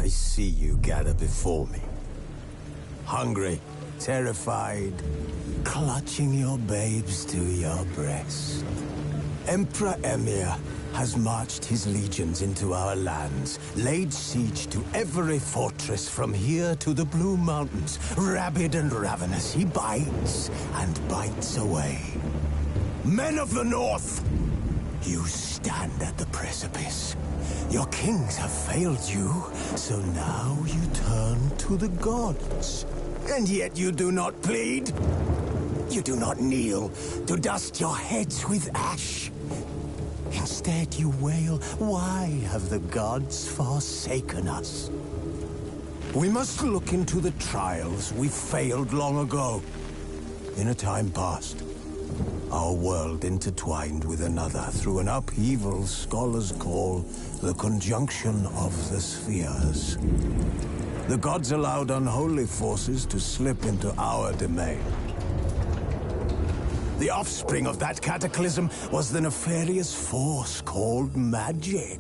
I see you gather before me. Hungry, terrified, clutching your babes to your breast. Emperor Emir has marched his legions into our lands, laid siege to every fortress from here to the Blue Mountains. Rabid and ravenous, he bites and bites away. Men of the North, you stand at the precipice. Your kings have failed you, so now you turn to the gods. And yet you do not plead. You do not kneel to dust your heads with ash. Instead you wail, why have the gods forsaken us? We must look into the trials we failed long ago. In a time past, our world intertwined with another through an upheaval scholars call the conjunction of the spheres. The gods allowed unholy forces to slip into our domain. The offspring of that cataclysm was the nefarious force called magic.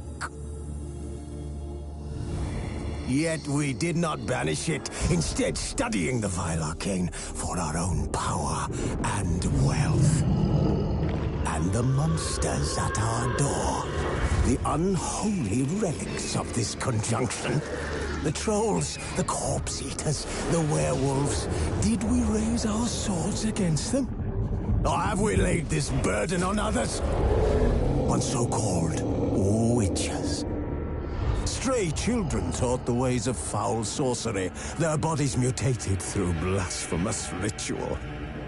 Yet we did not banish it, instead studying the vile arcane for our own power and wealth. And the monsters at our door, the unholy relics of this conjunction. The trolls, the corpse-eaters, the werewolves. Did we raise our swords against them? Or have we laid this burden on others? On so-called witches. Stray children taught the ways of foul sorcery, their bodies mutated through blasphemous ritual.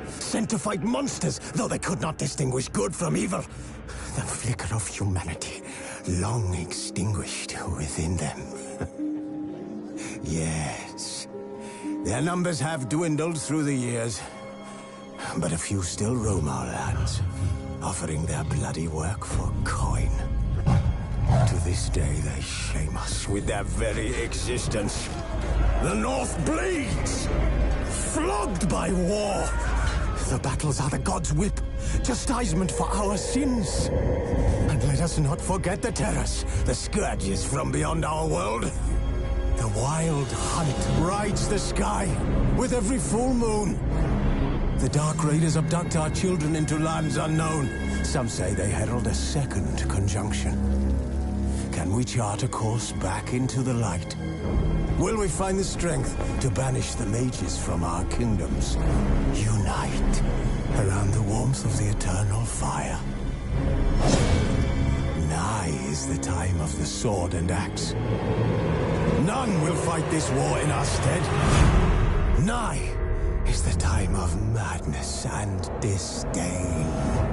Sent to fight monsters, though they could not distinguish good from evil. The flicker of humanity, long extinguished within them. Yes, their numbers have dwindled through the years, but a few still roam our lands, offering their bloody work for coin. To this day, they shame us with their very existence. The North bleeds, flogged by war. The battles are the gods' whip, chastisement for our sins. And let us not forget the terrors, the scourges from beyond our world. The wild hunt rides the sky with every full moon. The Dark Raiders abduct our children into lands unknown. Some say they herald a second conjunction. Can we chart a course back into the light? Will we find the strength to banish the mages from our kingdoms? Unite around the warmth of the eternal fire. Nigh is the time of the sword and axe. None will fight this war in our stead. Nigh is the time of madness and disdain.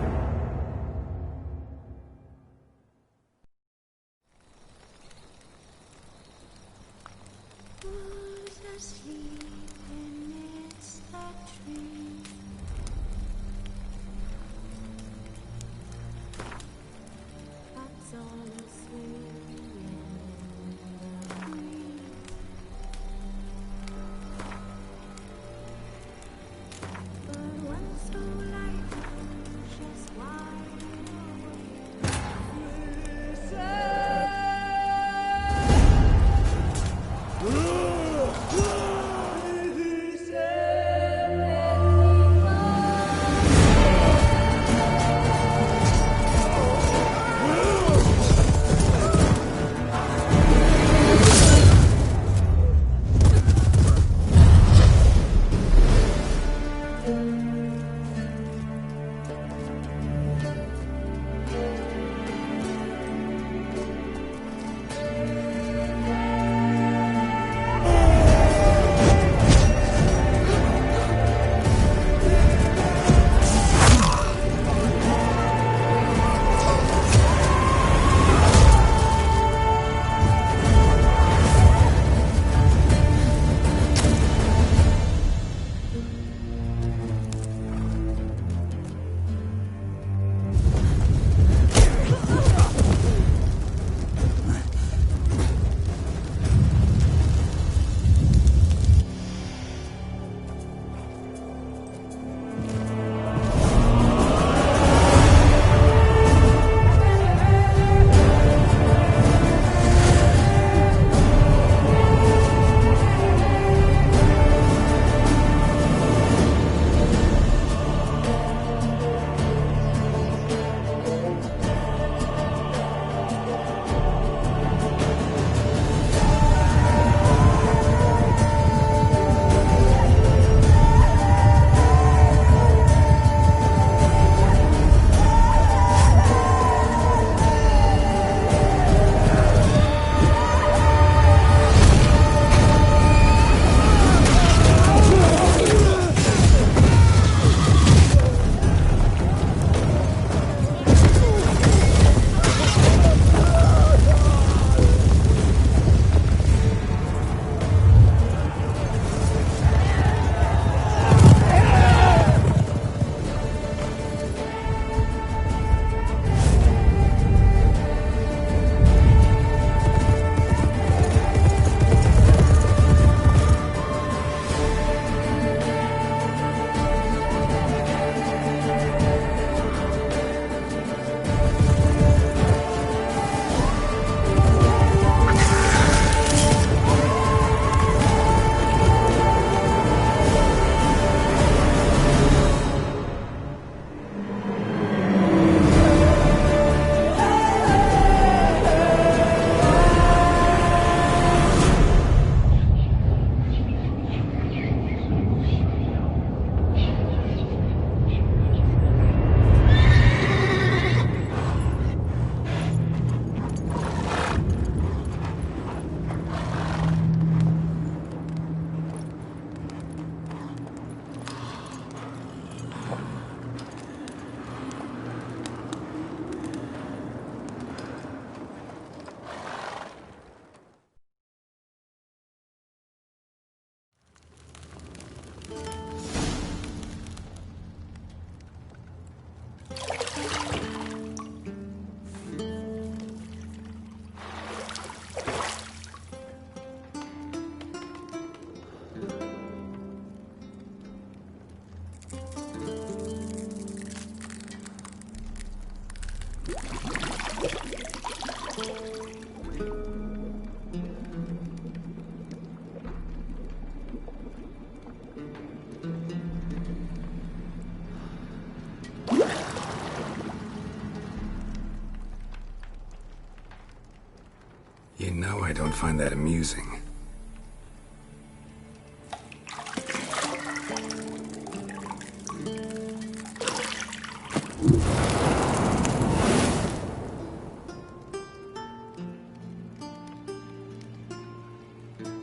You know I don't find that amusing.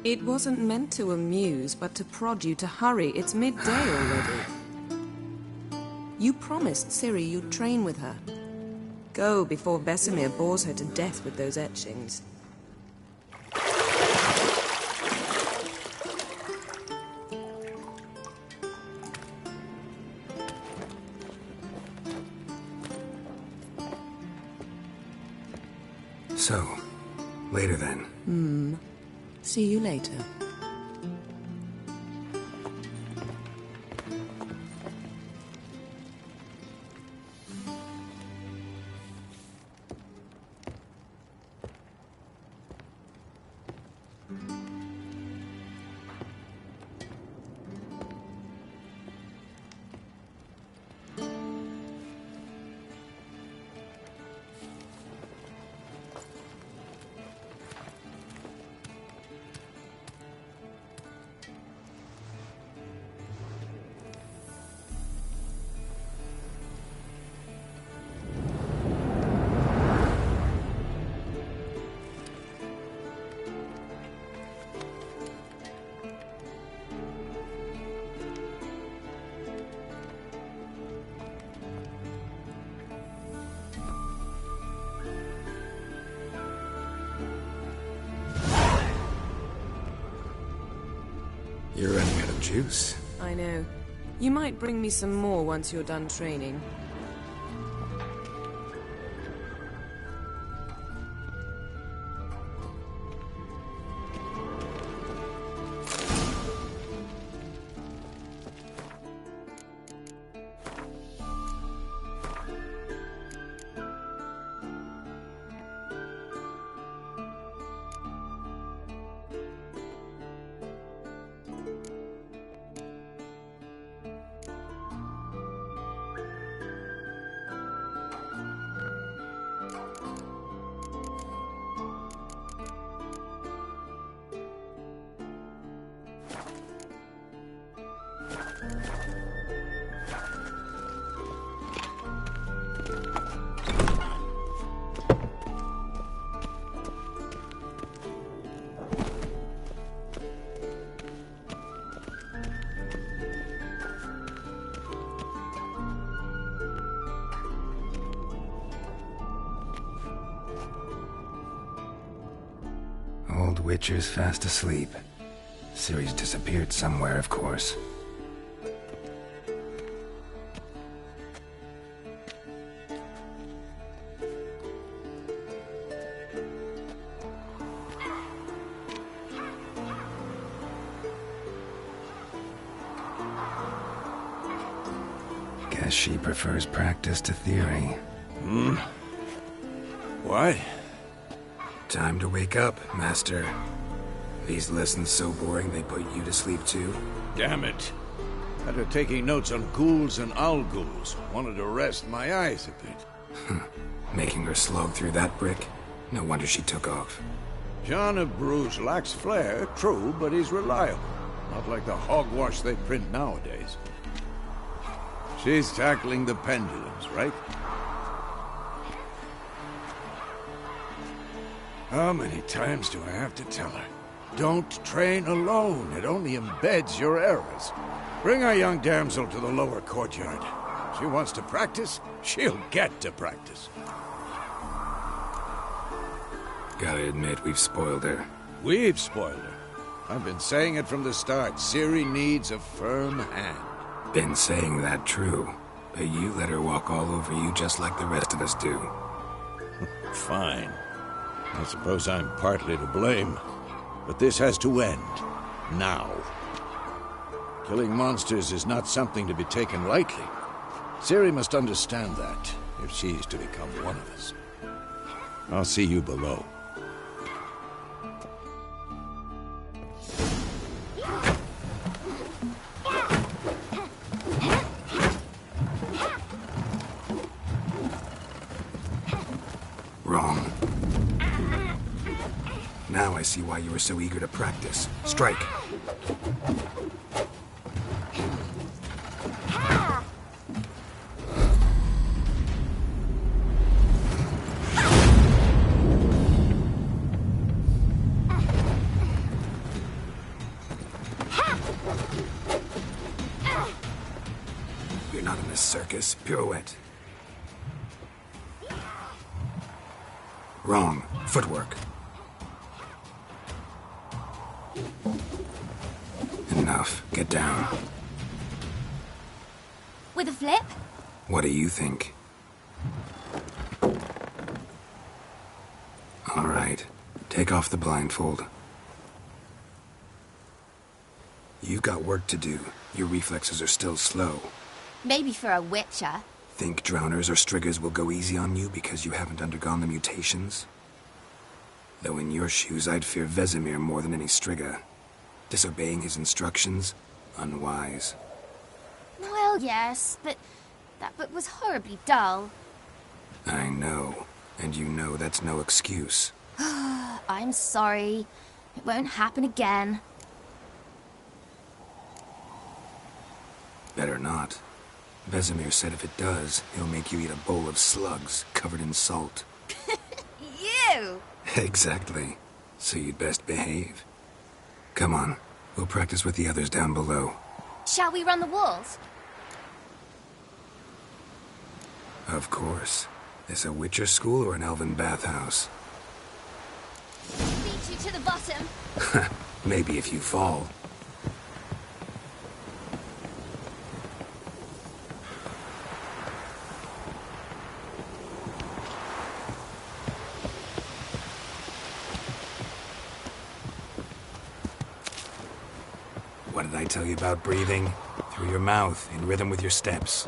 It wasn't meant to amuse, but to prod you to hurry. It's midday already. You promised Ciri you'd train with her. Go before Vesemir bores her to death with those etchings. So, later then. See you later. You're running out of juice. I know. You might bring me some more once you're done training. Old Witcher's fast asleep. Ciri's disappeared somewhere, of course. Guess she prefers practice to theory. What? Time to wake up, Master. These lessons so boring they put you to sleep too? Damn it. After taking notes on ghouls and owl ghouls, wanted to rest my eyes a bit. Making her slog through that brick? No wonder she took off. John of Bruges lacks flair, true, but he's reliable. Not like the hogwash they print nowadays. She's tackling the pendulums, right? How many times do I have to tell her? Don't train alone. It only embeds your errors. Bring our young damsel to the lower courtyard. She wants to practice, she'll get to practice. Gotta admit, we've spoiled her. We've spoiled her. I've been saying it from the start. Ciri needs a firm hand. Been saying that true. But you let her walk all over you just like the rest of us do. Fine. I suppose I'm partly to blame. But this has to end. Now. Killing monsters is not something to be taken lightly. Ciri must understand that, if she's to become one of us. I'll see you below. Wrong. Now I see why you were so eager to practice. Strike. You're not in this circus. Pirouette. Wrong. Footwork. Enough. Get down. With a flip? What do you think? All right. Take off the blindfold. You've got work to do. Your reflexes are still slow. Maybe for a witcher. Think drowners or striggers will go easy on you because you haven't undergone the mutations? Though in your shoes, I'd fear Vesemir more than any strigger. Disobeying his instructions? Unwise. Well, yes, but that book was horribly dull. I know. And you know that's no excuse. I'm sorry. It won't happen again. Better not. Vesemir said if it does, he'll make you eat a bowl of slugs covered in salt. You! Exactly. So you'd best behave. Come on. We'll practice with the others down below. Shall we run the walls? Of course. This a Witcher school or an elven bathhouse? Beat you to the bottom. Maybe if you fall. What did I tell you about breathing? Through your mouth, in rhythm with your steps.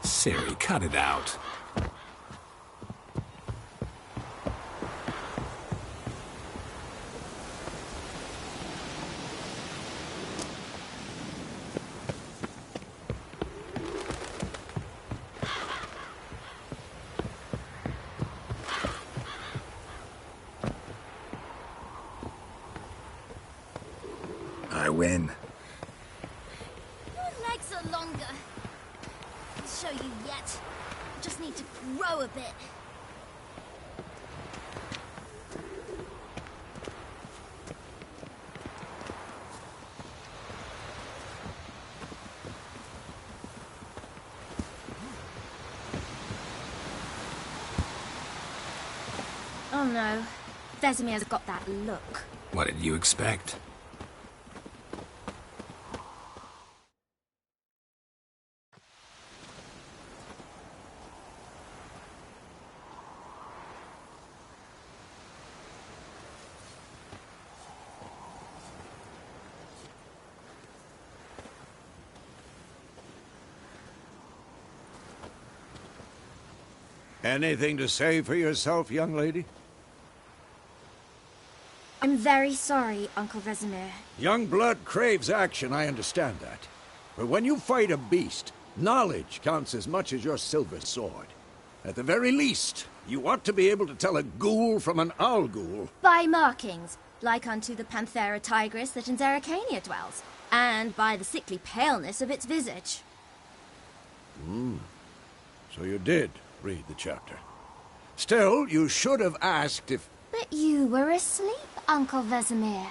Ciri, cut it out. I win. Your legs are longer. I'll show you yet. Just need to grow a bit. Oh no. Vesemir's got that look. What did you expect? Anything to say for yourself, young lady? I'm very sorry, Uncle Vesemir. Young blood craves action, I understand that. But when you fight a beast, knowledge counts as much as your silver sword. At the very least, you ought to be able to tell a ghoul from an owl ghoul. By markings, like unto the Panthera tigris that in Zerrikania dwells, and by the sickly paleness of its visage. So you did read the chapter. Still, you should have asked if... But you were asleep, Uncle Vesemir.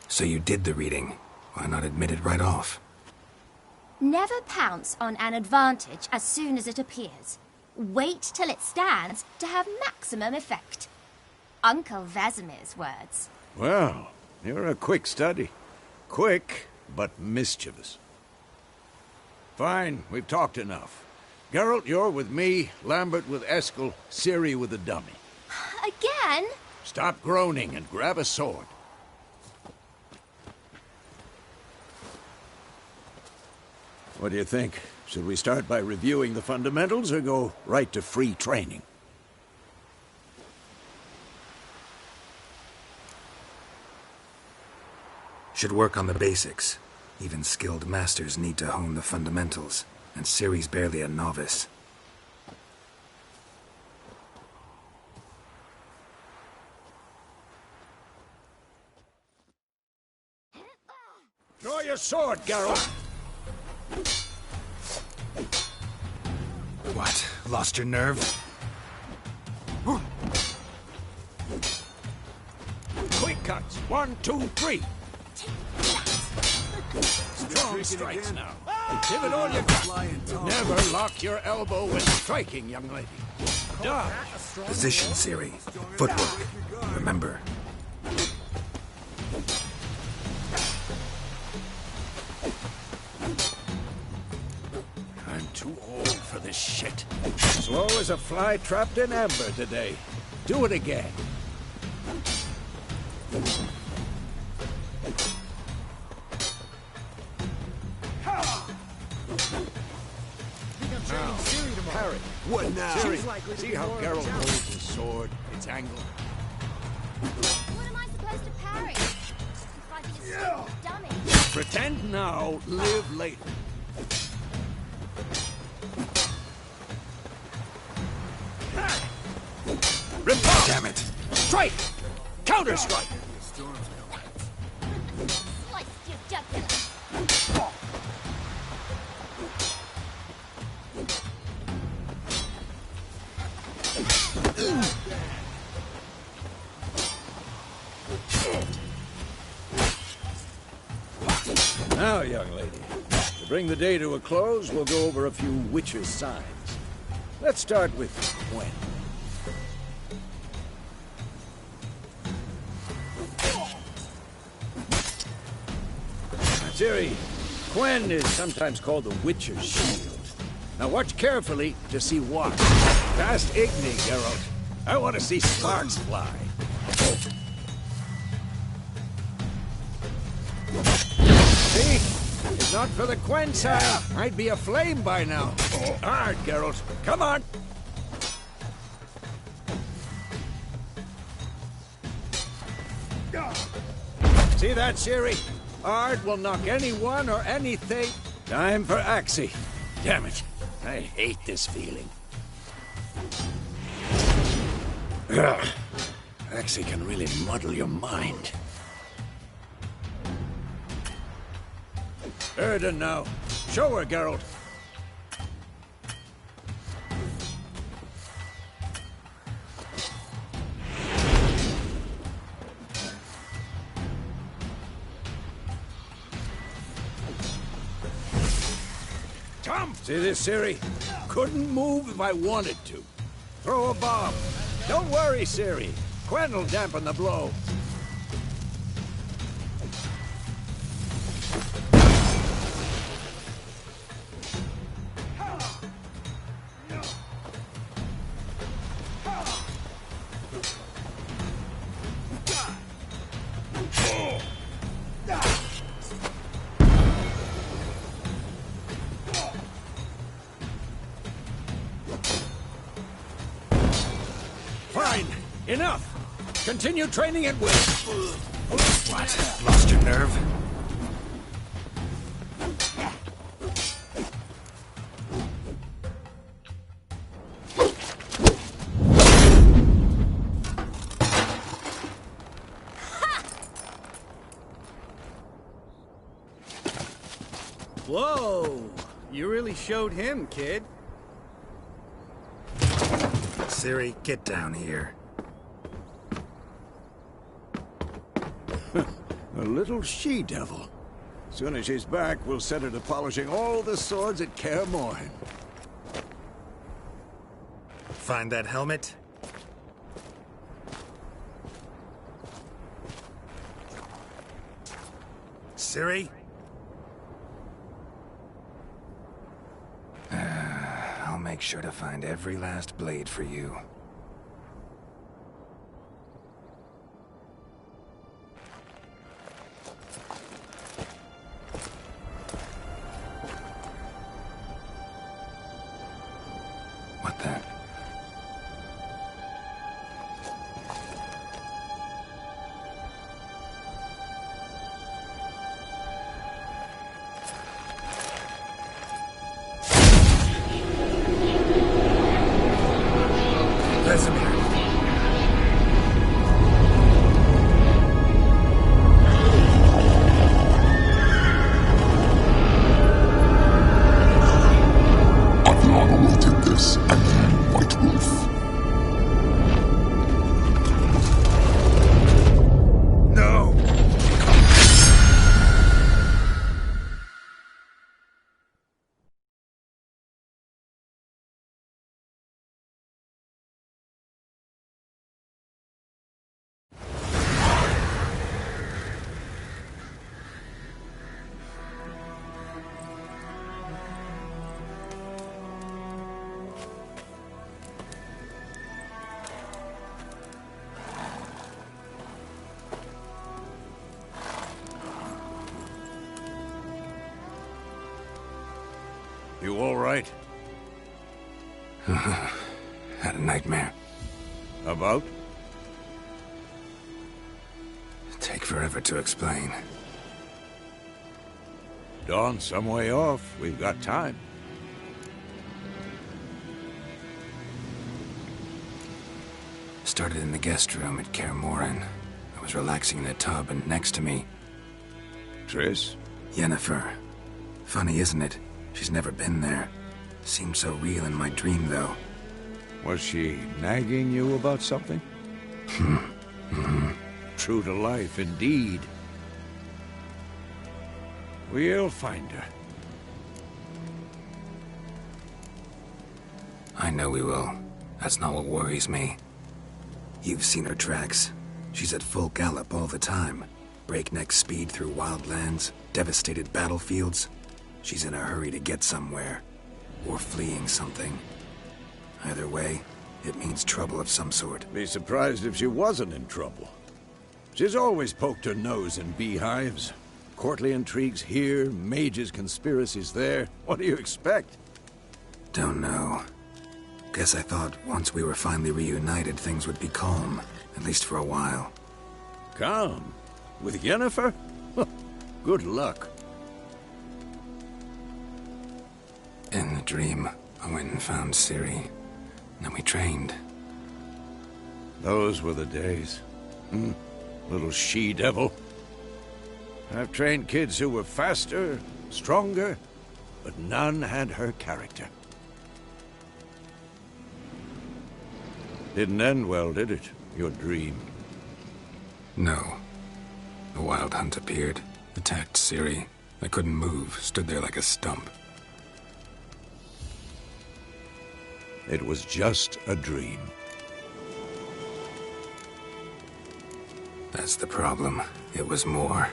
So you did the reading. Why not admit it right off? Never pounce on an advantage as soon as it appears. Wait till it stands to have maximum effect. Uncle Vesemir's words. Well, you're a quick study. Quick, but mischievous. Fine, we've talked enough. Geralt, you're with me, Lambert with Eskel, Ciri with the dummy. Again? Stop groaning and grab a sword. What do you think? Should we start by reviewing the fundamentals or go right to free training? Should work on the basics. Even skilled masters need to hone the fundamentals, and Ciri's barely a novice. Draw your sword, Geralt! What? Lost your nerve? Quick cuts! 1, 2, 3! Strong strikes now. Give it all you got. Never lock your elbow when striking, young lady. Dodge. Position, Ciri. Footwork. Remember. I'm too old for this shit. Slow as a fly trapped in amber today. Do it again. Parry. What now? Ciri, see how Geralt holds his sword, its angle? What am I supposed to parry? I'm fighting a stupid dummy. Pretend now, live later. Repulse! Damn it! Strike! Counter strike! Slice your jugular. Now, young lady, to bring the day to a close, we'll go over a few witches' signs. Let's start with Gwen. Ciri, Gwen is sometimes called the Witcher's Shield. Now watch carefully to see why. Fast Igni, Geralt. I want to see sparks fly. See? If not for the Gwen sign, I'd be aflame by now. Hard, Geralt. Come on. See that, Ciri? Ard will knock anyone or anything. Time for Axie. Damn it. I hate this feeling. Ugh. Axie can really muddle your mind. Erden now. Show her, Geralt. Tom! See this, Ciri? Couldn't move if I wanted to. Throw a bomb. Don't worry, Ciri. Gwen will dampen the blow. Fine. Enough. Continue training at will. What? Lost your nerve? Whoa! You really showed him, kid. Ciri, get down here. A little she-devil. Soon as she's back, we'll set her to polishing all the swords at Kaer Morhen. Find that helmet? Ciri? I'll make sure to find every last blade for you. What the? You all right? Had a nightmare. About? Take forever to explain. Dawn's some way off. We've got time. Started in the guest room at Kaer Morhen. I was relaxing in a tub, and next to me... Triss? Yennefer. Funny, isn't it? She's never been there. Seemed so real in my dream, though. Was she nagging you about something? True to life, indeed. We'll find her. I know we will. That's not what worries me. You've seen her tracks. She's at full gallop all the time. Breakneck speed through wildlands, devastated battlefields. She's in a hurry to get somewhere. Or fleeing something. Either way, it means trouble of some sort. Be surprised if she wasn't in trouble. She's always poked her nose in beehives. Courtly intrigues here, mages' conspiracies there. What do you expect? Don't know. Guess I thought once we were finally reunited, things would be calm. At least for a while. Calm? With Yennefer? Good luck. In the dream, I went and found Ciri. Then we trained. Those were the days. Little she-devil. I've trained kids who were faster, stronger, but none had her character. Didn't end well, did it? Your dream? No. A wild hunt appeared, attacked Ciri. I couldn't move, stood there like a stump. It was just a dream. That's the problem. It was more.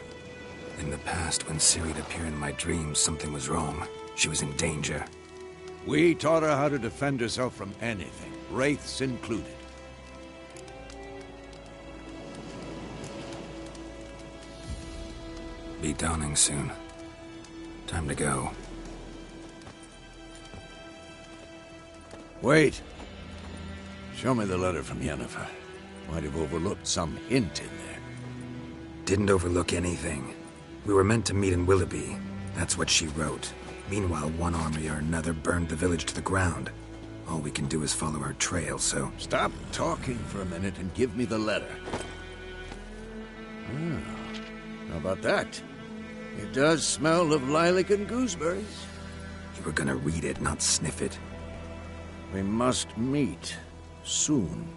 In the past, when Ciri'd appear in my dreams, something was wrong. She was in danger. We taught her how to defend herself from anything, wraiths included. Be dawning soon. Time to go. Wait. Show me the letter from Yennefer. Might have overlooked some hint in there. Didn't overlook anything. We were meant to meet in Willoughby. That's what she wrote. Meanwhile, one army or another burned the village to the ground. All we can do is follow her trail, so... Stop talking for a minute and give me the letter. How about that? It does smell of lilac and gooseberries. You were gonna read it, not sniff it. We must meet. Soon.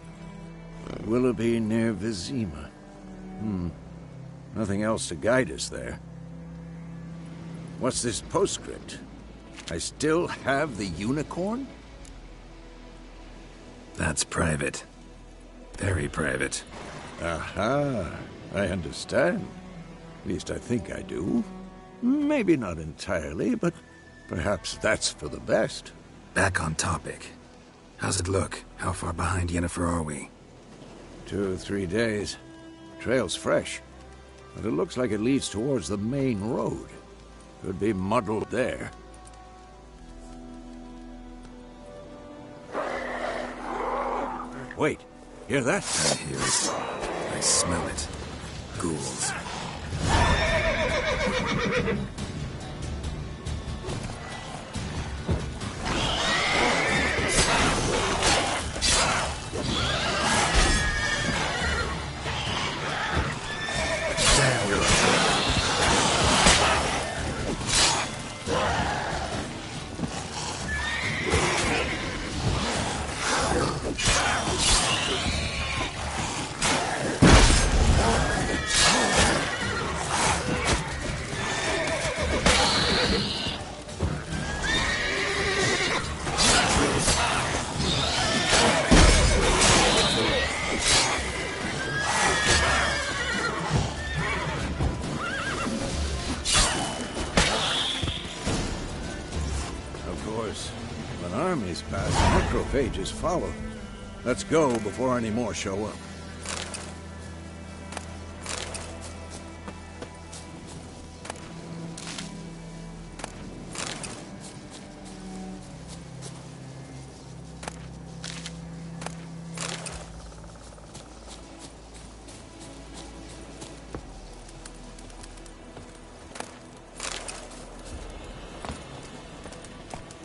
Willoughby near Vizima. Nothing else to guide us there. What's this postscript? I still have the unicorn? That's private. Very private. Aha, I understand. At least I think I do. Maybe not entirely, but perhaps that's for the best. Back on topic. How's it look? How far behind Yennefer are we? 2 or 3 days. Trail's fresh, but it looks like it leads towards the main road. Could be muddled there. Wait, hear that? I hear it. I smell it. Ghouls. Macrophages follow. Let's go before any more show up.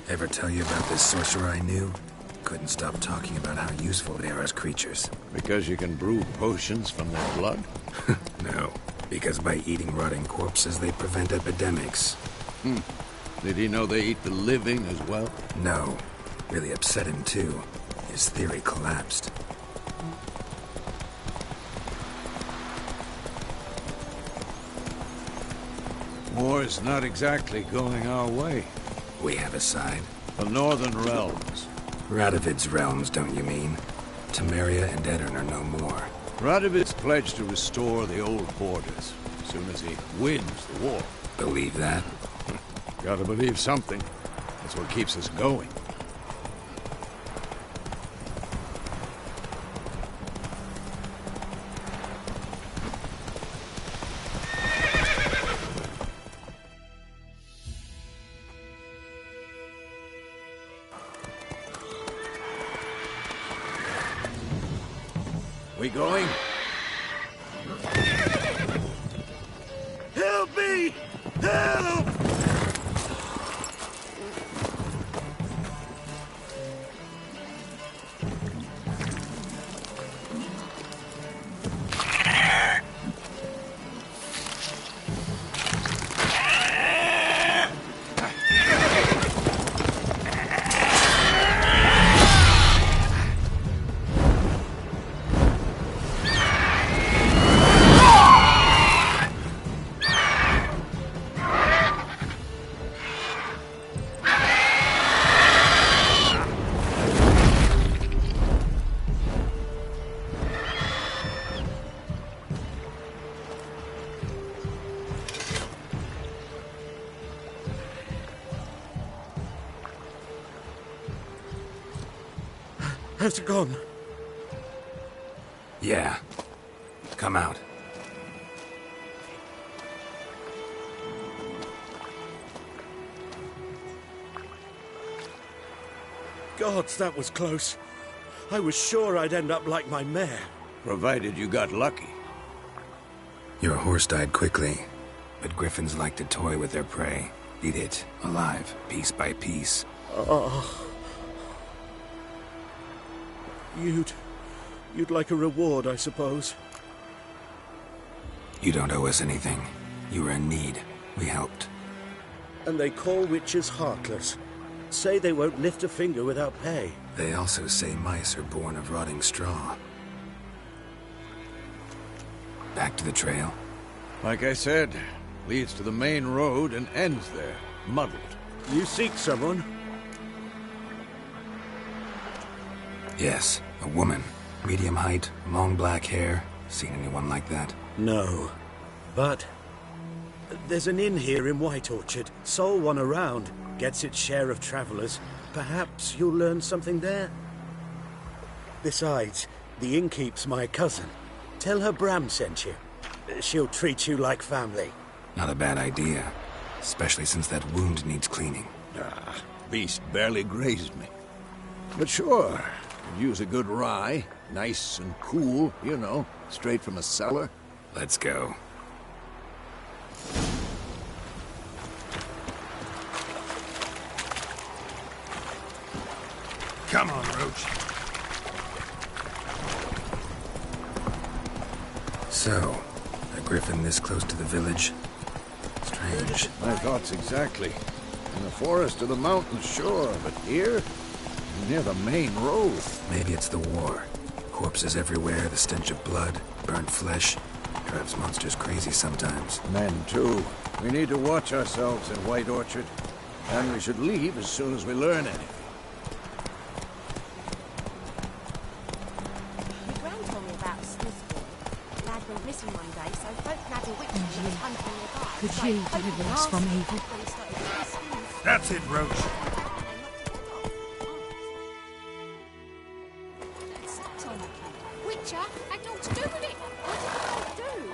Ever tell you about this sorcerer I knew? Couldn't stop talking about how useful they are as creatures. Because you can brew potions from their blood? No, because by eating rotting corpses, they prevent epidemics. Did he know they eat the living as well? No. Really upset him, too. His theory collapsed. War's not exactly going our way. We have a side. The Northern Realms. Radovid's realms, don't you mean? Tamriel and Edirn are no more. Radovid's pledged to restore the old borders as soon as he wins the war. Believe that? Gotta believe something. That's what keeps us going. We going? Help me! Help! Has it gone? Yeah. Come out. Gods, that was close. I was sure I'd end up like my mare. Provided you got lucky. Your horse died quickly, but griffins like to toy with their prey. Eat it, alive, piece by piece. Oh. You'd like a reward, I suppose. You don't owe us anything. You were in need. We helped. And they call witches heartless. Say they won't lift a finger without pay. They also say mice are born of rotting straw. Back to the trail. Like I said, leads to the main road and ends there, muddled. You seek someone? Yes, a woman. Medium height, long black hair. Seen anyone like that? No. But There's an inn here in White Orchard. Sole one around. Gets its share of travellers. Perhaps you'll learn something there? Besides, the innkeep's my cousin. Tell her Bram sent you. She'll treat you like family. Not a bad idea. Especially since that wound needs cleaning. Ah, beast barely grazed me. But sure, could use a good rye. Nice and cool, you know, straight from a cellar. Let's go. Come on, Roach. So, a griffin this close to the village? Strange. My thoughts exactly. In the forest or the mountains, sure, but here? Near the main road. Maybe it's the war. Corpses everywhere, the stench of blood, burnt flesh. Drives monsters crazy sometimes. Men, too. We need to watch ourselves in White Orchard. And we should leave as soon as we learn anything. My gran told me about a Smith boy. Lad went missing one day, so folk had a witch and was hunting nearby. Could So you folk deliver were us from asking evil? when he started getting skins. That's it, Roach. Witcher had all to do with it. What did they do?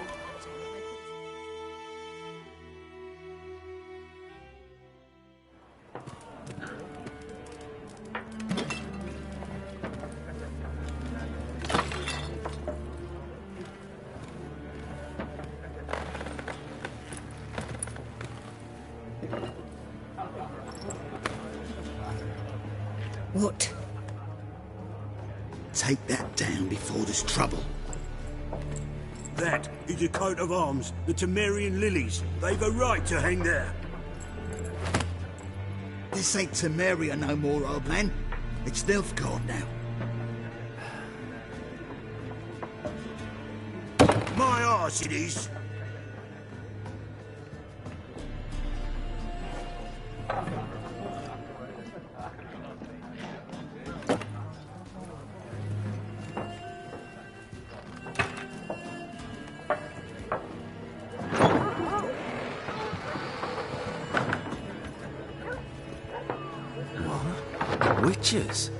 What? Take that down before there's trouble. That is a coat of arms, the Tamriel lilies. They've a right to hang there. This ain't Tamriel no more, old man. It's Nilfgaard now. My arse it is. Witches?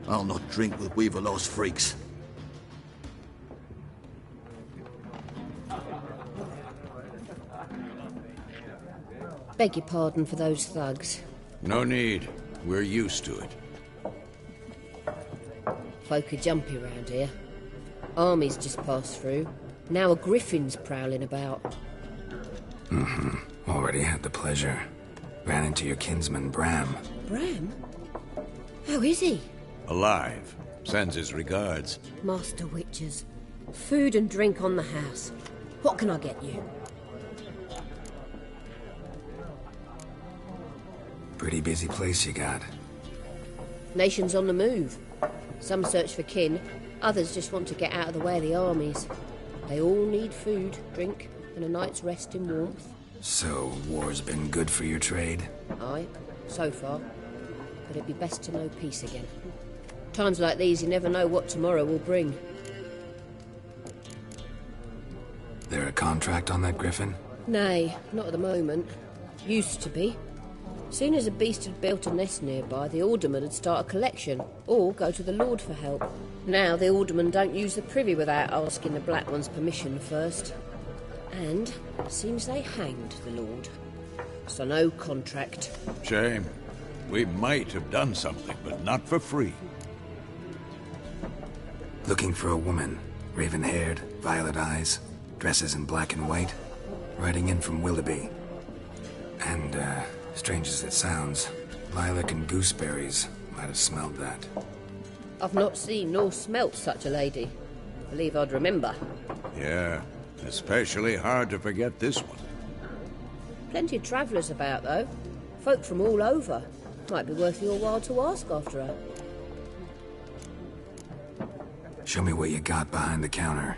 I'll not drink with Weaverlaw's freaks. Beg your pardon for those thugs. No need. We're used to it. Folk are jumpy round here. Armies just passed through. Now a griffin's prowling about. Already had the pleasure. Ran into your kinsman, Bram. Bram? How is he? Alive. Sends his regards. Master Witchers. Food and drink on the house. What can I get you? Pretty busy place you got. Nations on the move. Some search for kin, others just want to get out of the way of the armies. They all need food, drink, and a night's rest in warmth. So, war's been good for your trade? Aye, so far. But it'd be best to know peace again. Times like these, you never know what tomorrow will bring. There a contract on that griffin? Nay, not at the moment. Used to be. Soon as a beast had built a nest nearby, the alderman would start a collection, or go to the Lord for help. Now the aldermen don't use the privy without asking the Black One's permission first. And seems they hanged the Lord. So no contract. Shame. We might have done something, but not for free. Looking for a woman. Raven-haired, violet eyes, dresses in black and white. Riding in from Willoughby. And, strange as it sounds, lilac and gooseberries might have smelled that. I've not seen nor smelt such a lady. Believe I'd remember. Yeah, especially hard to forget this one. Plenty of travellers about, though. Folk from all over. Might be worth your while to ask after her. Show me what you got behind the counter.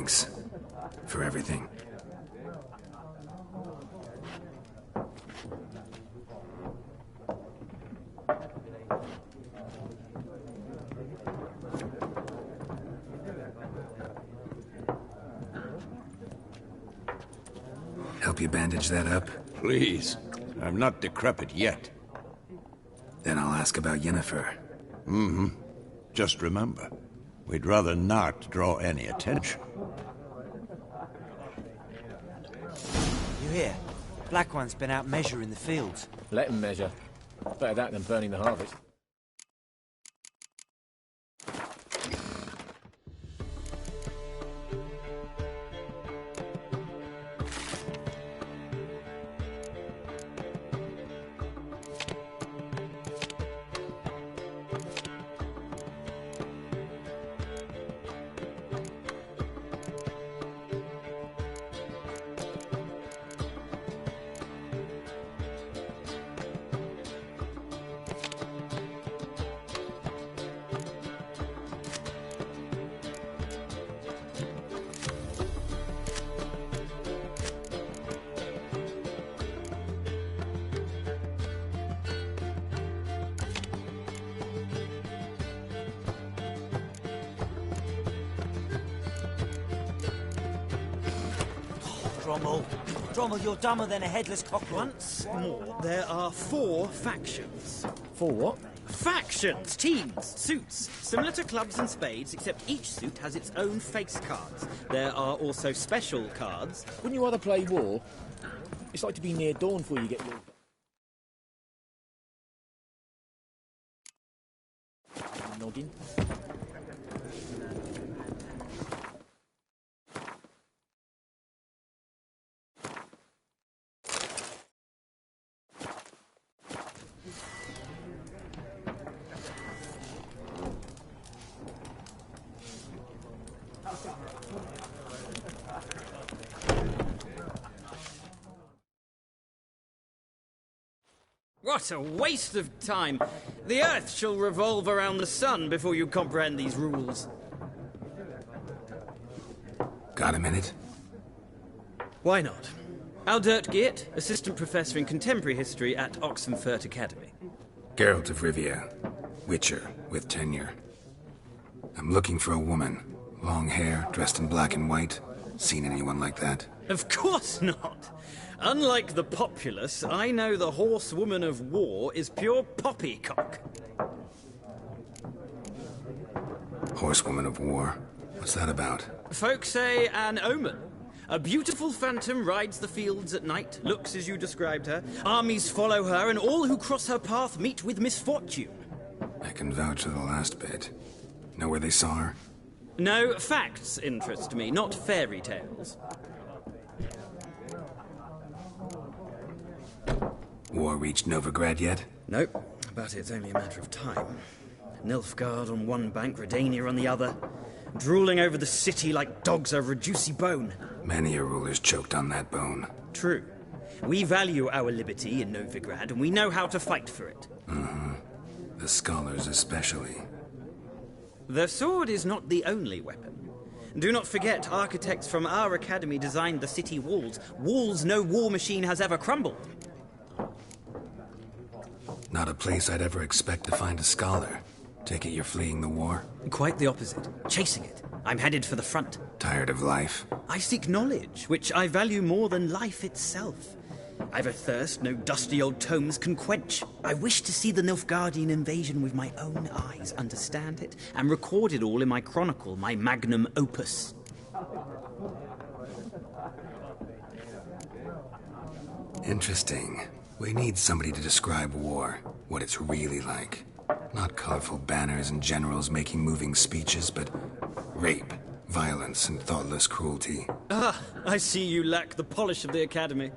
Thanks. For everything. Help you bandage that up? Please. I'm not decrepit yet. Then I'll ask about Yennefer. Mm-hmm. Just remember, we'd rather not draw any attention. You hear? Black One's been out measuring the fields. Let him measure. Better that than burning the harvest. Drommel, you're dumber than a headless cockerel. Once more, there are 4 factions. 4 what? Factions! Teams! Suits! Similar to clubs and spades, except each suit has its own face cards. There are also special cards. Wouldn't you rather play war? It's like to be near dawn before you get your... Noggin. What a waste of time! The Earth shall revolve around the sun before you comprehend these rules. Got a minute? Why not? Aldert Geert, Assistant Professor in Contemporary History at Oxenfurt Academy. Geralt of Rivia. Witcher, with tenure. I'm looking for a woman. Long hair, dressed in black and white. Seen anyone like that? Of course not! Unlike the populace, I know the horsewoman of war is pure poppycock. Horsewoman of war? What's that about? Folk say an omen. A beautiful phantom rides the fields at night, looks as you described her. Armies follow her, and all who cross her path meet with misfortune. I can vouch for the last bit. Know where they saw her? No, facts interest me, not fairy tales. War reached Novigrad yet? Nope, but it's only a matter of time. Nilfgaard on one bank, Redania on the other, drooling over the city like dogs over a juicy bone. Many a ruler's choked on that bone. True. We value our liberty in Novigrad, and we know how to fight for it. Mm-hmm. The scholars especially. The sword is not the only weapon. Do not forget, architects from our academy designed the city walls. Walls no war machine has ever crumbled. Not a place I'd ever expect to find a scholar. Take it you're fleeing the war? Quite the opposite. Chasing it. I'm headed for the front. Tired of life? I seek knowledge, which I value more than life itself. I've a thirst no dusty old tomes can quench. I wish to see the Nilfgaardian invasion with my own eyes, understand it, and record it all in my chronicle, my magnum opus. Interesting. We need somebody to describe war, what it's really like. Not colorful banners and generals making moving speeches, but rape, violence, and thoughtless cruelty. Ah, I see you lack the polish of the academy.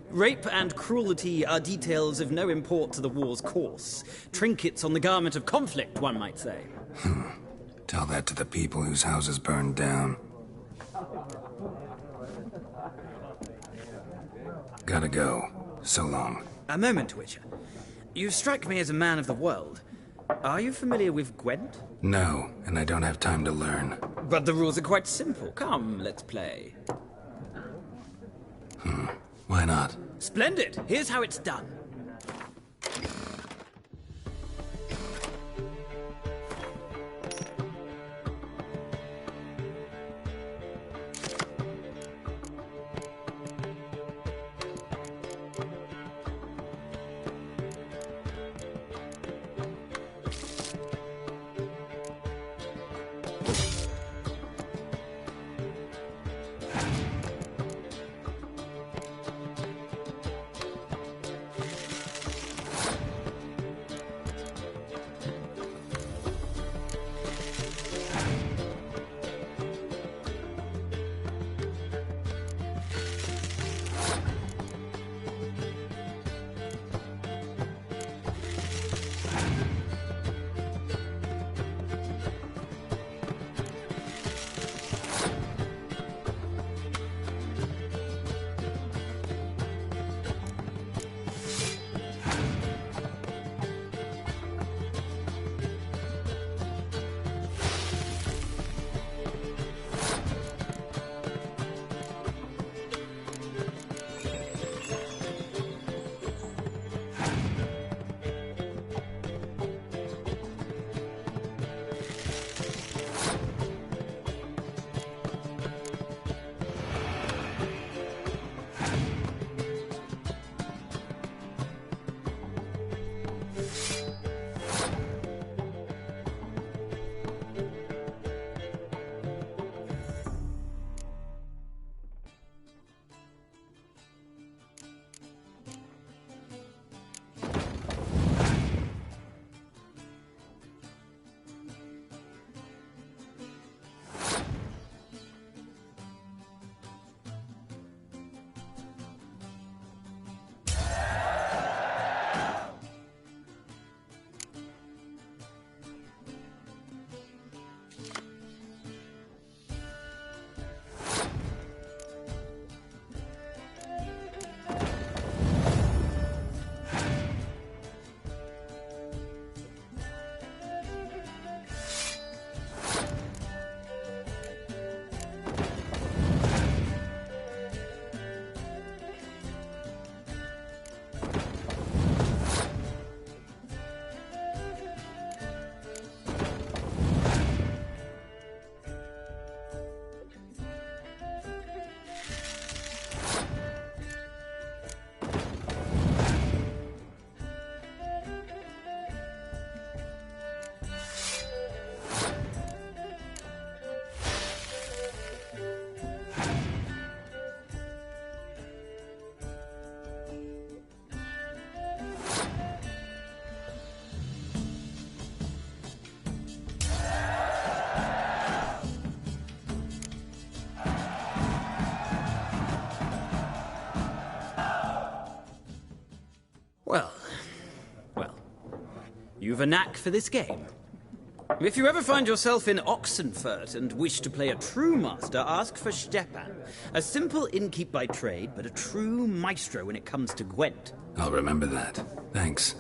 Rape and cruelty are details of no import to the war's course. Trinkets on the garment of conflict, one might say. Tell that to the people whose houses burned down. Gotta go. So long. A moment, Witcher. You strike me as a man of the world. Are you familiar with Gwent? No, and I don't have time to learn. But the rules are quite simple. Come, let's play. Why not? Splendid! Here's how it's done. You've a knack for this game. If you ever find yourself in Oxenfurt and wish to play a true master, ask for Stepan. A simple innkeep by trade, but a true maestro when it comes to Gwent. I'll remember that. Thanks.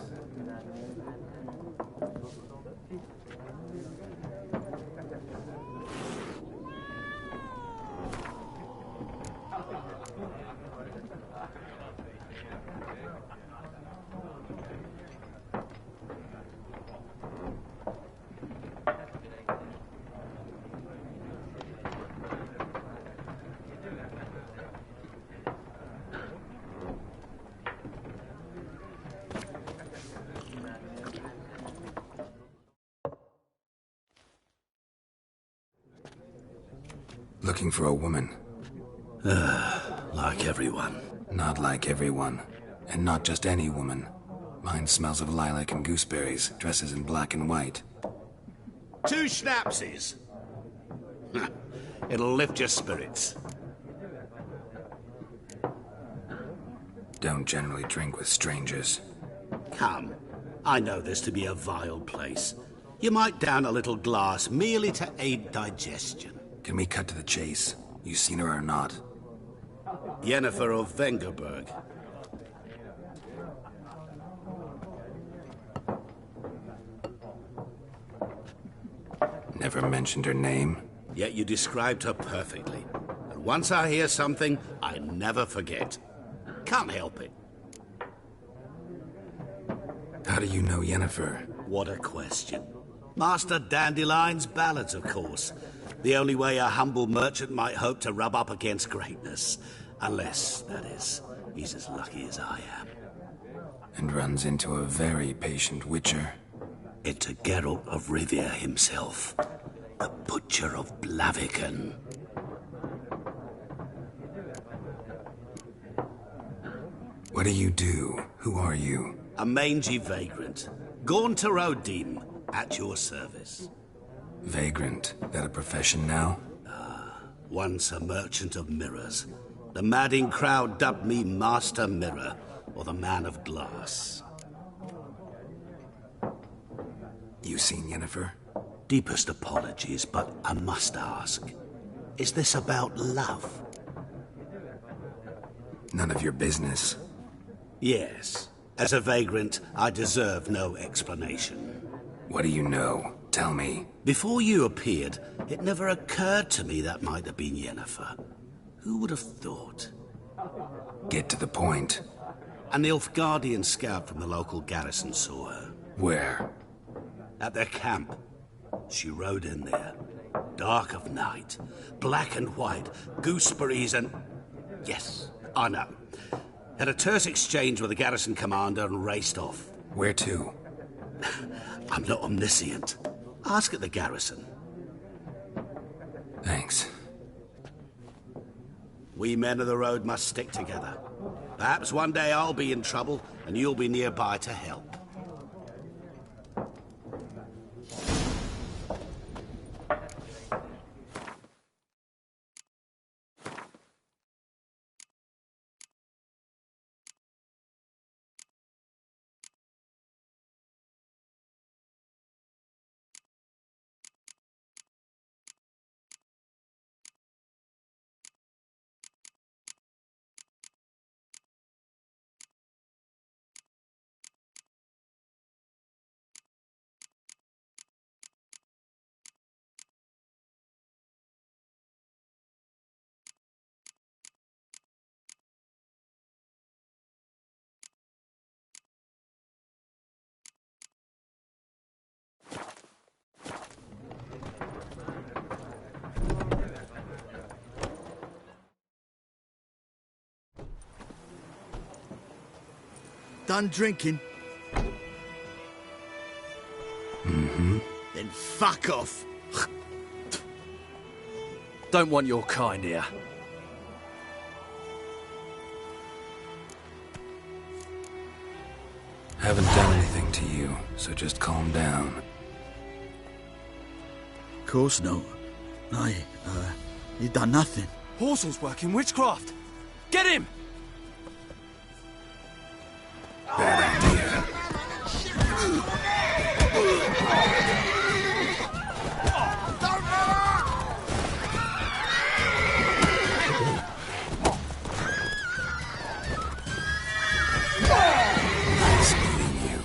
Looking for a woman. Like everyone. Not like everyone. And not just any woman. Mine smells of lilac and gooseberries, dresses in black and white. 2 schnapsies. It'll lift your spirits. Don't generally drink with strangers. Come. I know this to be a vile place. You might down a little glass merely to aid digestion. Can we cut to the chase? You seen her or not? Yennefer of Vengerberg. never mentioned her name. Yet you described her perfectly. And once I hear something, I never forget. Can't help it. How do you know Yennefer? What a question. Master Dandelion's ballads, of course. The only way a humble merchant might hope to rub up against greatness. Unless, that is, he's as lucky as I am. And runs into a very patient witcher. Into Geralt of Rivia himself. The Butcher of Dovahkiin. What do you do? Who are you? A mangy vagrant. Gaunter Odim, at your service. Vagrant? That a profession now? Once a merchant of mirrors. The madding crowd dubbed me Master Mirror, or the Man of Glass. You seen Yennefer? Deepest apologies, but I must ask. Is this about love? None of your business. Yes. As a vagrant, I deserve no explanation. What do you know? Tell me. Before you appeared, it never occurred to me that might have been Yennefer. Who would have thought? Get to the point. An Nilfgaardian scout from the local garrison saw her. Where? At their camp. She rode in there. Dark of night. Black and white. Gooseberries and... Yes, I know. Had a terse exchange with the garrison commander and raced off. Where to? I'm not omniscient. Ask at the garrison. Thanks. We men of the road must stick together. Perhaps one day I'll be in trouble and you'll be nearby to help. Done drinking? Mm-hmm. Then fuck off. Don't want your kind here. Haven't done anything to you, so just calm down. Of course not. You done nothing. Horsel's working witchcraft. Get him! Bad idea. Nice meeting you.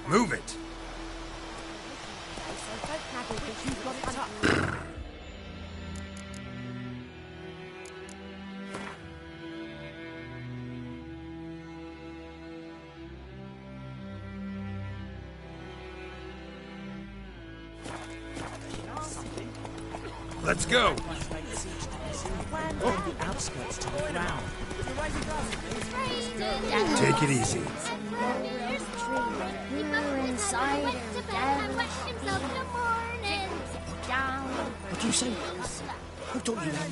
Move it! Let's go! On the outskirts to the ground. Take it easy. What do you say? Who taught you that?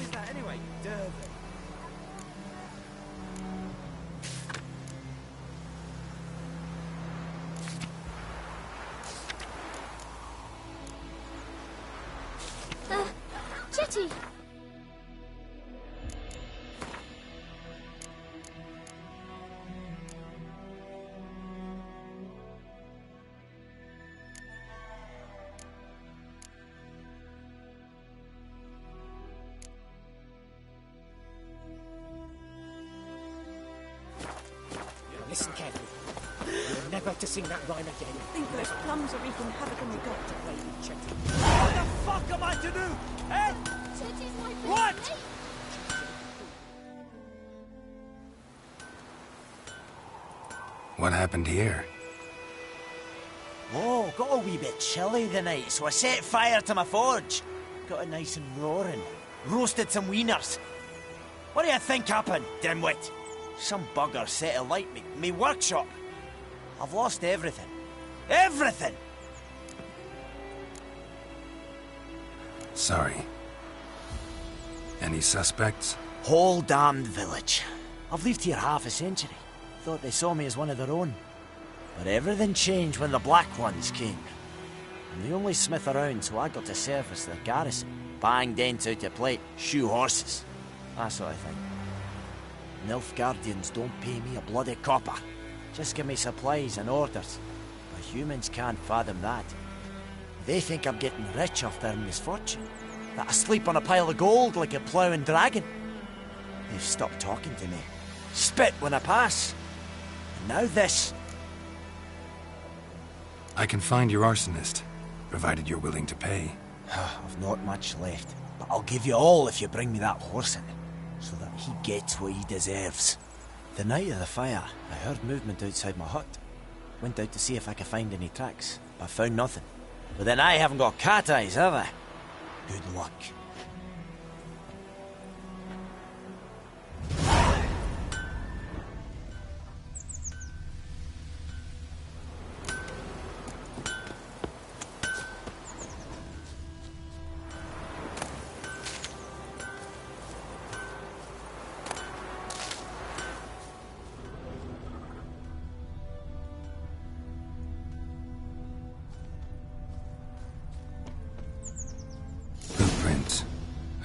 Jetty! You're never to sing that rhyme again. Think those plums are wreaking havoc on the doctor, Lady Chetty. What the fuck am I to do? Eh? What? What happened here? Oh, got a wee bit chilly the night, so I set fire to my forge. Got it nice and roaring. Roasted some wieners. What do you think happened, dimwit? Some bugger set alight me workshop. I've lost everything. Everything! Sorry. Any suspects? Whole damned village. I've lived here half a century. Thought they saw me as one of their own. But everything changed when the Black Ones came. I'm the only smith around, so I got to service their garrison. Bang dents out of plate, shoe horses. That sort of thing. Nilfgaardians don't pay me a bloody copper. Just give me supplies and orders. But humans can't fathom that. They think I'm getting rich off their misfortune. That I sleep on a pile of gold like a ploughing dragon. They've stopped talking to me. Spit when I pass. And now this. I can find your arsonist, provided you're willing to pay. I've not much left, but I'll give you all if you bring me that horse in, so that he gets what he deserves. The night of the fire, I heard movement outside my hut. Went out to see if I could find any tracks, but found nothing. But then I haven't got cat eyes, have I? Good luck.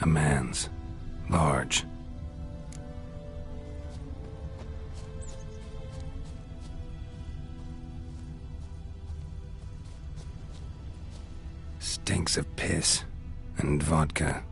A man's. Large. Stinks of piss and vodka.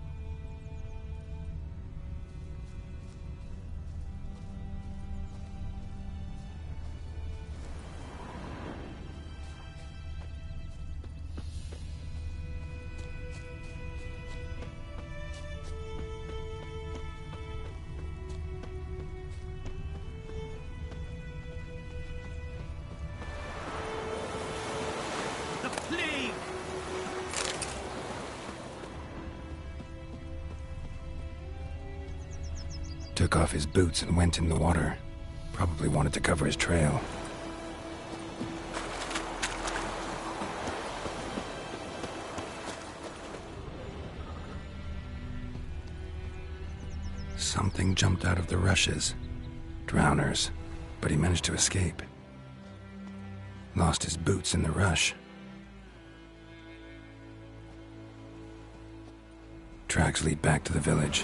Took off his boots and went in the water. Probably wanted to cover his trail. Something jumped out of the rushes. Drowners. But he managed to escape. Lost his boots in the rush. Tracks lead back to the village.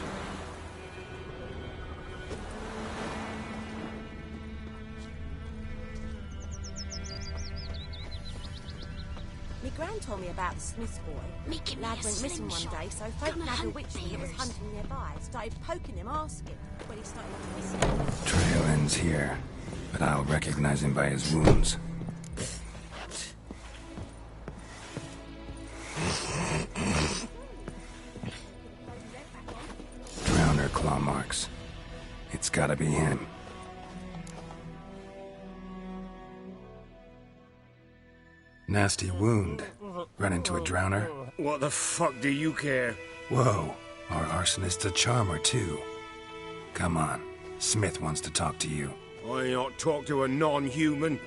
My gran told me about the Smith's boy. Lad went missing one day, so folk nabbed a witchman that was hunting nearby. Started poking him, asking. When he started missing. Trail ends here, but I'll recognize him by his wounds. Drowner claw marks. It's gotta be him. Nasty wound. Run into a drowner. What the fuck do you care? Whoa, our arsonist's a charmer too. Come on, Smith wants to talk to you. I ain't not talk to a non-human.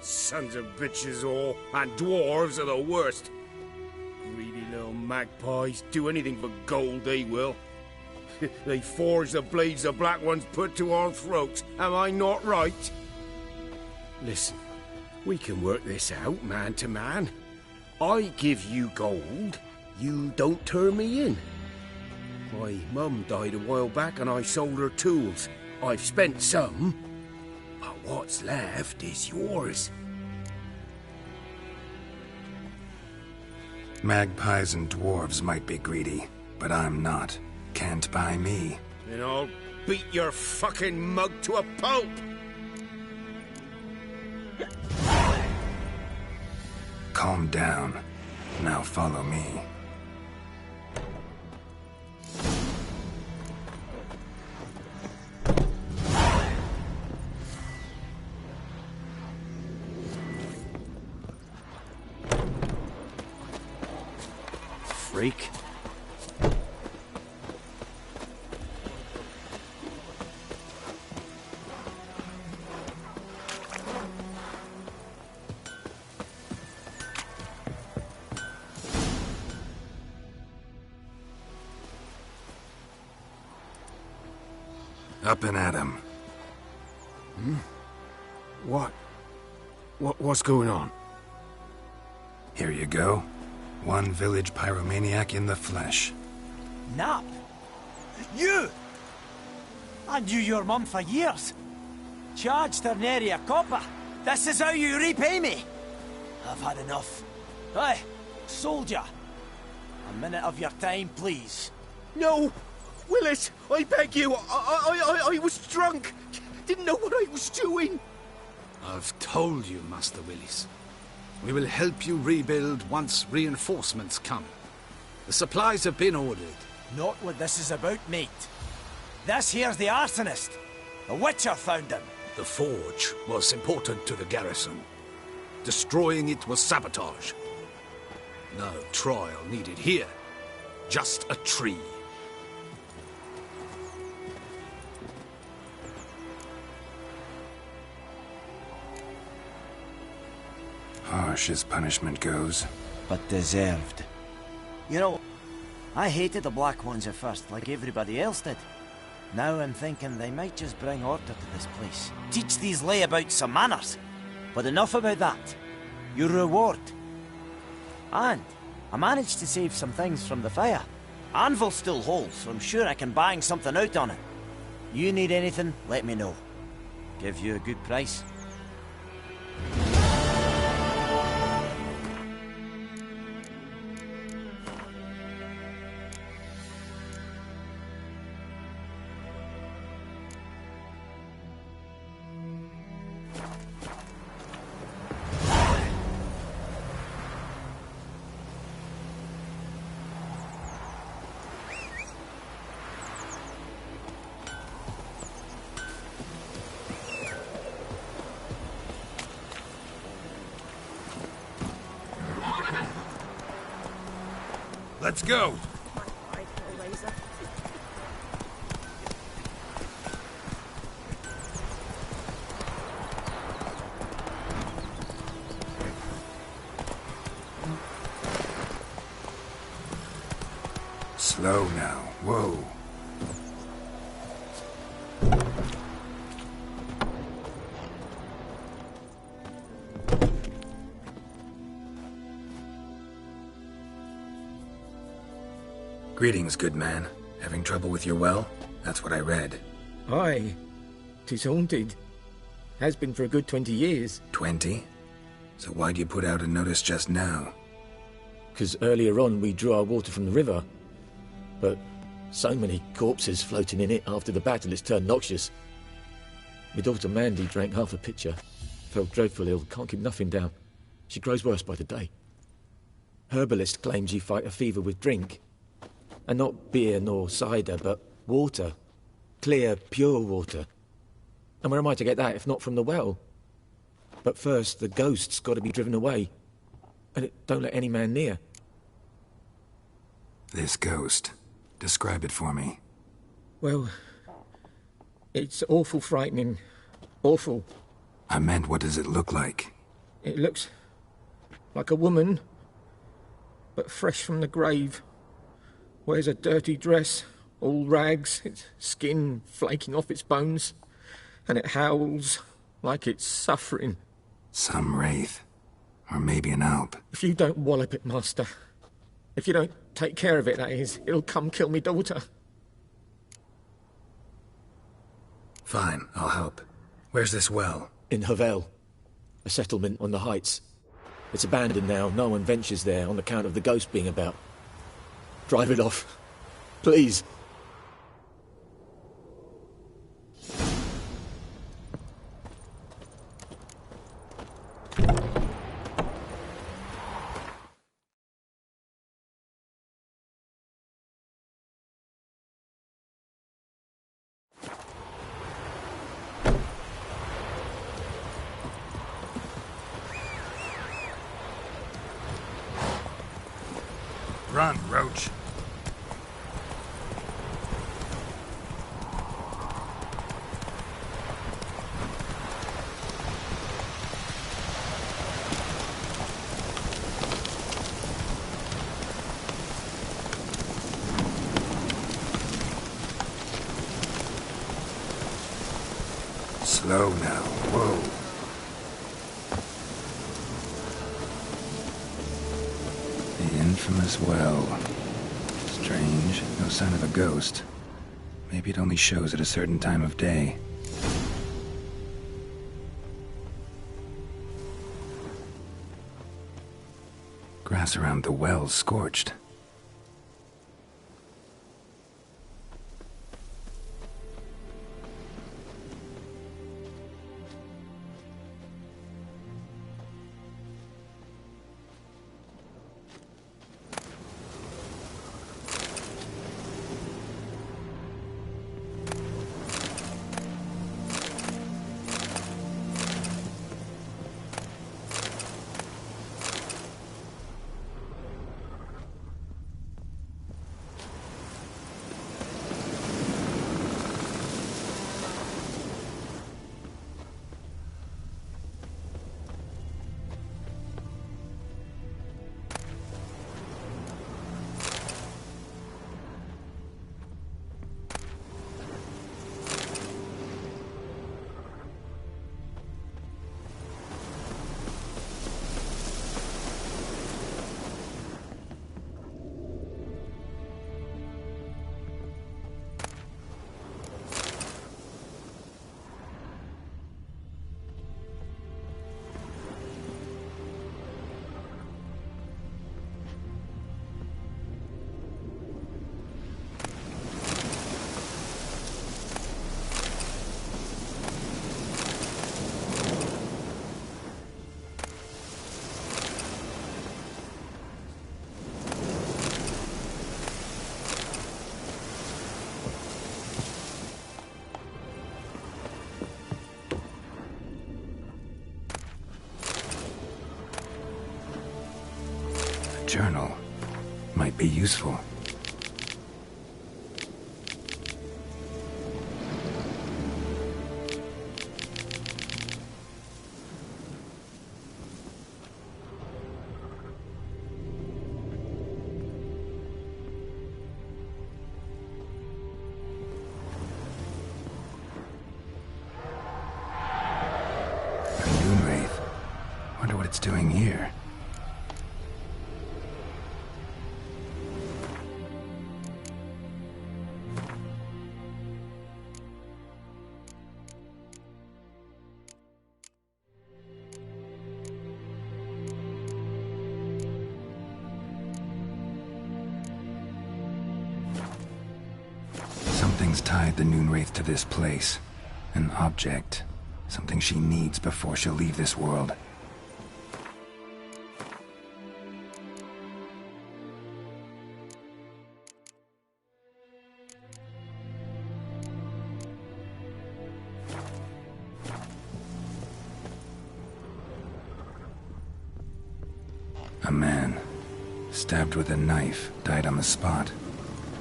Sons of bitches all, and dwarves are the worst. Greedy little magpies, do anything for gold they will. They forge the blades the Black Ones put to our throats, am I not right? Listen, we can work this out, man to man. I give you gold, you don't turn me in. My mum died a while back and I sold her tools. I've spent some, but what's left is yours. Magpies and dwarves might be greedy, but I'm not. Can't buy me. And I'll beat your fucking mug to a pulp! calm down. Now follow me. Freak. Up and at him. What's going on? Here you go. One village pyromaniac in the flesh. Nap? You! I knew your mum for years. Charged her nary a copper. This is how you repay me. I've had enough. Hey, soldier. A minute of your time, please. No! Willis, I beg you, I was drunk. Didn't know what I was doing. I've told you, Master Willis. We will help you rebuild once reinforcements come. The supplies have been ordered. Not what this is about, mate. This here's the arsonist. The Witcher found him. The forge was important to the garrison. Destroying it was sabotage. No trial needed here. Just a tree. Harsh as punishment goes. But deserved. You know, I hated the Black Ones at first, like everybody else did. Now I'm thinking they might just bring order to this place. Teach these layabouts some manners. But enough about that. Your reward. And I managed to save some things from the fire. Anvil still holds, so I'm sure I can bang something out on it. You need anything, let me know. Give you a good price. Let's go! Slow now. Whoa. Greetings, good man. Having trouble with your well? That's what I read. Aye. 'Tis haunted. Has been for a good 20 years. 20? So why'd you put out a notice just now? 'Cause earlier on we drew our water from the river. But so many corpses floating in it after the battle it's turned noxious. My daughter Mandy drank half a pitcher. Fell dreadful ill, can't keep nothing down. She grows worse by the day. Herbalist claims you fight a fever with drink. And not beer nor cider, but water. Clear, pure water. And where am I to get that if not from the well? But first, the ghost's got to be driven away. And it don't let any man near. This ghost. Describe it for me. Well, it's awful frightening. Awful. I meant, what does it look like? It looks like a woman, but fresh from the grave. Wears a dirty dress, all rags, its skin flaking off its bones, and it howls like it's suffering. Some wraith. Or maybe an alp. If you don't wallop it, Master, if you don't take care of it, that is, it'll come kill me daughter. Fine, I'll help. Where's this well? In Havel, a settlement on the heights. It's abandoned now, no one ventures there on account of the ghost being about. Drive it off, please. Run, Roach. Slow now. Whoa. The infamous well. Strange. No sign of a ghost. Maybe it only shows at a certain time of day. Grass around the well's scorched. Journal might be useful. A moon wraith. Wonder what it's doing here. Something's tied the Noonwraith to this place. An object. Something she needs before she'll leave this world. A man, stabbed with a knife, died on the spot.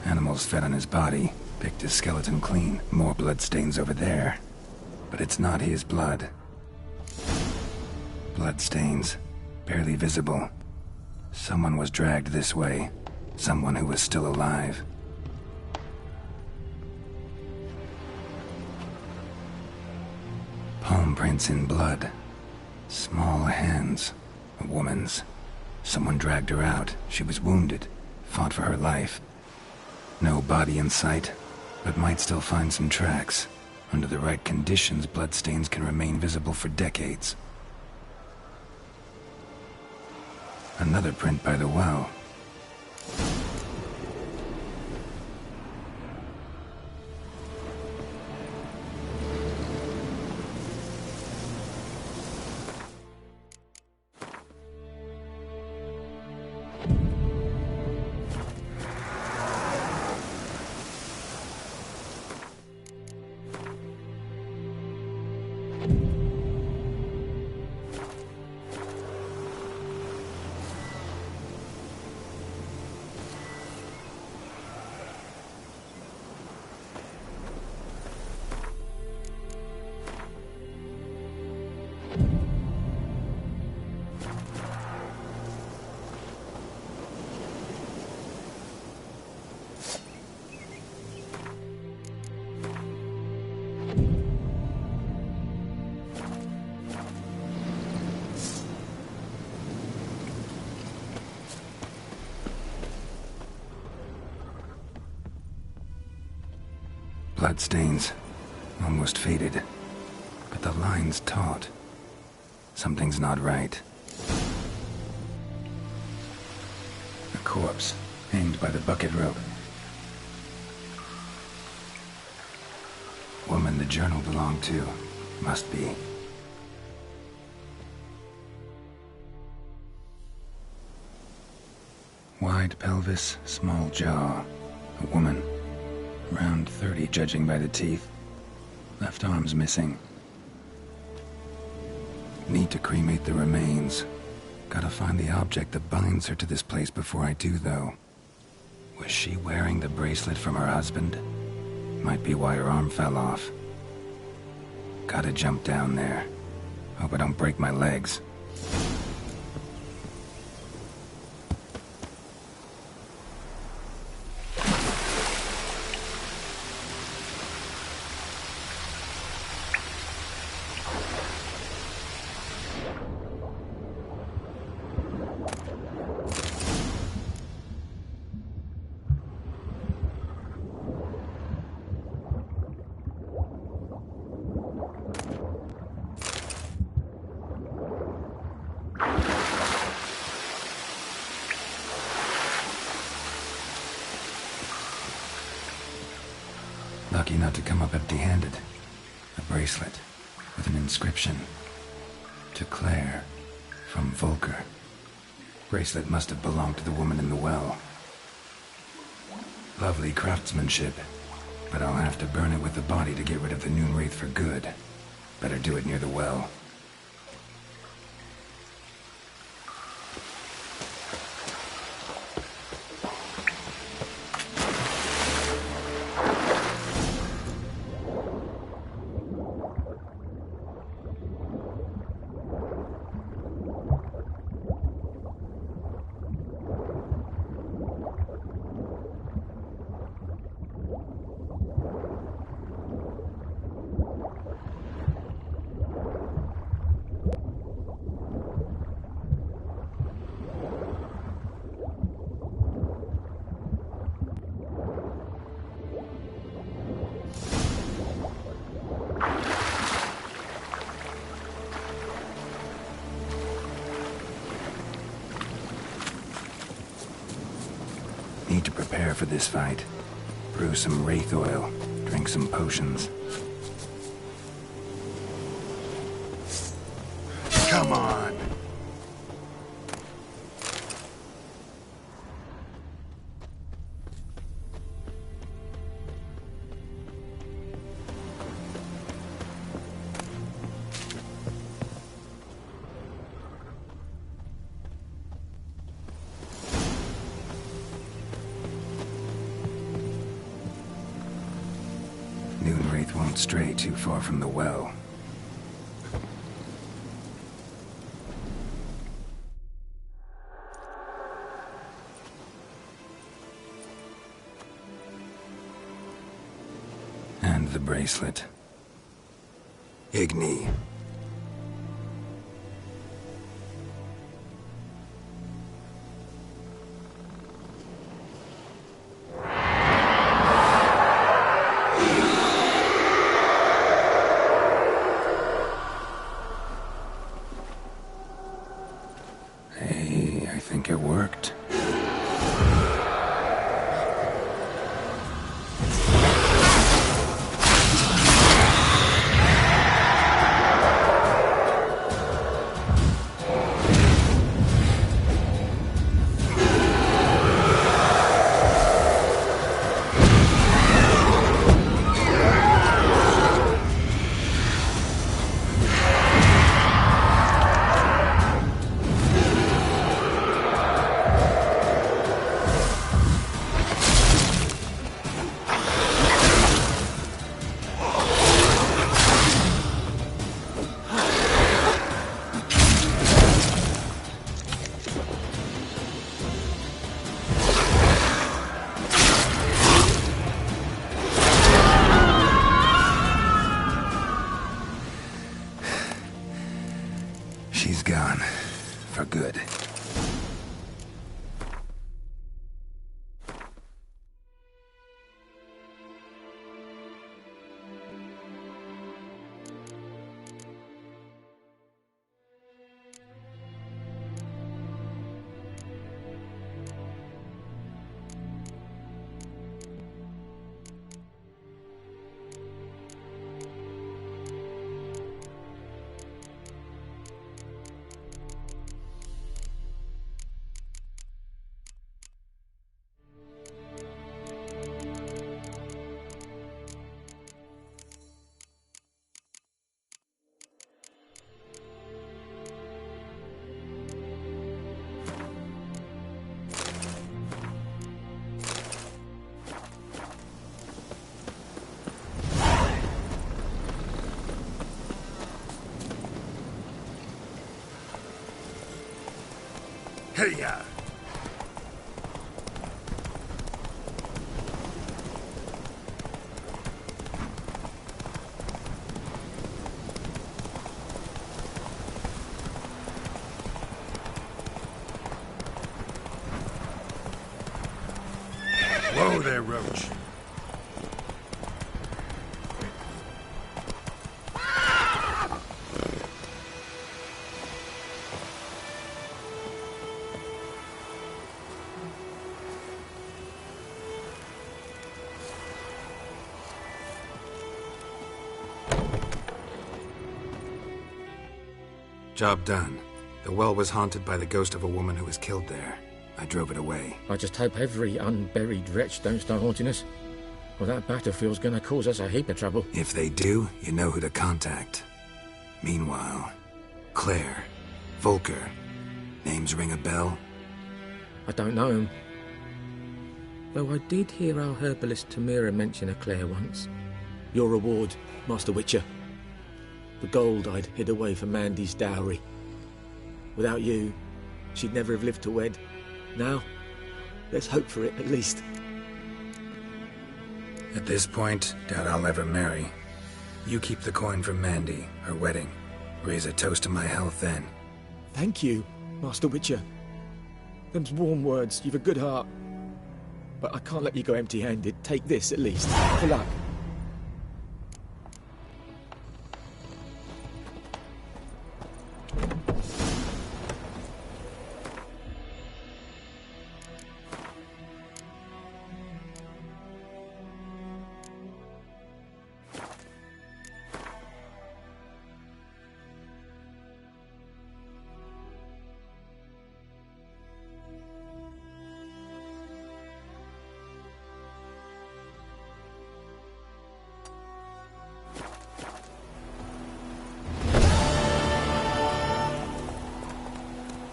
Animals fed on his body, picked his skeleton clean. More bloodstains over there. But it's not his blood. Bloodstains, barely visible. Someone was dragged this way. Someone who was still alive. Palm prints in blood. Small hands. A woman's. Someone dragged her out. She was wounded. Fought for her life. No body in sight, but might still find some tracks. Under the right conditions, bloodstains can remain visible for decades. Another print by the well. bloodstains. Almost faded. But the line's taut. Something's not right. A corpse, hanged by the bucket rope. Woman the journal belonged to. Must be. Wide pelvis, small jaw. A woman. Around 30, judging by the teeth. Left arm's missing. Need to cremate the remains. Gotta find the object that binds her to this place before I do, though. Was she wearing the bracelet from her husband? Might be why her arm fell off. Gotta jump down there. Hope I don't break my legs. Lucky not to come up empty-handed. A bracelet with an inscription. To Claire, from Volker. Bracelet must have belonged to the woman in the well. Lovely craftsmanship, but I'll have to burn it with the body to get rid of the Noon Wraith for good. Better do it near the well. Need to prepare for this fight. Brew some wraith oil, drink some potions. Come on! Noon Wraith won't stray too far from the well. And the bracelet. Igni. I think it worked. She's gone. For good. Hey-ya! Whoa there, Roach. Job done. The well was haunted by the ghost of a woman who was killed there. I drove it away. I just hope every unburied wretch don't start haunting us. Well, that battlefield's gonna cause us a heap of trouble. If they do, you know who to contact. Meanwhile, Claire, Volker, names ring a bell? I don't know him. Though I did hear our herbalist Tamriel mention a Claire once. Your reward, Master Witcher. The gold I'd hid away for Mandy's dowry. Without you, she'd never have lived to wed. Now, let's hope for it, at least. At this point, doubt I'll ever marry. You keep the coin from Mandy, her wedding. Raise a toast to my health then. Thank you, Master Witcher. Them's warm words, you've a good heart. But I can't let you go empty-handed. Take this, at least. Good luck.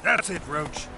That's it, Roach.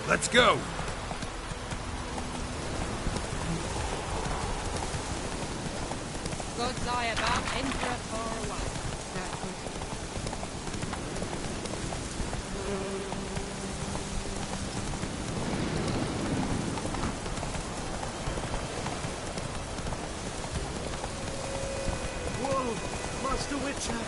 Let's go! Gods lie about, Emperor far away. Whoa! Master Witcher!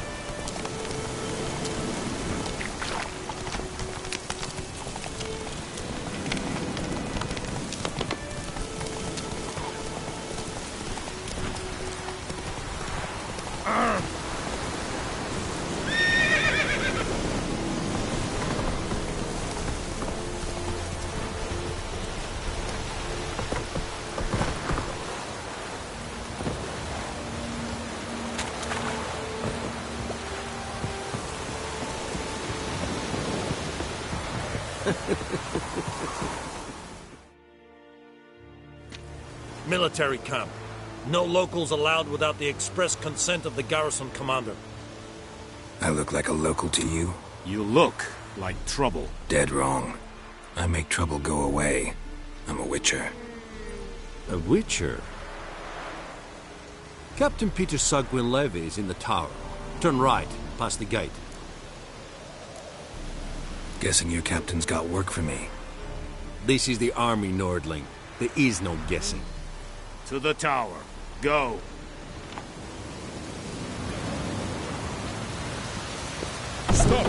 Military camp. No locals allowed without the express consent of the garrison commander. I look like a local to you? You look like trouble. Dead wrong. I make trouble go away. I'm a witcher. A witcher? Captain Peter Sagwin Levy is in the tower. Turn right, past the gate. Guessing your captain's got work for me. This is the army, Nordling. There is no guessing. To the tower. Go. Stop!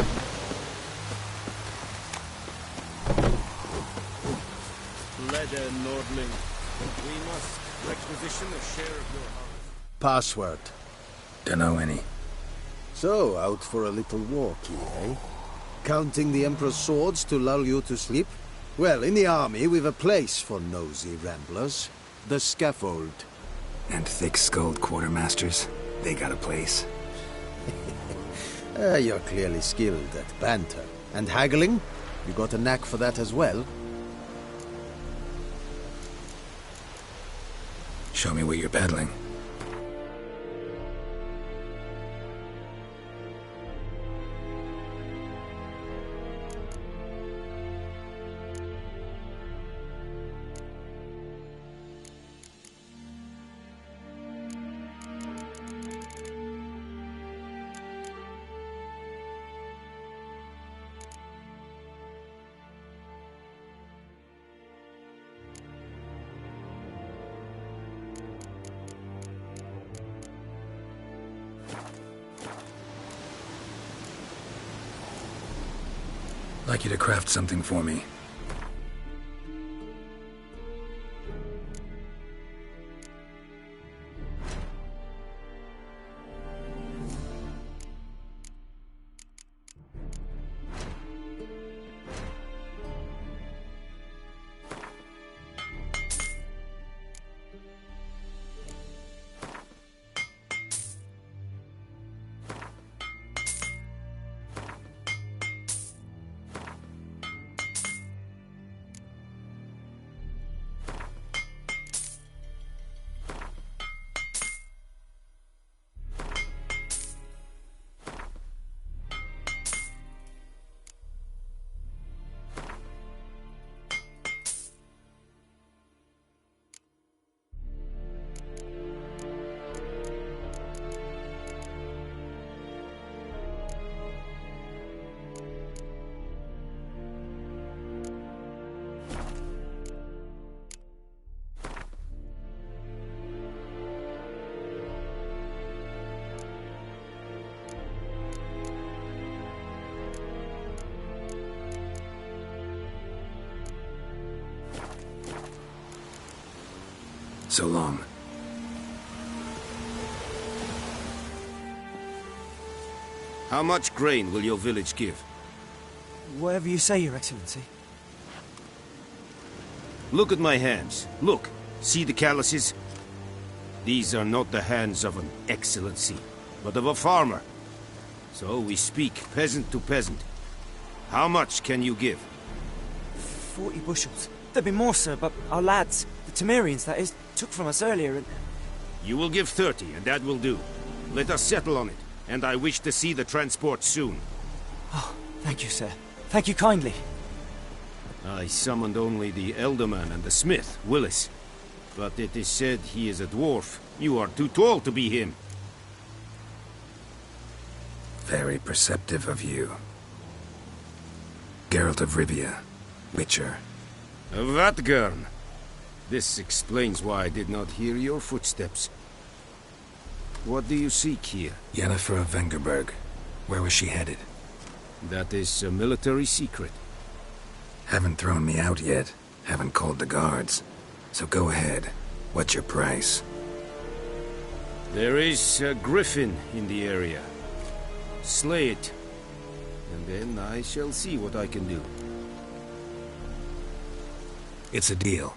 Leather, Nordling. We must requisition a share of your harvest. Password. Dunno any. So, out for a little walk here, eh? Counting the Emperor's swords to lull you to sleep? Well, in the army, we've a place for nosy ramblers. The scaffold. And thick-skulled quartermasters? They got a place. You're clearly skilled at banter. And haggling? You got a knack for that as well? Show me what you're peddling. I'd like you to craft something for me. So long. How much grain will your village give? Whatever you say, Your Excellency. Look at my hands. Look. See the calluses? These are not the hands of an excellency, but of a farmer. So we speak peasant to peasant. How much can you give? 40 bushels. There'd be more, sir, but our lads, the Tamriels, that is, took from us earlier and... You will give 30, and that will do. Let us settle on it, and I wish to see the transport soon. Oh, thank you, sir. Thank you kindly. I summoned only the Elderman and the smith, Willis. But it is said he is a dwarf. You are too tall to be him. Very perceptive of you. Geralt of Rivia, Witcher. Vatgern. This explains why I did not hear your footsteps. What do you seek here? Yennefer of Vengerberg. Where was she headed? That is a military secret. Haven't thrown me out yet. Haven't called the guards. So go ahead. What's your price? There is a griffin in the area. Slay it. And then I shall see what I can do. It's a deal.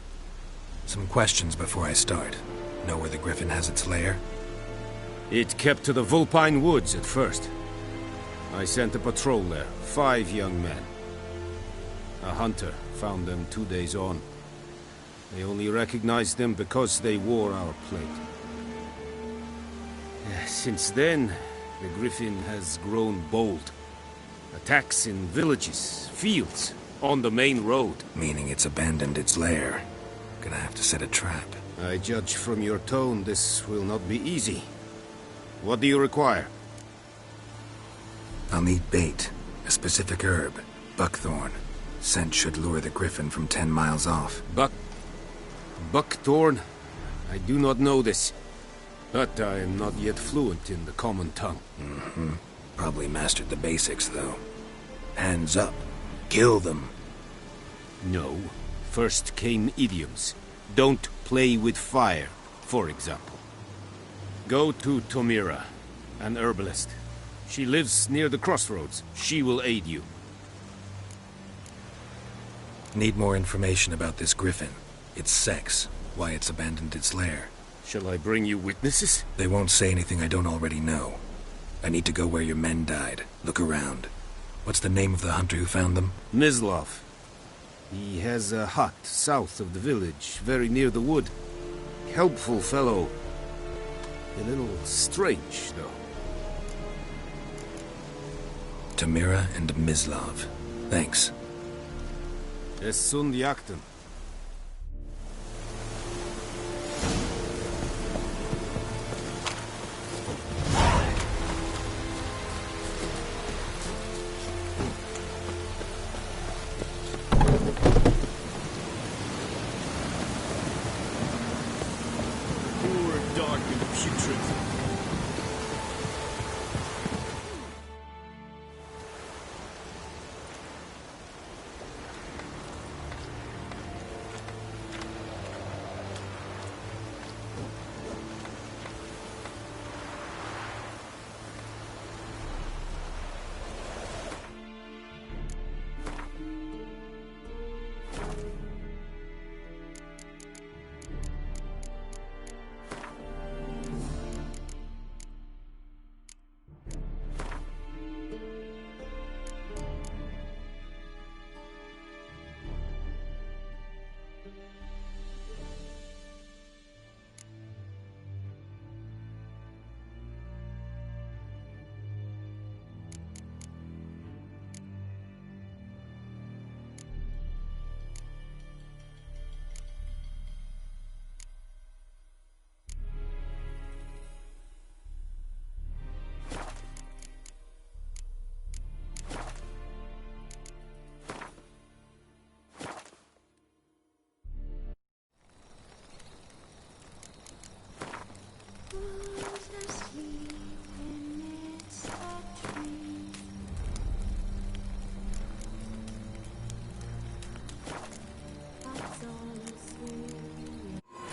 Some questions before I start. Know where the griffin has its lair? It kept to the Vulpine Woods at first. I sent a patrol there, 5 young men. A hunter found them 2 days on. They only recognized them because they wore our plate. Since then, the griffin has grown bold. Attacks in villages, fields, on the main road. Meaning it's abandoned its lair. Gonna have to set a trap. I judge from your tone this will not be easy. What do you require? I'll need bait. A specific herb. Buckthorn. Scent should lure the griffin from 10 miles off. Buckthorn? I do not know this. But I am not yet fluent in the common tongue. Mm-hmm. Probably mastered the basics, though. Hands up. Kill them. No. First came idioms. Don't play with fire, for example. Go to Tomira, an herbalist. She lives near the crossroads. She will aid you. Need more information about this griffin. Its sex, why it's abandoned its lair. Shall I bring you witnesses? They won't say anything I don't already know. I need to go where your men died. Look around. What's the name of the hunter who found them? Mislav. He has a hut south of the village, very near the wood. Helpful fellow. A little strange, though. Tamira and Mislav. Thanks. Es sunt jagten.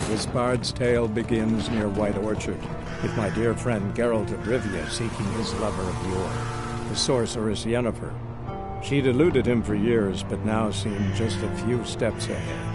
This bard's tale begins near White Orchard, with my dear friend Geralt of Rivia seeking his lover of yore, the sorceress Yennefer. She'd eluded him for years, but now seemed just a few steps ahead.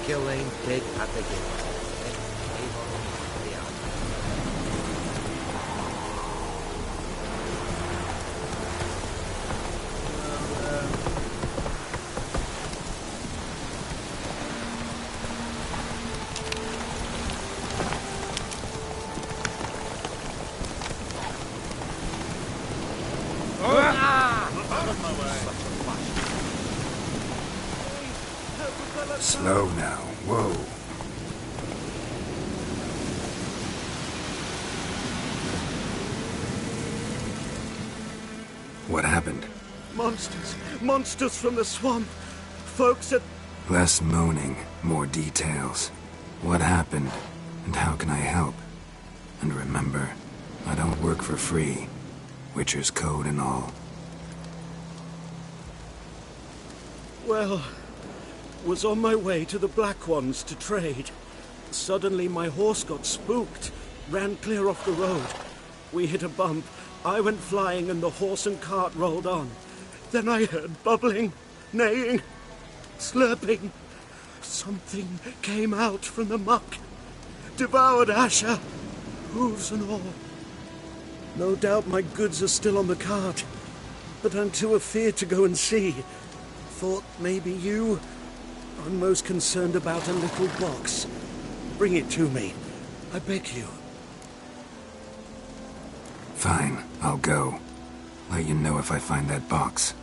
killing pig at the gate. Slow now. Whoa. What happened? Monsters. Monsters from the swamp. Folks at... Less moaning, more details. What happened, and how can I help? And remember, I don't work for free. Witcher's code and all. Well, was on my way to the Black Ones to trade. Suddenly my horse got spooked, ran clear off the road. We hit a bump. I went flying and the horse and cart rolled on. Then I heard bubbling, neighing, slurping. Something came out from the muck, devoured Asher, hooves and all. No doubt my goods are still on the cart, but I'm too afeard to go and see. Thought maybe you... I'm most concerned about a little box. Bring it to me. I beg you. Fine, I'll go. Let you know if I find that box.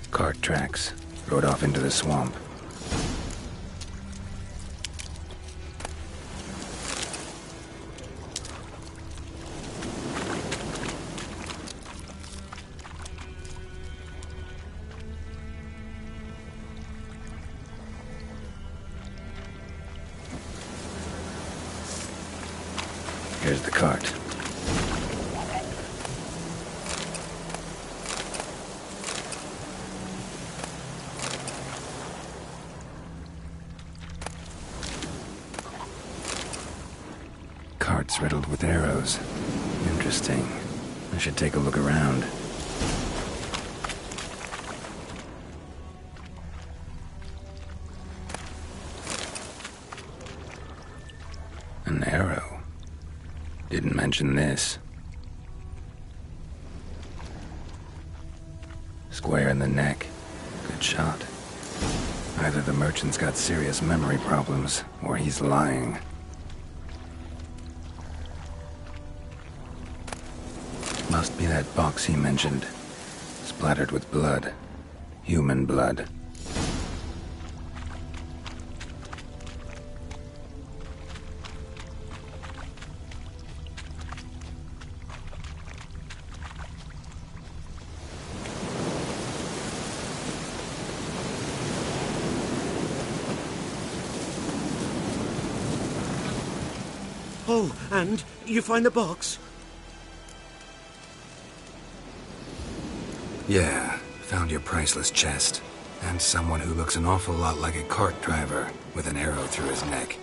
Cart tracks. Rode off into the swamp. Here's the cart. Cart's riddled with arrows. Interesting. I should take a look around. An arrow. Didn't mention this. Square in the neck. Good shot. Either the merchant's got serious memory problems, or he's lying. Must be that box he mentioned. Splattered with blood. Human blood. Oh, and you find the box? Yeah, found your priceless chest. And someone who looks an awful lot like a cart driver, with an arrow through his neck.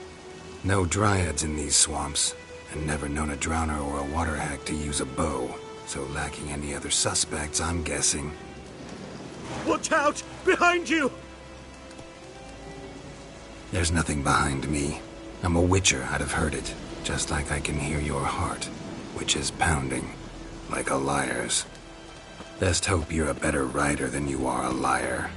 No dryads in these swamps, and never known a drowner or a water hack to use a bow. So lacking any other suspects, I'm guessing. Watch out! Behind you! There's nothing behind me. I'm a witcher, I'd have heard it. Just like I can hear your heart, which is pounding, like a liar's. Best hope you're a better rider than you are a liar.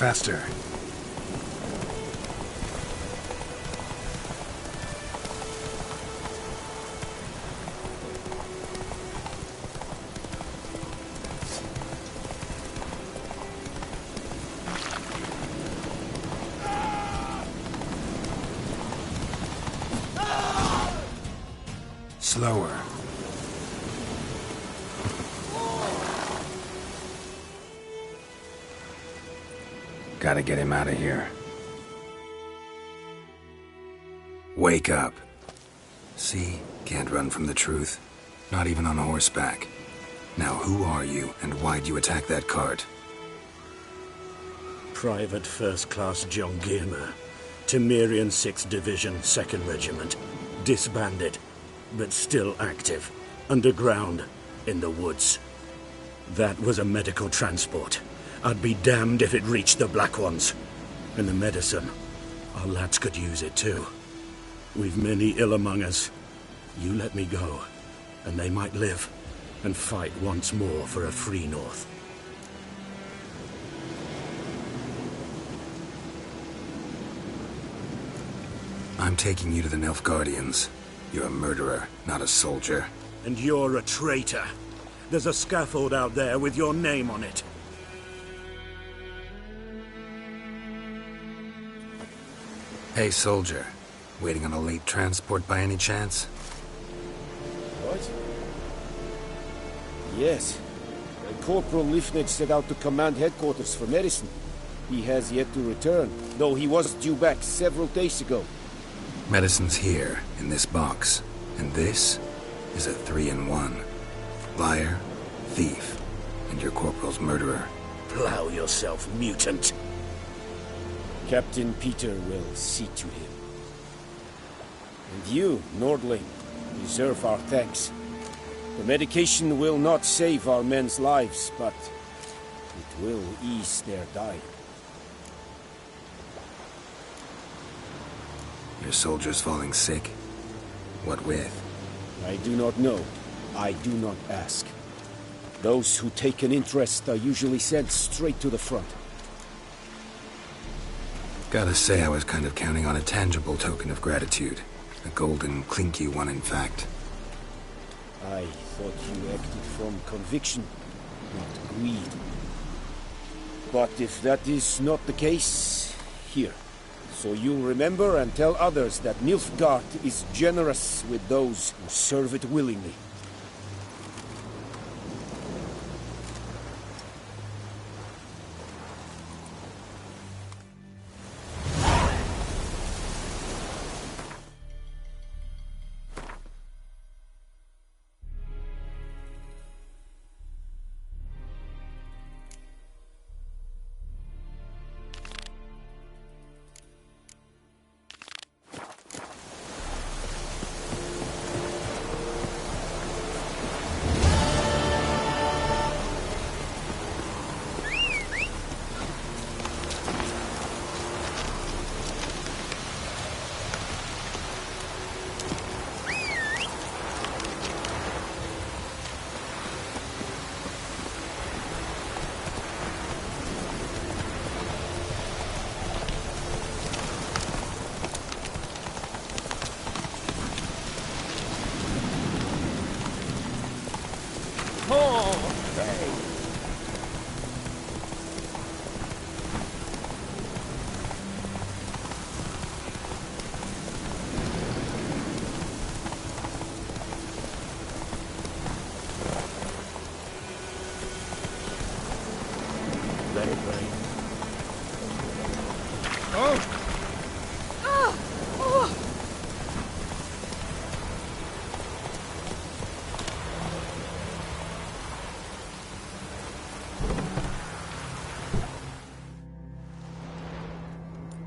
Faster. Slower. Gotta get him out of here. Wake up. See? Can't run from the truth. Not even on horseback. Now who are you, and why'd you attack that cart? Private First Class John Gilmer, Tamriel 6th Division, 2nd Regiment. Disbanded, but still active. Underground, in the woods. That was a medical transport. I'd be damned if it reached the Black Ones. And the medicine, our lads could use it too. We've many ill among us. You let me go, and they might live, and fight once more for a free North. I'm taking you to the Nilfgaardians. You're a murderer, not a soldier. And you're a traitor. There's a scaffold out there with your name on it. Hey, soldier. Waiting on a late transport by any chance? What? Yes. Corporal Lifnage set out to command headquarters for medicine. He has yet to return, though he was due back several days ago. Medicine's here, in this box. And this is a 3-in-1. Liar, thief, and your corporal's murderer. Plow yourself, mutant. Captain Peter will see to him. And you, Nordling, deserve our thanks. The medication will not save our men's lives, but it will ease their dying. Your soldiers falling sick? What with? I do not know. I do not ask. Those who take an interest are usually sent straight to the front. Gotta say, I was kind of counting on a tangible token of gratitude. A golden, clinky one, in fact. I thought you acted from conviction, not greed. But if that is not the case, here. So you'll remember and tell others that Nilfgaard is generous with those who serve it willingly.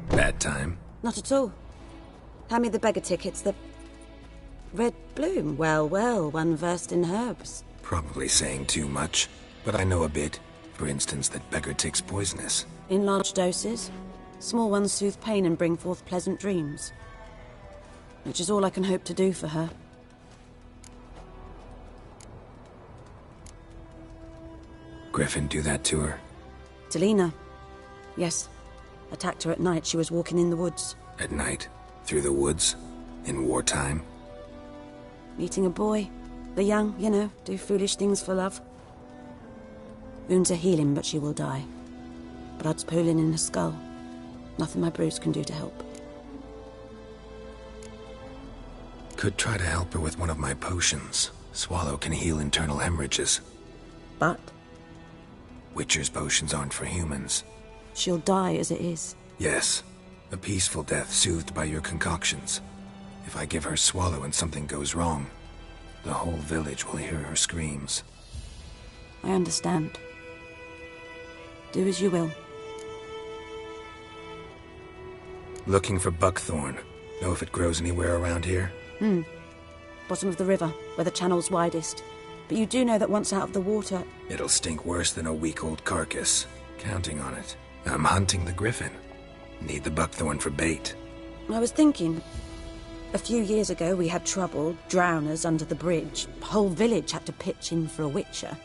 Bad time? Not at all. Hand me the beggar tickets, the red bloom. Well, well, one versed in herbs. Probably saying too much, but I know a bit. For instance, that beggar tick's poisonous. In large doses. Small ones soothe pain and bring forth pleasant dreams. Which is all I can hope to do for her. Griffin do that to her? Delina. Yes. Attacked her at night. She was walking in the woods. At night? Through the woods? In wartime? Meeting a boy. The young, you know, do foolish things for love. Wounds are healing, but she will die. Blood's pooling in her skull. Nothing my bruise can do to help. Could try to help her with one of my potions. Swallow can heal internal hemorrhages. But? Witcher's potions aren't for humans. She'll die as it is. Yes. A peaceful death soothed by your concoctions. If I give her Swallow and something goes wrong, the whole village will hear her screams. I understand. Do as you will. Looking for buckthorn. Know if it grows anywhere around here? Bottom of the river, where the channel's widest. But you do know that once out of the water... It'll stink worse than a week-old carcass. Counting on it. I'm hunting the griffin. Need the buckthorn for bait. I was thinking... A few years ago we had trouble, drowners under the bridge. The whole village had to pitch in for a witcher.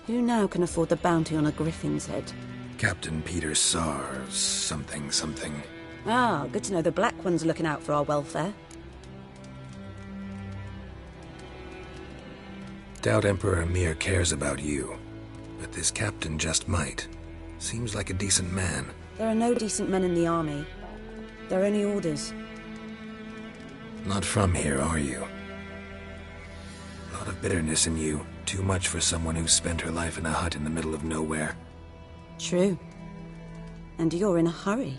Who now can afford the bounty on a griffin's head? Captain Peter Sars... something. Ah, good to know the Black One's looking out for our welfare. Doubt Emperor Emir cares about you. But this captain just might. Seems like a decent man. There are no decent men in the army. They're only orders. Not from here, are you? A lot of bitterness in you. Too much for someone who spent her life in a hut in the middle of nowhere. True. And you're in a hurry.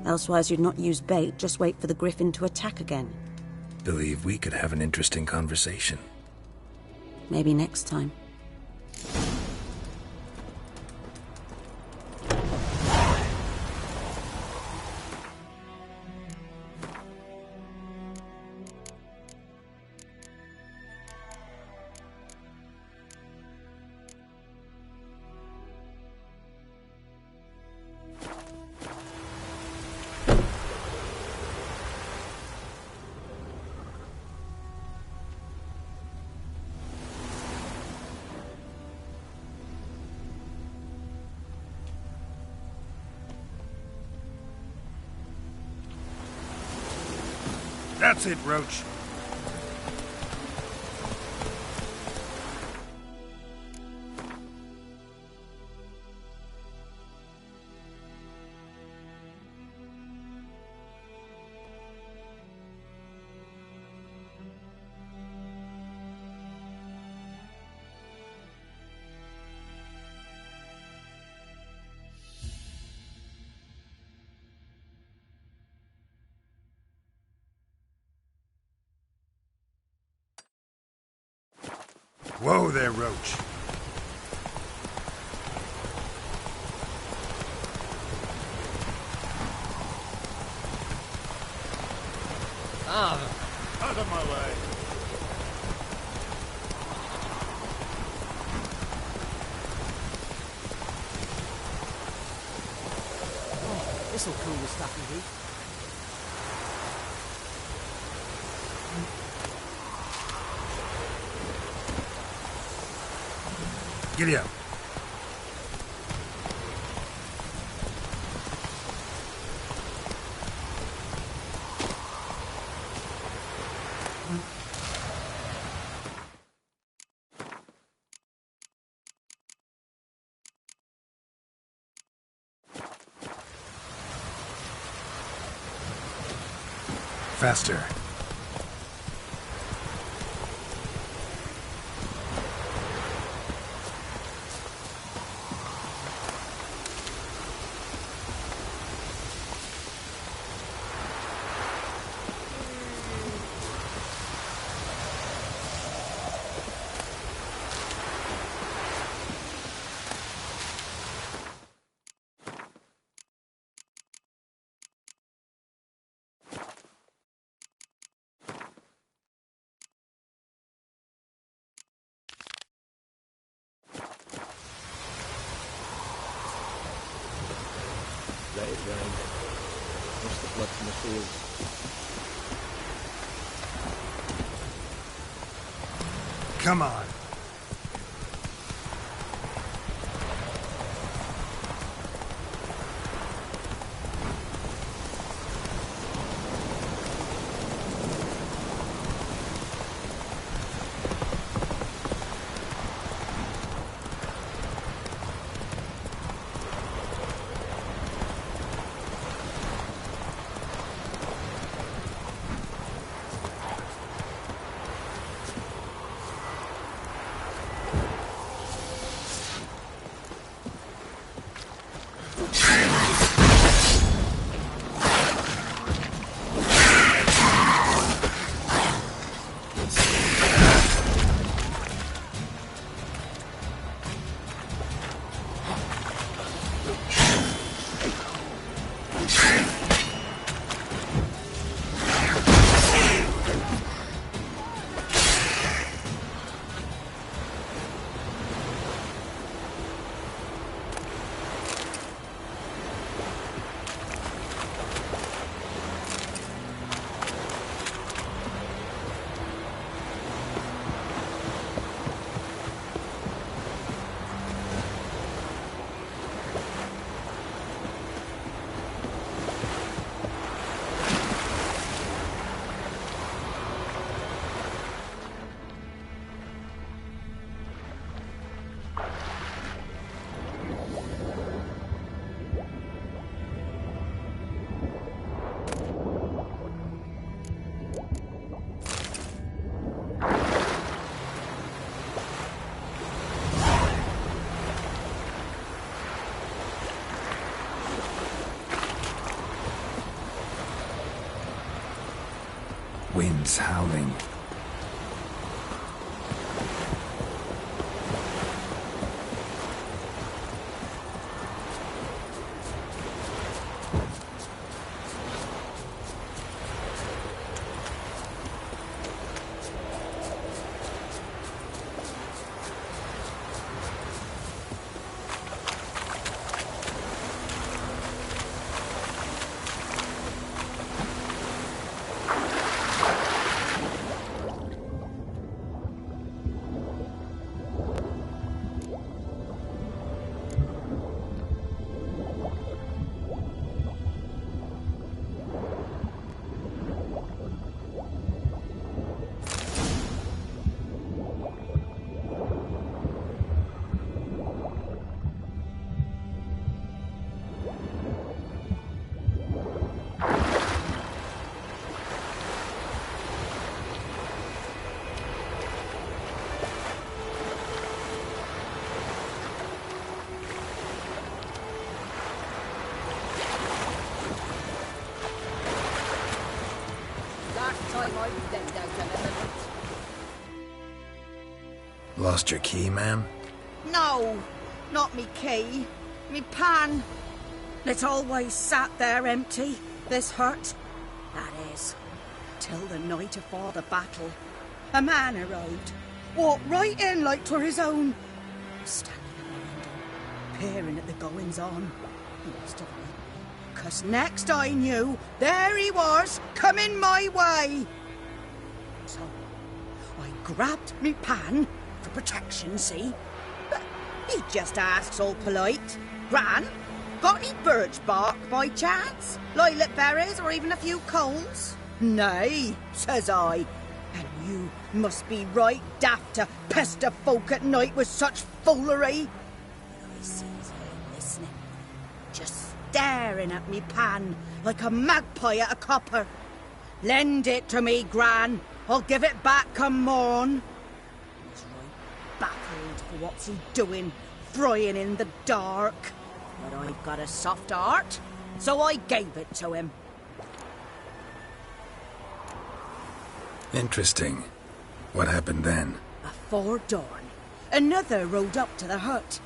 Elsewise you'd not use bait, just wait for the griffin to attack again. Believe we could have an interesting conversation. Maybe next time. That's it, Roach. Whoa there, Roach. Out of my way. Oh, this'll cool the staffy heat. Giddy up. Faster. Let it rain. Wash the blood from the fields. Come on. wind's howling. Lost your key, ma'am? No, not me key. Me pan. It's always sat there empty, this hut. That is, till the night afore the battle. A man arrived, walked right in like 'twere his own. Standing at the window, peering at the goings-on. He must have heard me, 'cause next I knew, there he was, coming my way. So, I grabbed me pan, for protection, see? But he just asks all polite, Gran, got any birch bark by chance? Lilac berries or even a few coals? Nay, says I, and you must be right daft to pester folk at night with such foolery. But I sees he ain't listening, just staring at me pan like a magpie at a copper. Lend it to me, Gran, I'll give it back come morn. Baffled for what's he doing, frying in the dark. But I've got a soft heart, so I gave it to him. Interesting. What happened then? Afore dawn, another rode up to the hut.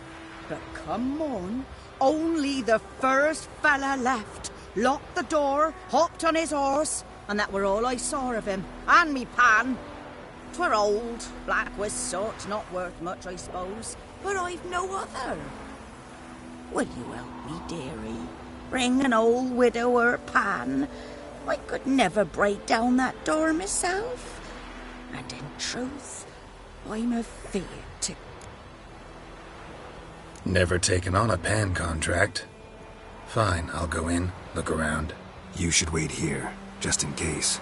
But come morn, only the first fella left, locked the door, hopped on his horse, and that were all I saw of him, and me pan. 'Twere old, black with soot, not worth much, I suppose, but I've no other. Will you help me, dearie? Bring an old widower pan. I could never break down that door myself. And in truth, I'm afeard to... Never taken on a pan contract. Fine, I'll go in, look around. You should wait here, just in case.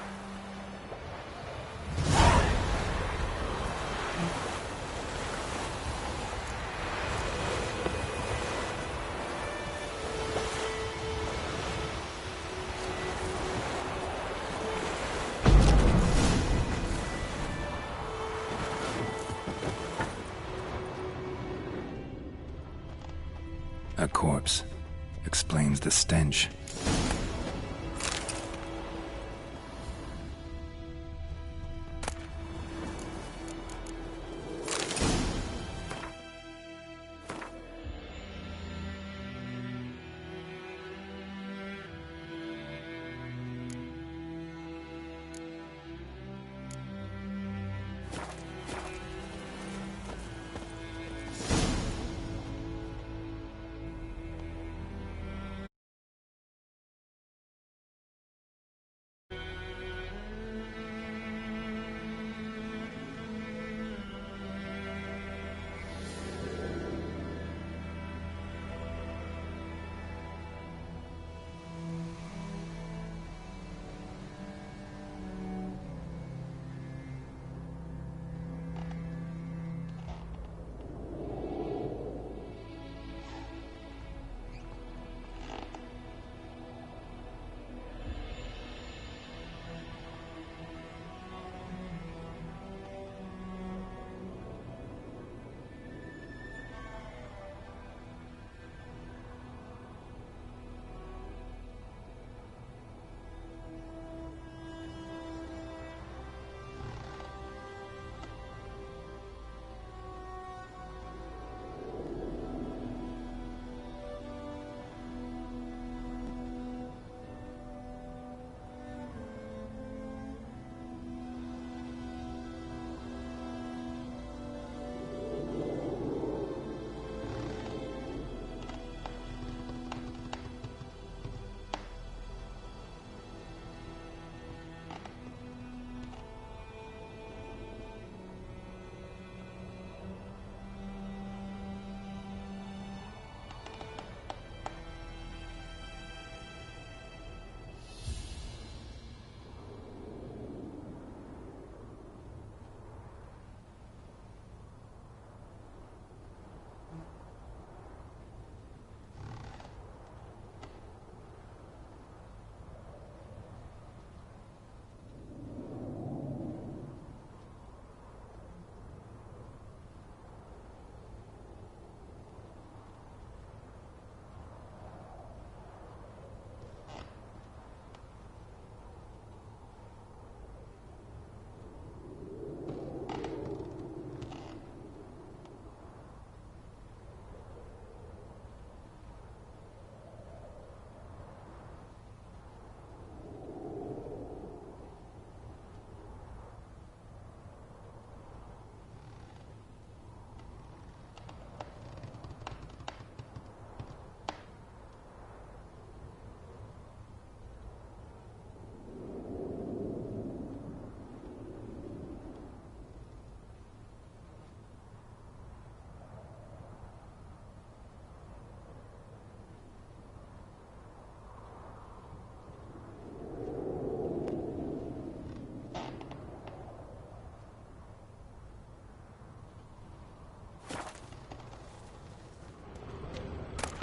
A corpse. Explains the stench.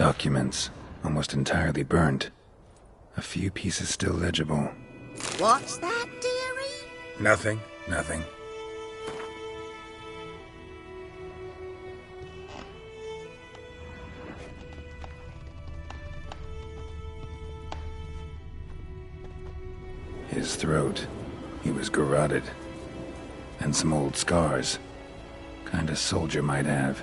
Documents, almost entirely burnt. A few pieces still legible. What's that, dearie? Nothing. His throat. He was garroted. And some old scars. Kind a soldier might have.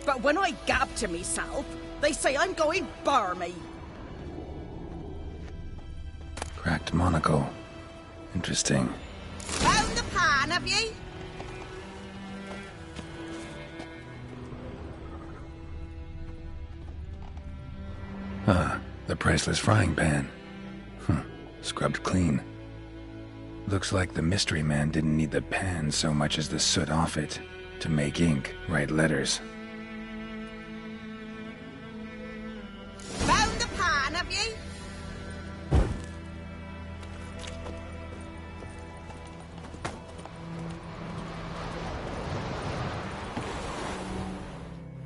But when I gab to myself, they say I'm going barmy. Cracked monocle. Interesting. Found the pan, have ye? The priceless frying pan. Scrubbed clean. Looks like the mystery man didn't need the pan so much as the soot off it. To make ink, write letters. Found the pan, have ye?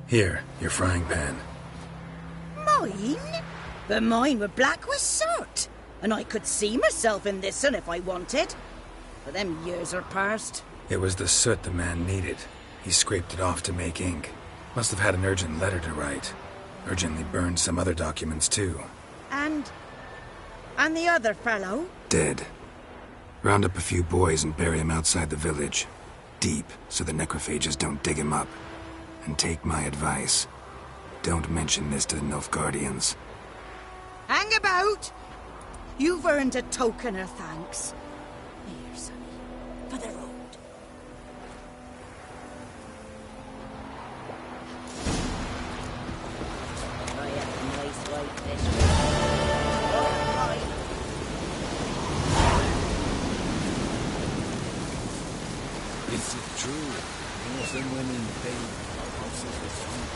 Here, your frying pan. Mine? But mine were black with soot. And I could see myself in this one if I wanted. But them years are past. It was the soot the man needed. He scraped it off to make ink. Must have had an urgent letter to write. Urgently burned some other documents too. And the other fellow? Dead. Round up a few boys and bury him outside the village. Deep, so the necrophages don't dig him up. And take my advice. Don't mention this to the Nilfgaardians. Hang about! You've earned a token of thanks. Here, sonny, for the road. I have a nice white fish. Is it true? Men and women paid houses with sweet.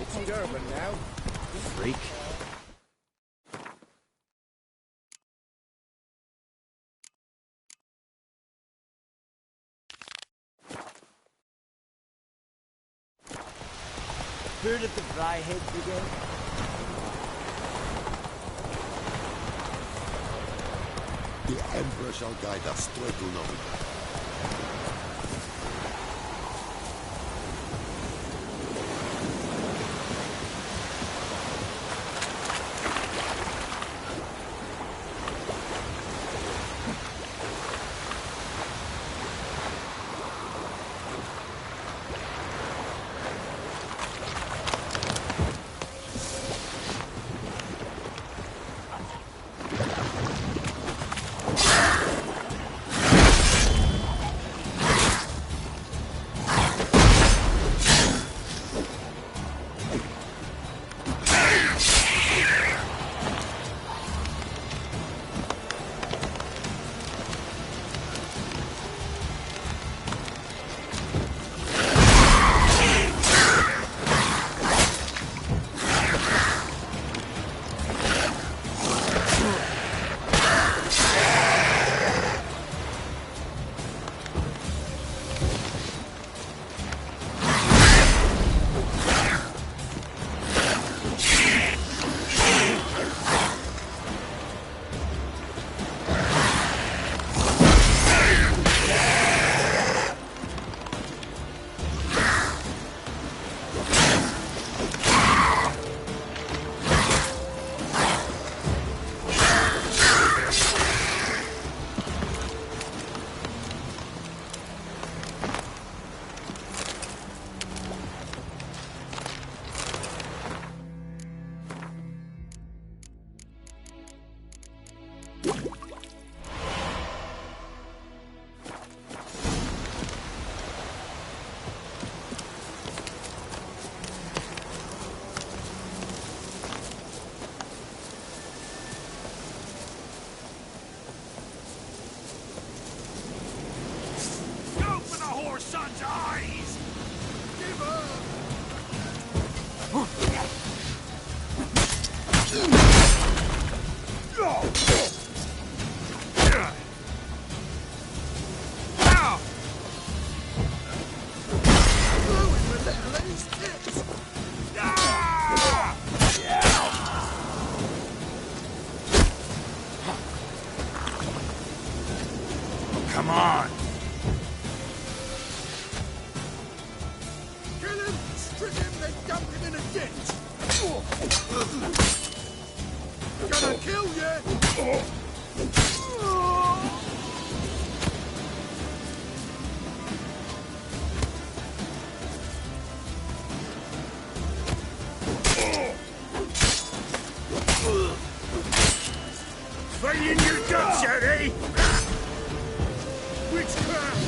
It's Durban now. Freak. Where did the dry head begin? The Emperor shall guide us to Edulon. Trick him, then dump him in a ditch! Gonna kill you! Fighting your guts out, eh? Witchcraft!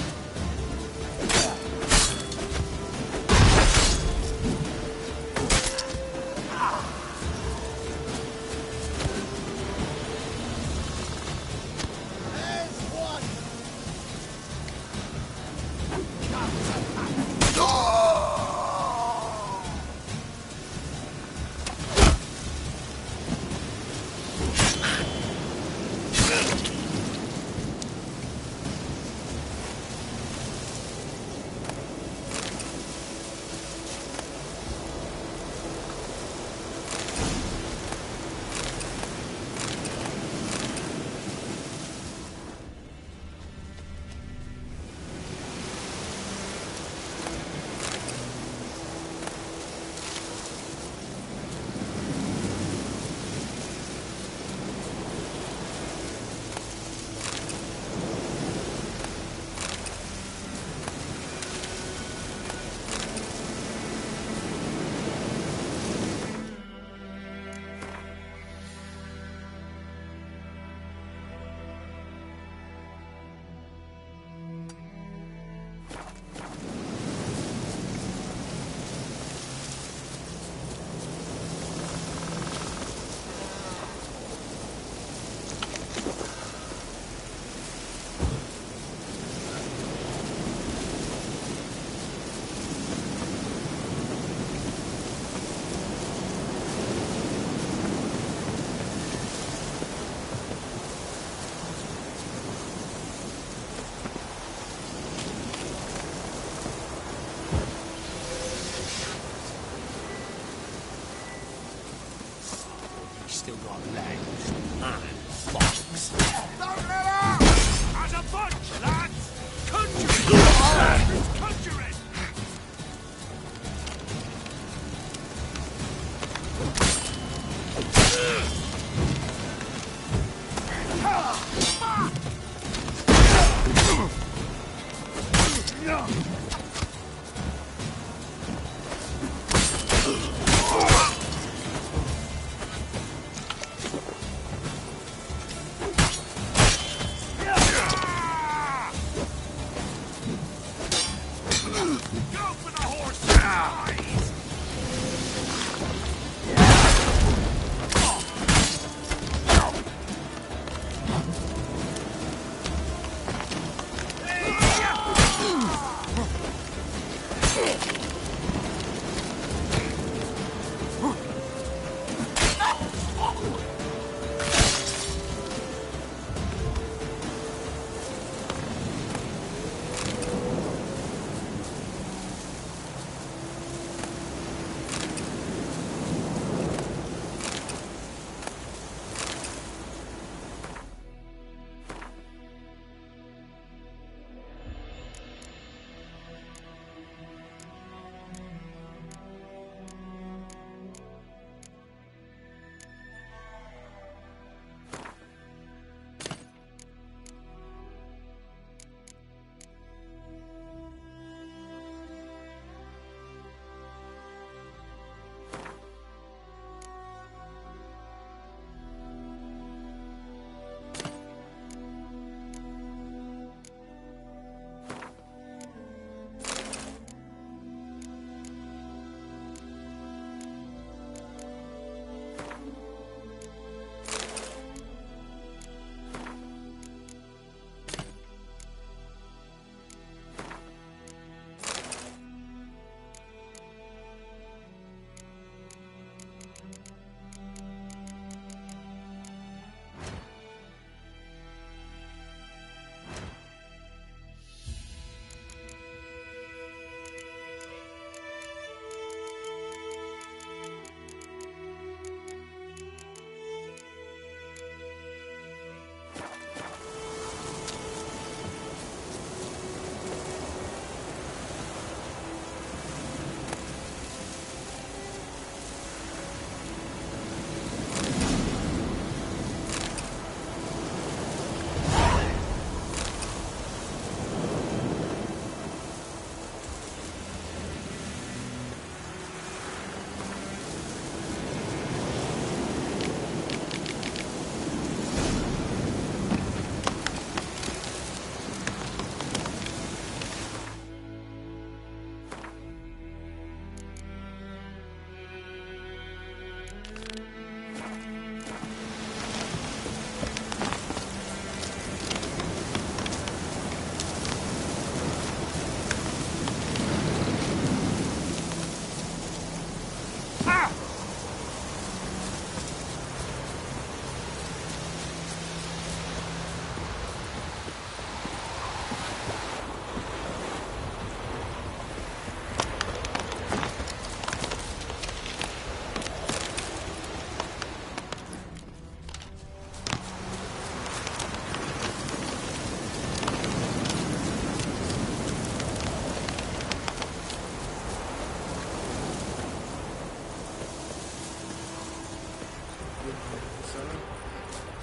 Still got legs and box. Don't let out! As a bunch, lads! Conjure it! It's conjuring!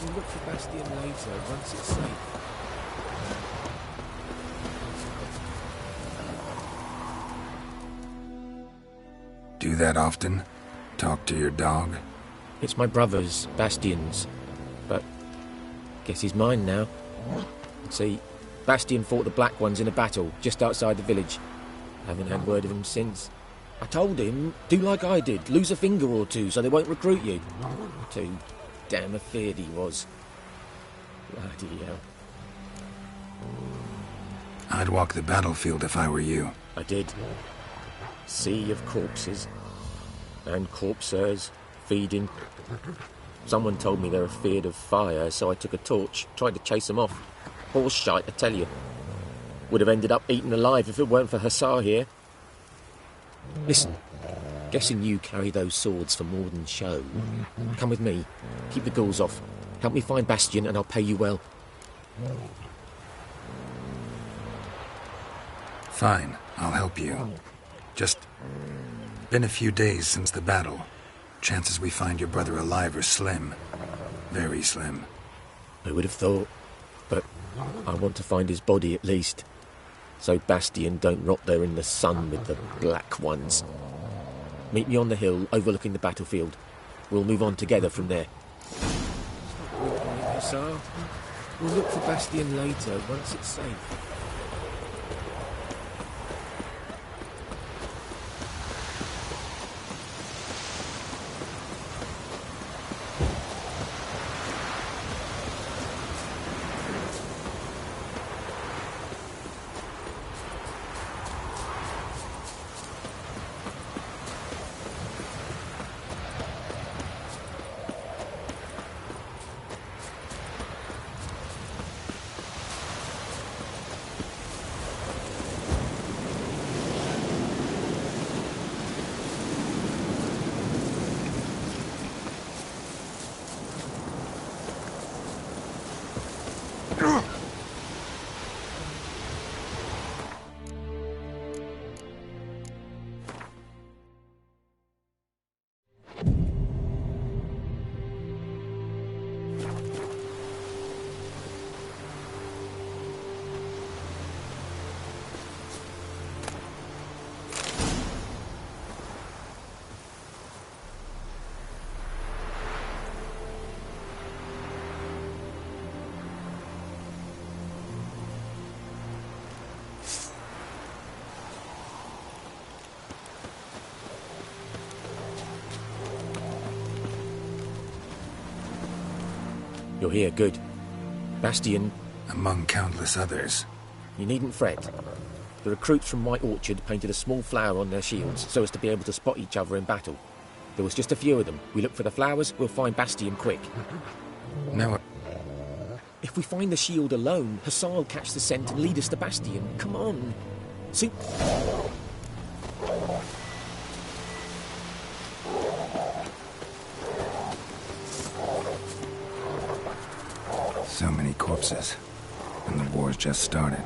We'll look for Bastion later, once it's safe. Do that often? Talk to your dog? It's my brother's, Bastion's. But guess he's mine now. See, Bastion fought the Black Ones in a battle just outside the village. Haven't had word of him since. I told him, do like I did, lose a finger or two so they won't recruit you. Too damn afeard he was. Bloody hell. I'd walk the battlefield if I were you. I did. Sea of corpses. And corpsers feeding. Someone told me they're afeard of fire, so I took a torch, tried to chase them off. Horse shite, I tell you. Would have ended up eaten alive if it weren't for Hussar here. Listen, guessing you carry those swords for more than show. Come with me. Keep the ghouls off. Help me find Bastion and I'll pay you well. Fine, I'll help you. Just been a few days since the battle. Chances we find your brother alive are slim. Very slim. I would have thought, but I want to find his body at least. So Bastion don't rot there in the sun with the Black Ones. Meet me on the hill overlooking the battlefield. We'll move on together from there. Hussar. We'll look for Bastion later, once it's safe. You're here, good. Bastion... Among countless others. You needn't fret. The recruits from White Orchard painted a small flower on their shields so as to be able to spot each other in battle. There was just a few of them. We look for the flowers, we'll find Bastion quick. No. If we find the shield alone, Hussar will catch the scent and lead us to Bastion. Come on. See... So many corpses. And the war's just started.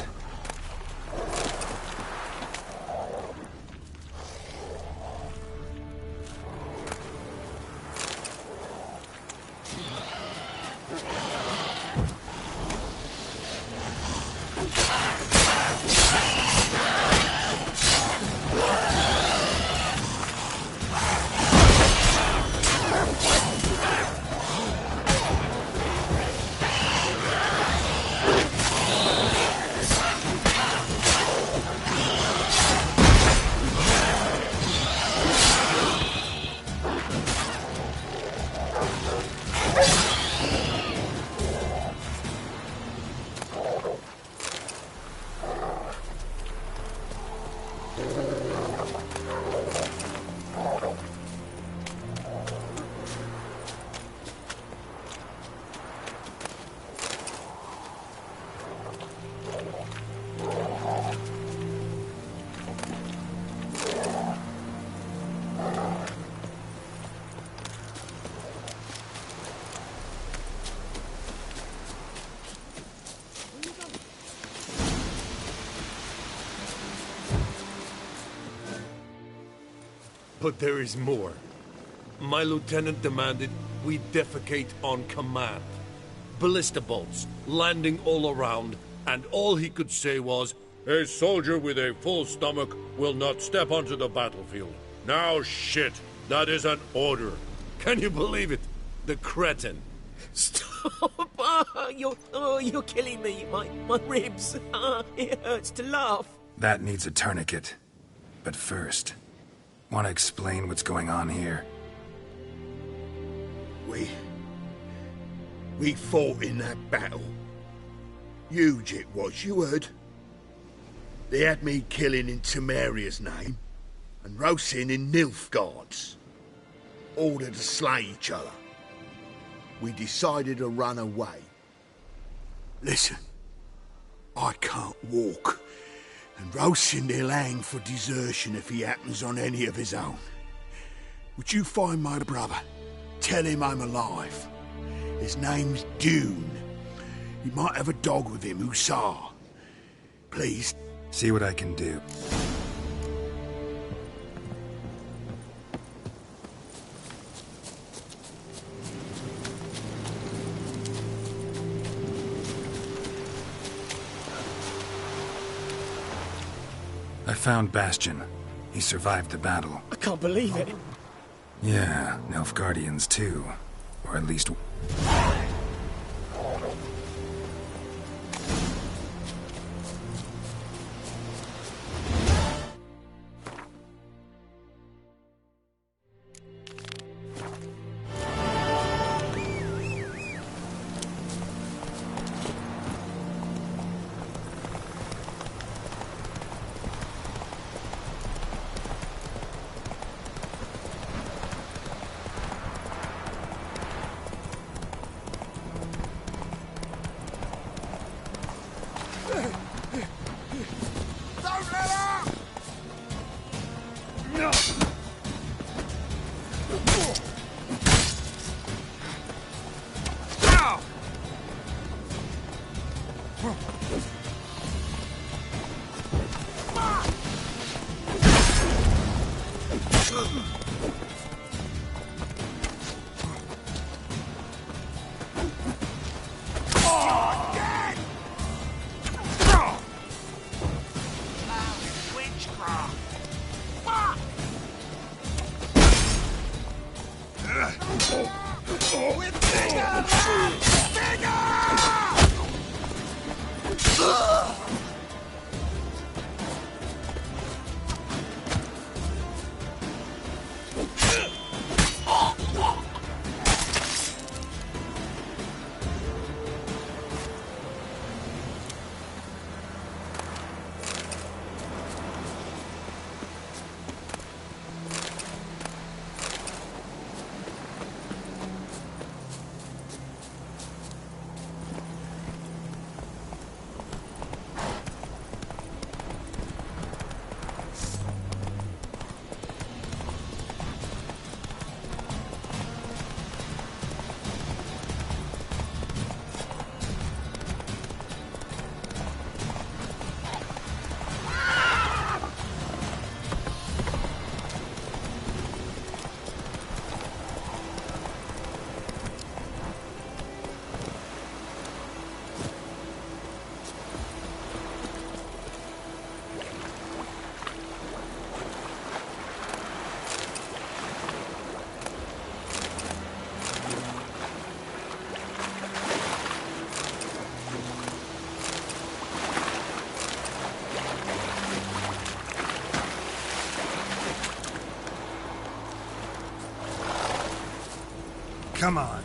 But there is more. My lieutenant demanded we defecate on command. ballista bolts, landing all around, and all he could say was, "A soldier with a full stomach will not step onto the battlefield." Now shit, that is an order. Can you believe it? The cretin. Stop! You're killing me. My ribs. It hurts to laugh. That needs a tourniquet. But first, want to explain what's going on here? We fought in that battle. Huge it was, you heard. They had me killing in Tamriel's name, and roasting in Nilfgaard's. Ordered to slay each other. We decided to run away. Listen, I can't walk, and Rosin will hang for desertion if he happens on any of his own. Would you find my brother? Tell him I'm alive. His name's Dune. He might have a dog with him, Hussar. Please. See what I can do. I found Bastion. He survived the battle. I can't believe it. Yeah, Nilfgaardians too. Or at least... Come on.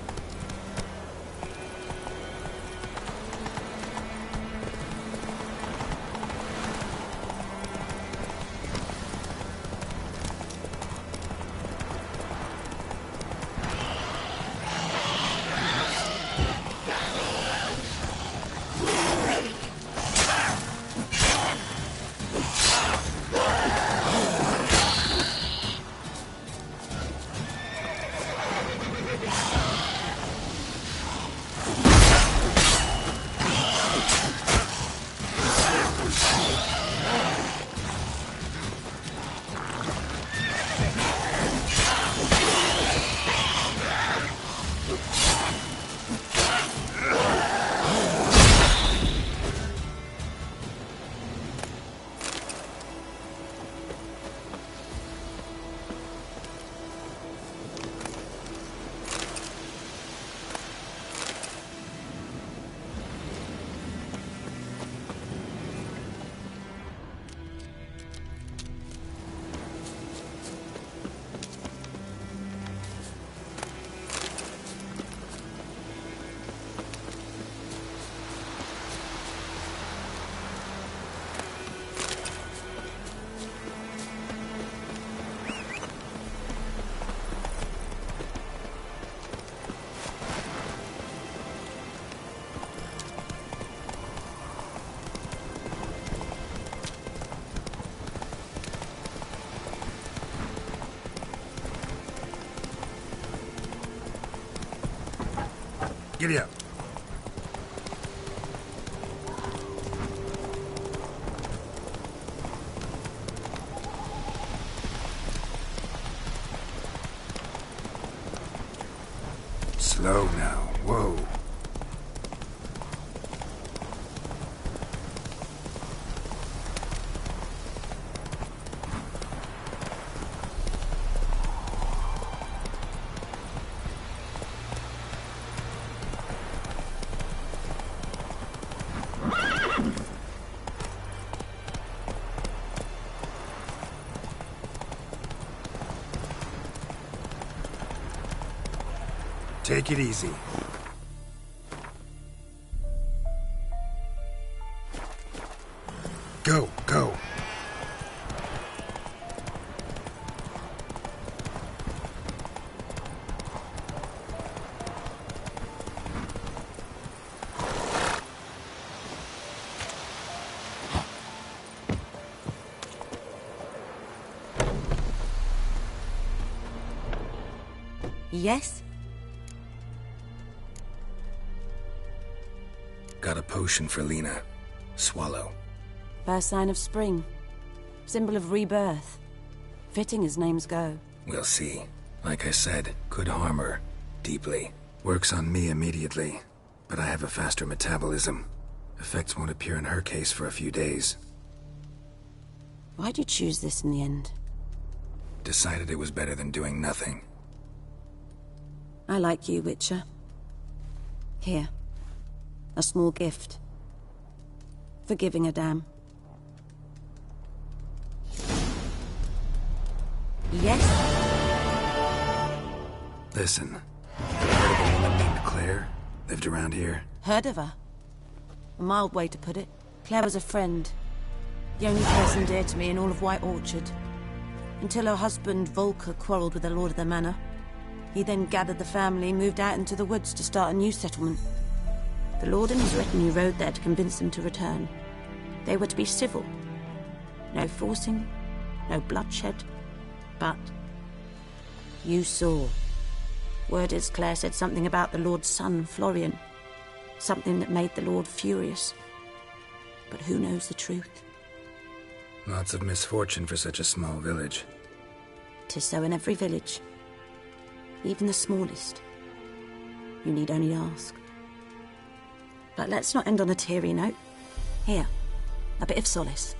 Giddy up. Slow now. Whoa. Take it easy. Go, go. Yes? Got a potion for Lena. Swallow. First sign of spring. Symbol of rebirth. Fitting as names go. We'll see. Like I said, could harm her. Deeply. Works on me immediately. But I have a faster metabolism. Effects won't appear in her case for a few days. Why'd you choose this in the end? Decided it was better than doing nothing. I like you, Witcher. Here. A small gift. For giving a damn. Yes? Listen. Ever heard of a woman named Claire? Lived around here? Heard of her? A mild way to put it. Claire was a friend. The only person dear to me in all of White Orchard. Until her husband, Volker, quarreled with the lord of the manor. He then gathered the family, moved out into the woods to start a new settlement. The lord and his retinue rode there to convince them to return. They were to be civil. No forcing, no bloodshed. But you saw. Word is Claire said something about the lord's son, Florian. Something that made the lord furious. But who knows the truth? Lots of misfortune for such a small village. 'Tis so in every village. Even the smallest. You need only ask. But let's not end on a teary note. Here, a bit of solace.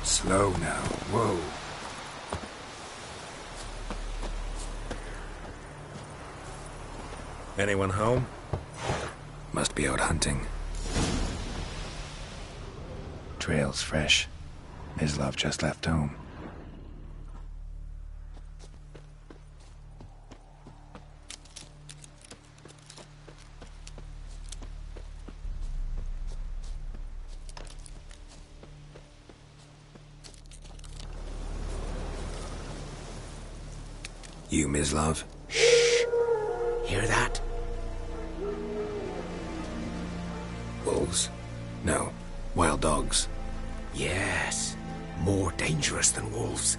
Slow now. Whoa. Anyone home? Must be out hunting. Trail's fresh. Mislav just left home. You, Mislav? Shh! Hear that? Wolves? No. Wild dogs. Yes. More dangerous than wolves.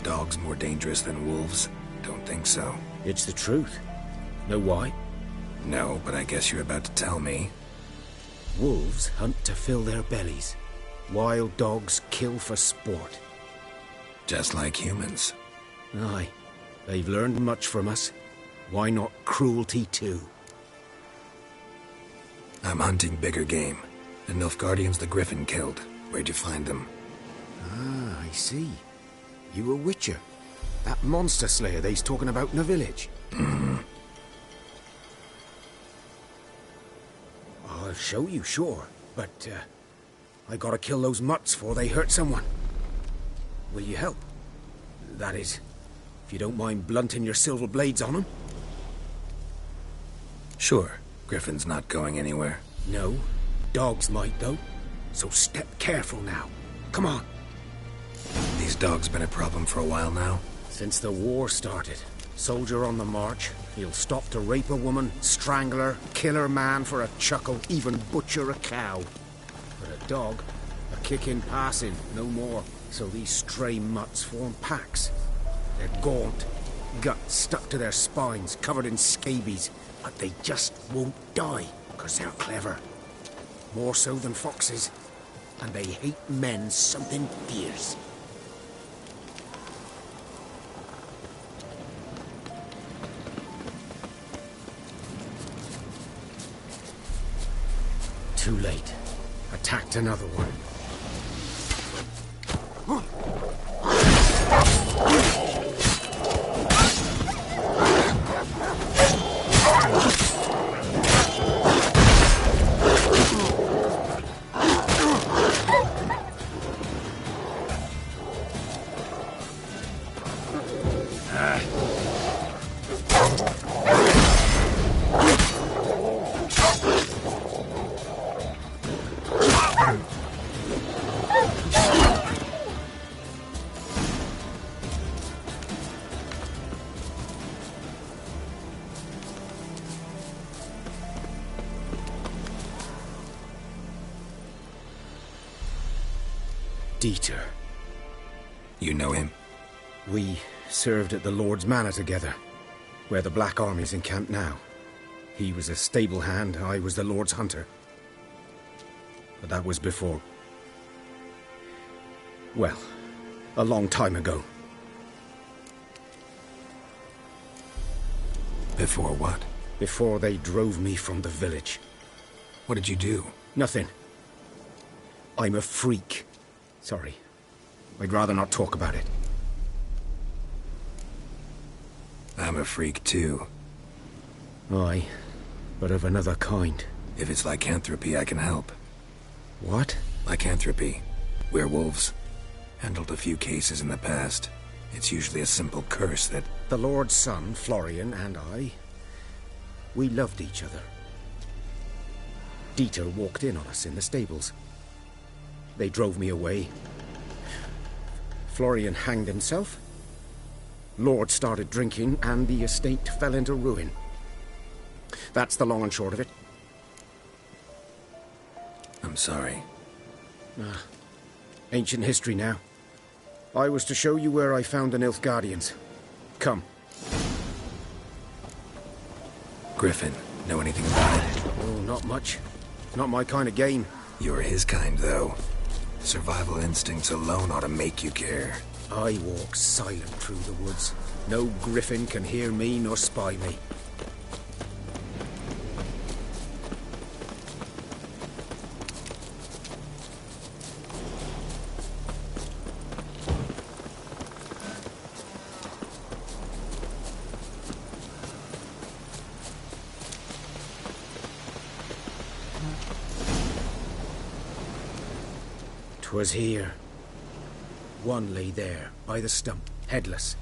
Dogs more dangerous than wolves? Don't think so. It's the truth. Know why? No, but I guess you're about to tell me. Wolves hunt to fill their bellies. Wild dogs kill for sport. Just like humans. Aye. They've learned much from us. Why not cruelty too? I'm hunting bigger game. The Nilfgaardians the Griffin killed. Where'd you find them? Ah, I see. You a witcher. That monster slayer they's talking about in the village. I'll show you, sure. But, I gotta kill those mutts before they hurt someone. Will you help? That is, if you don't mind blunting your silver blades on them. Sure. Griffin's not going anywhere. No. Dogs might, though. So step careful now. Come on. These dogs been a problem for a while now? Since the war started. Soldier on the march. He'll stop to rape a woman, strangle her, kill her man for a chuckle, even butcher a cow. But a dog, a kick in passing, no more. So these stray mutts form packs. They're gaunt, guts stuck to their spines, covered in scabies. But they just won't die, because they're clever. More so than foxes. And they hate men something fierce. Too late. Attacked another one. Dieter. You know him? We served at the Lord's Manor together, where the Black Army's encamped now. He was a stable hand, I was the Lord's hunter. But that was before... well, a long time ago. Before what? Before they drove me from the village. What did you do? Nothing. I'm a freak. Sorry. I'd rather not talk about it. I'm a freak too. Aye, but of another kind. If it's lycanthropy, I can help. What? Lycanthropy. Werewolves. Handled a few cases in the past. It's usually a simple curse that... The Lord's son, Florian, and I... we loved each other. Dieter walked in on us in the stables. They drove me away. Florian hanged himself. Lord started drinking, and the estate fell into ruin. That's the long and short of it. I'm sorry. Ancient history now. I was to show you where I found the Nilfgaardians. Come. Griffin, know anything about it? Oh, not much. Not my kind of game. You're his kind, though. Survival instincts alone ought to make you care. I walk silent through the woods. No griffin can hear me nor spy me. 'Twas here. One lay there, by the stump, headless.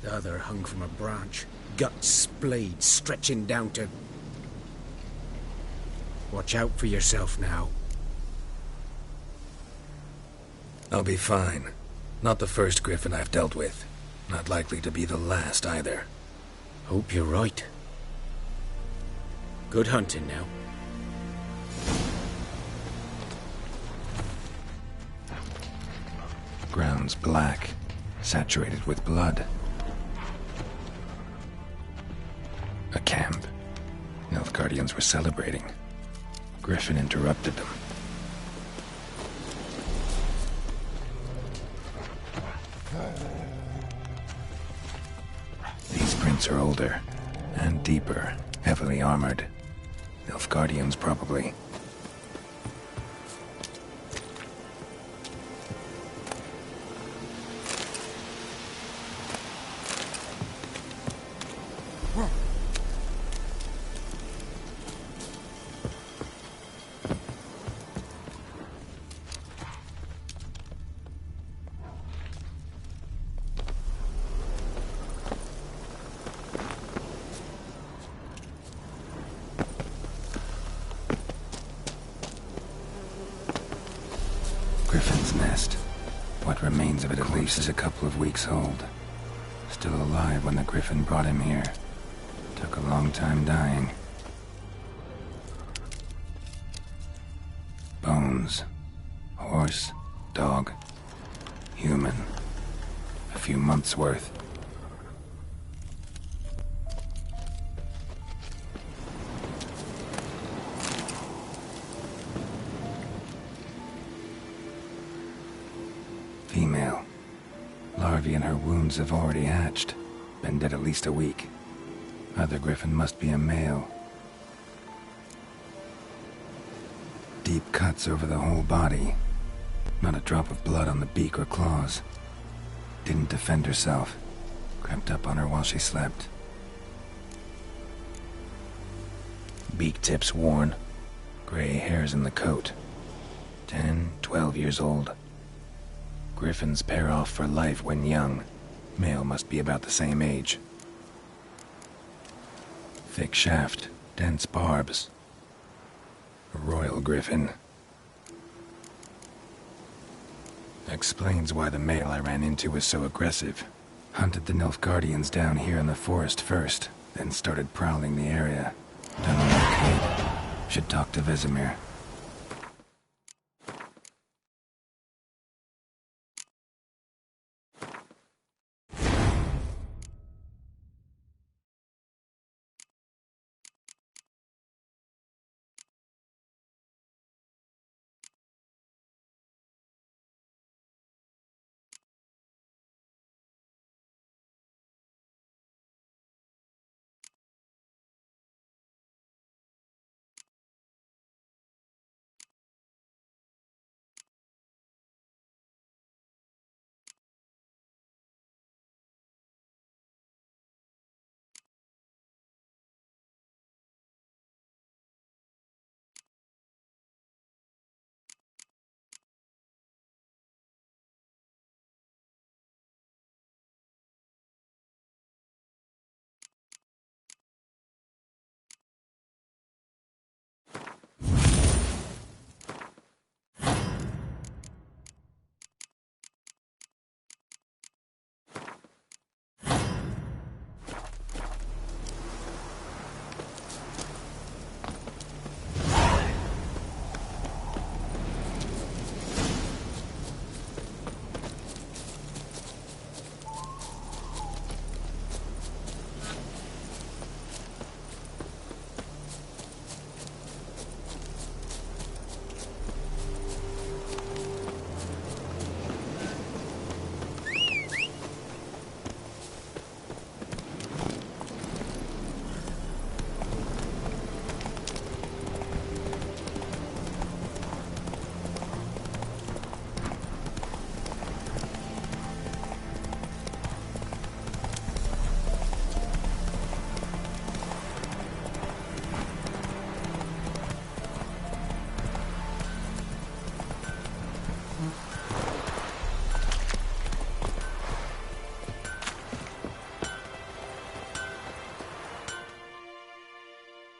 The other hung from a branch, guts splayed, stretching down to... Watch out for yourself now. I'll be fine. Not the first griffin I've dealt with. Not likely to be the last, either. Hope you're right. Good hunting now. ground's black, saturated with blood. A camp. Nilfgaardians were celebrating. Griffin interrupted them. These prints are older, and deeper, heavily armored. Nilfgaardians, probably. Griffin's nest. What remains of it, at least, is a couple of weeks old. Still alive when the Griffin brought him here. Took a long time dying. Bones. Horse. Dog. Human. A few months' worth. Female. Larvae in her wounds have already hatched. Been dead at least a week. Other Griffin must be a male. Deep cuts over the whole body. Not a drop of blood on the beak or claws. Didn't defend herself. Crept up on her while she slept. Beak tips worn. Gray hairs in the coat. 10, 12 years old. Griffins pair off for life when young. Male must be about the same age. Thick shaft, dense barbs. A royal griffin. Explains why the male I ran into was so aggressive. Hunted the Nilfgaardians down here in the forest first, then started prowling the area. Done okay. Should talk to Vesemir.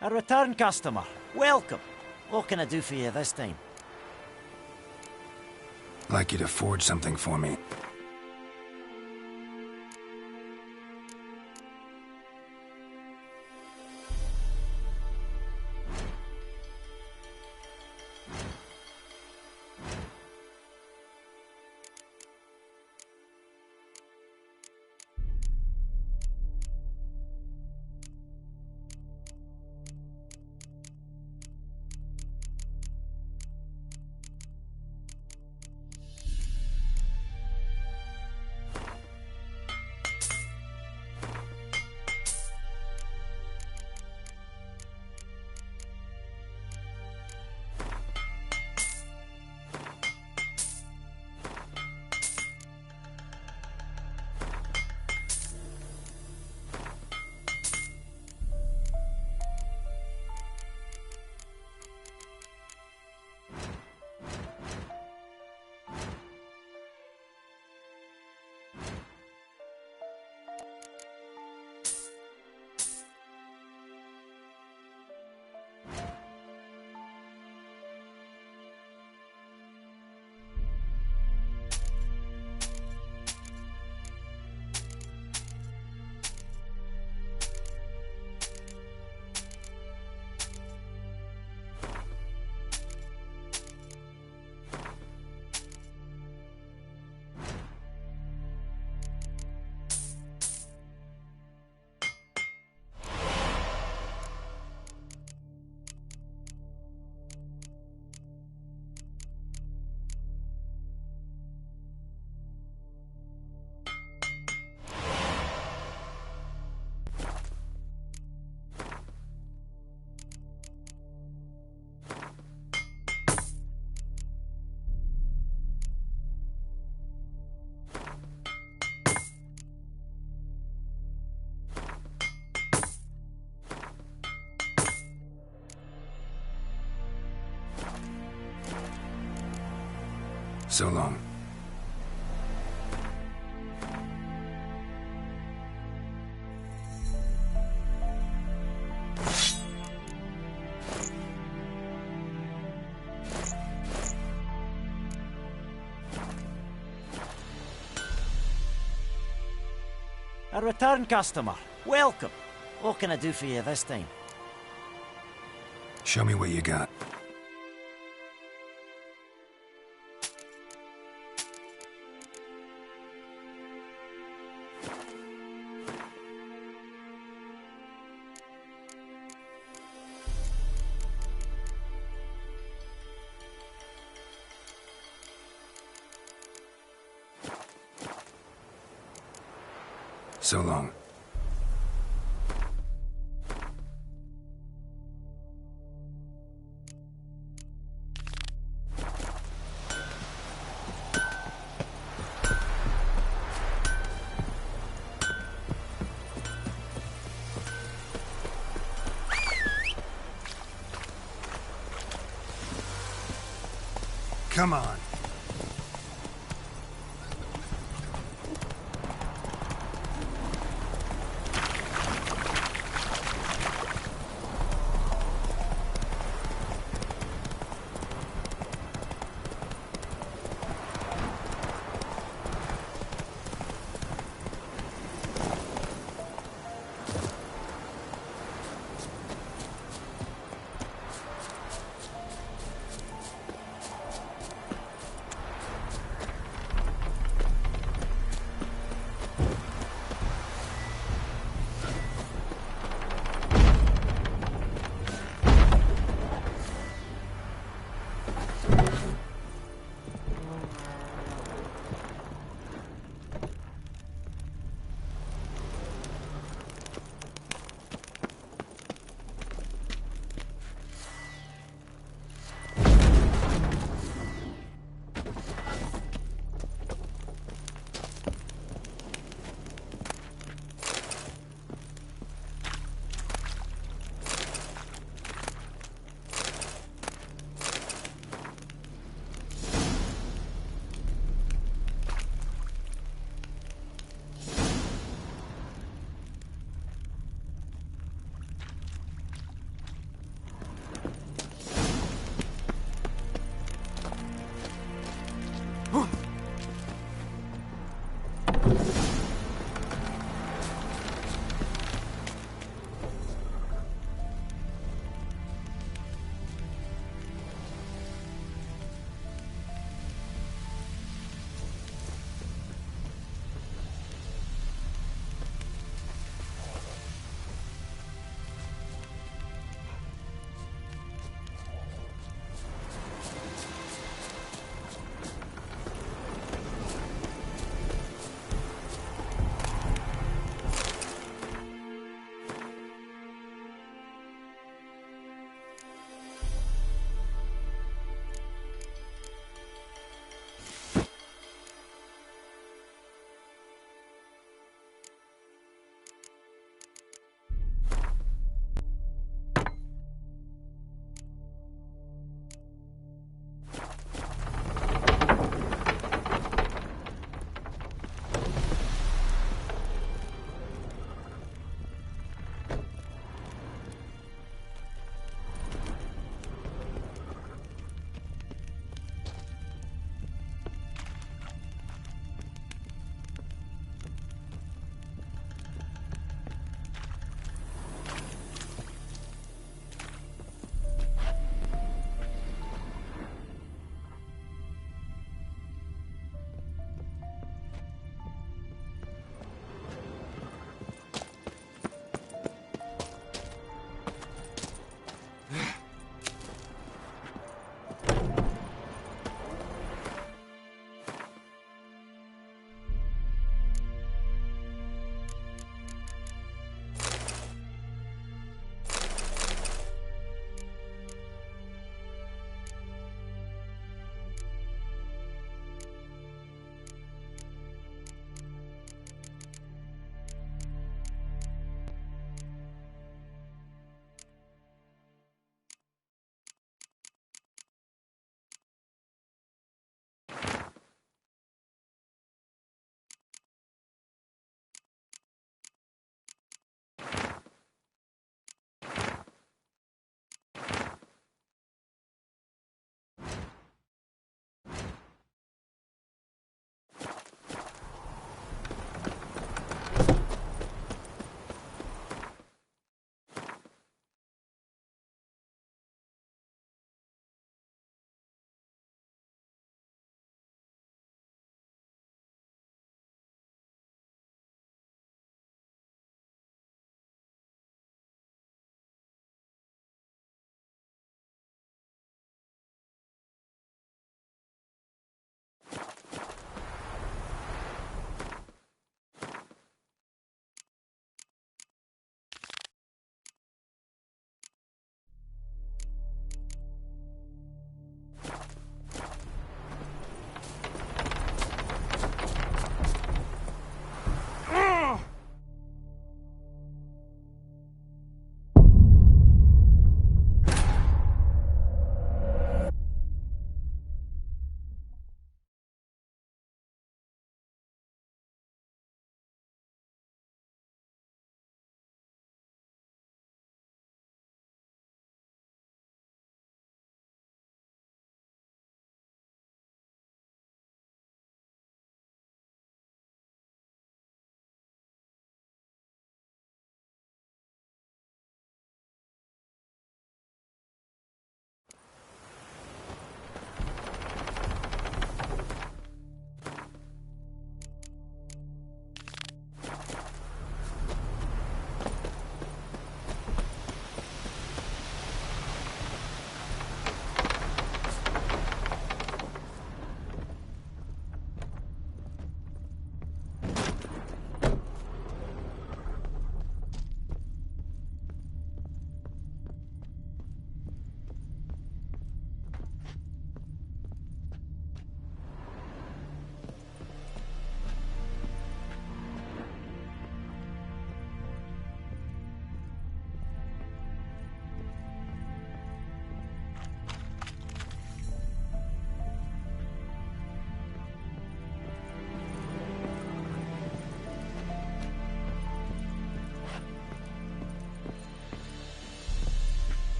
A return customer. Welcome. What can I do for you this time? I'd like you to forge something for me. So long. A return customer. Welcome. What can I do for you this time? Show me what you got. So long. Come on.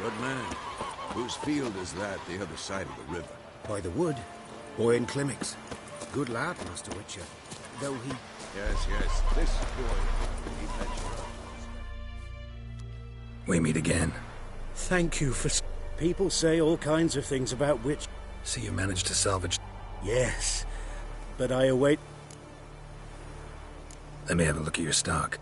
Good man. Whose field is that, the other side of the river? By the wood. Boy in Climmix. Good lad, Master Witcher. Though he... Yes, this boy. He fetched her. We meet again. Thank you for... People say all kinds of things about Witch... So you managed to salvage... Yes, but I await... Let me have a look at your stock.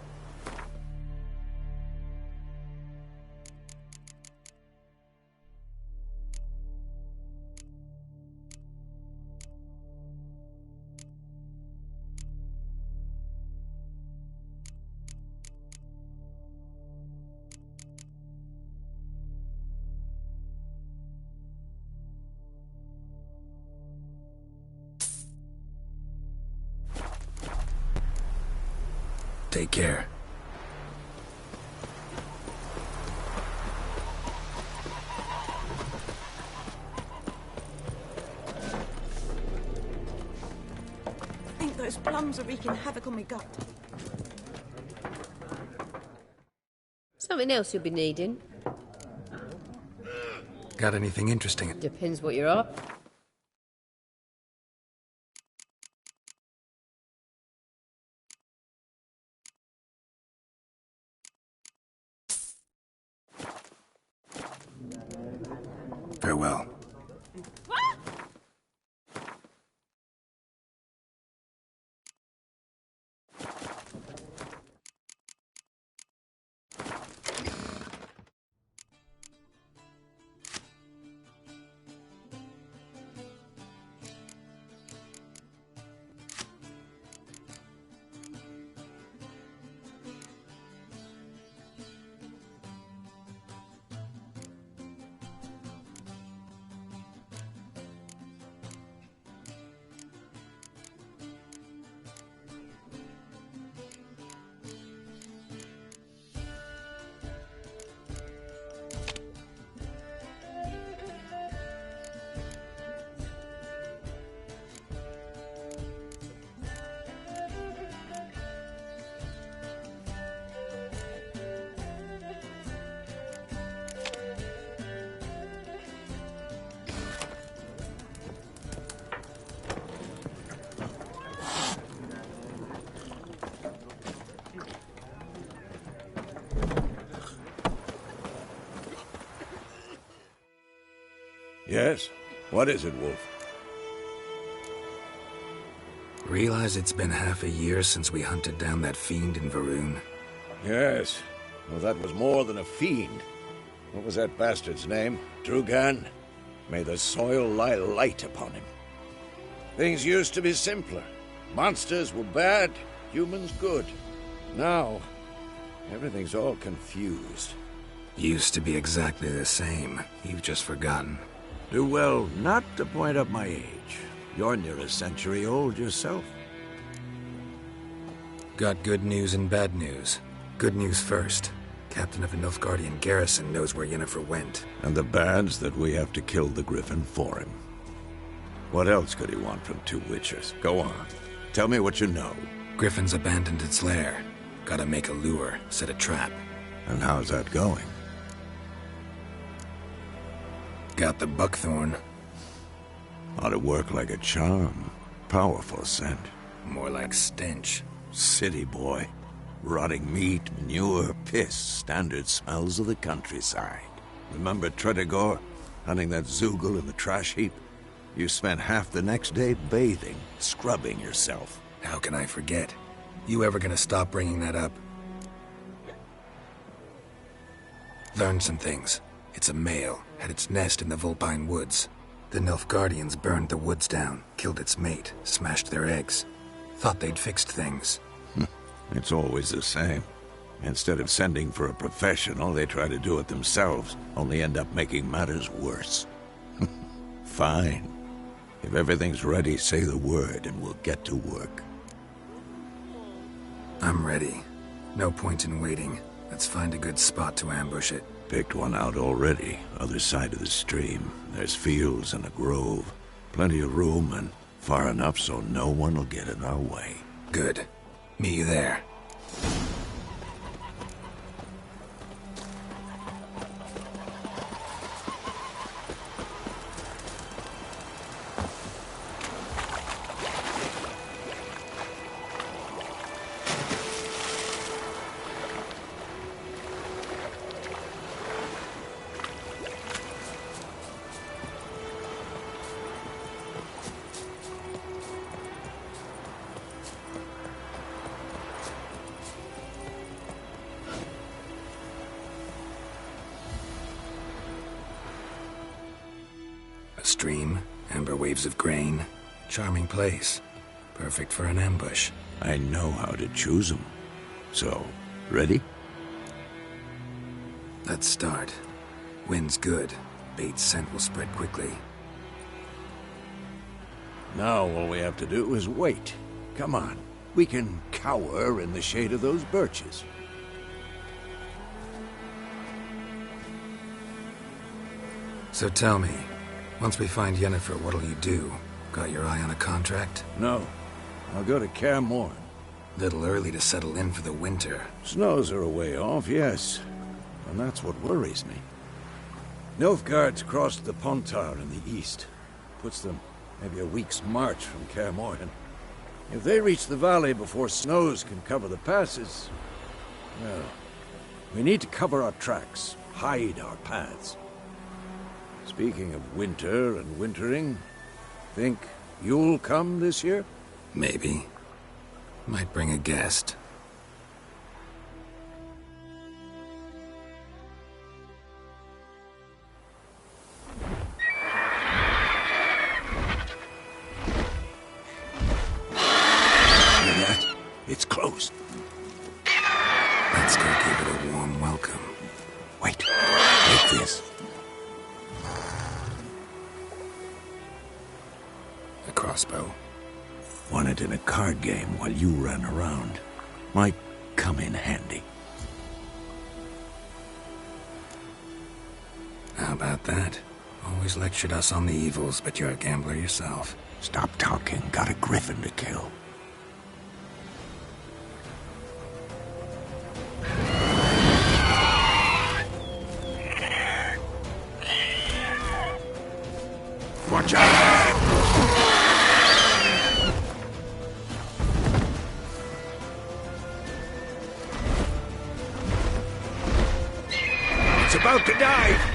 Take care. I think those plums are wreaking havoc on my gut. Something else you'll be needing? Got anything interesting? Depends what you're up. Farewell. Yes? What is it, Wolf? Realize it's been half a year since we hunted down that fiend in Varun? Yes. Well, that was more than a fiend. What was that bastard's name? Drugan? May the soil lie light upon him. Things used to be simpler. Monsters were bad, humans good. Now, everything's all confused. Used to be exactly the same. You've just forgotten. Do well not to point up my age. You're near a century old yourself. Got good news and bad news. Good news first. Captain of the Nilfgaardian garrison knows where Yennefer went. And the bad's that we have to kill the Griffin for him. What else could he want from two witchers? Go on. Tell me what you know. Griffin's abandoned its lair. Gotta make a lure, set a trap. And how's that going? Got the buckthorn. Ought to work like a charm. Powerful scent. More like stench. City boy. Rotting meat, manure, piss. Standard smells of the countryside. Remember Tredegor? Hunting that Zoogle in the trash heap? You spent half the next day bathing, scrubbing yourself. How can I forget? You ever gonna stop bringing that up? Learned some things. It's a male, had its nest in the Vulpine Woods. The Nilfgaardians burned the woods down, killed its mate, smashed their eggs. Thought they'd fixed things. It's always the same. Instead of sending for a professional, they try to do it themselves, only end up making matters worse. Fine. If everything's ready, say the word and we'll get to work. I'm ready. No point in waiting. Let's find a good spot to ambush it. Picked one out already, other side of the stream. There's fields and a grove. Plenty of room and far enough so no one will get in our way. Good. Meet you there. Amber waves of grain. Charming place. Perfect for an ambush. I know how to choose them. So, ready? Let's start. Wind's good. Bait's scent will spread quickly. Now all we have to do is wait. Come on. We can cower in the shade of those birches. So tell me, once we find Yennefer, what'll you do? Got your eye on a contract? No. I'll go to Kaer Morhen. Little early to settle in for the winter. Snows are a way off, yes. And that's what worries me. Nilfgaard's crossed the Pontar in the east. Puts them maybe a week's march from Kaer Morhen. If they reach the valley before snows can cover the passes, well, we need to cover our tracks, hide our paths. Speaking of winter and wintering, think you'll come this year? Maybe. Might bring a guest. It's closed. Let's go give it a warm welcome. Wait. Take this. A crossbow. Won it in a card game while you ran around. Might come in handy. How about that? Always lectured us on the evils, but you're a gambler yourself. Stop talking. Got a griffin to kill. Watch out! It's about to dive!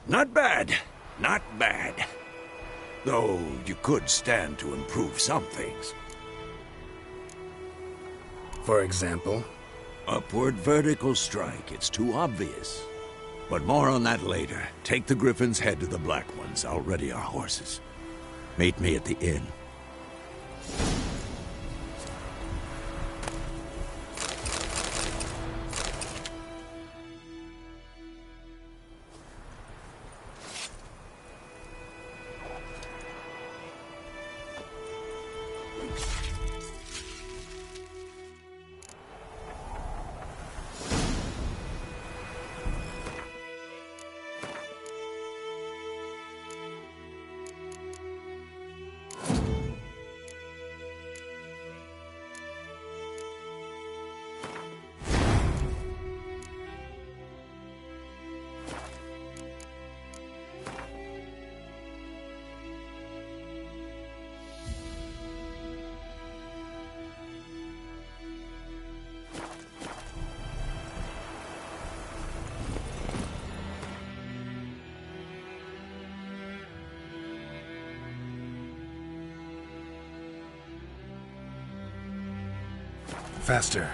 Not bad. Not bad. Though you could stand to improve some things. For example? Upward vertical strike. It's too obvious. But more on that later. Take the Griffin's head to the Black Ones. I'll ready our horses. Meet me at the inn. Faster.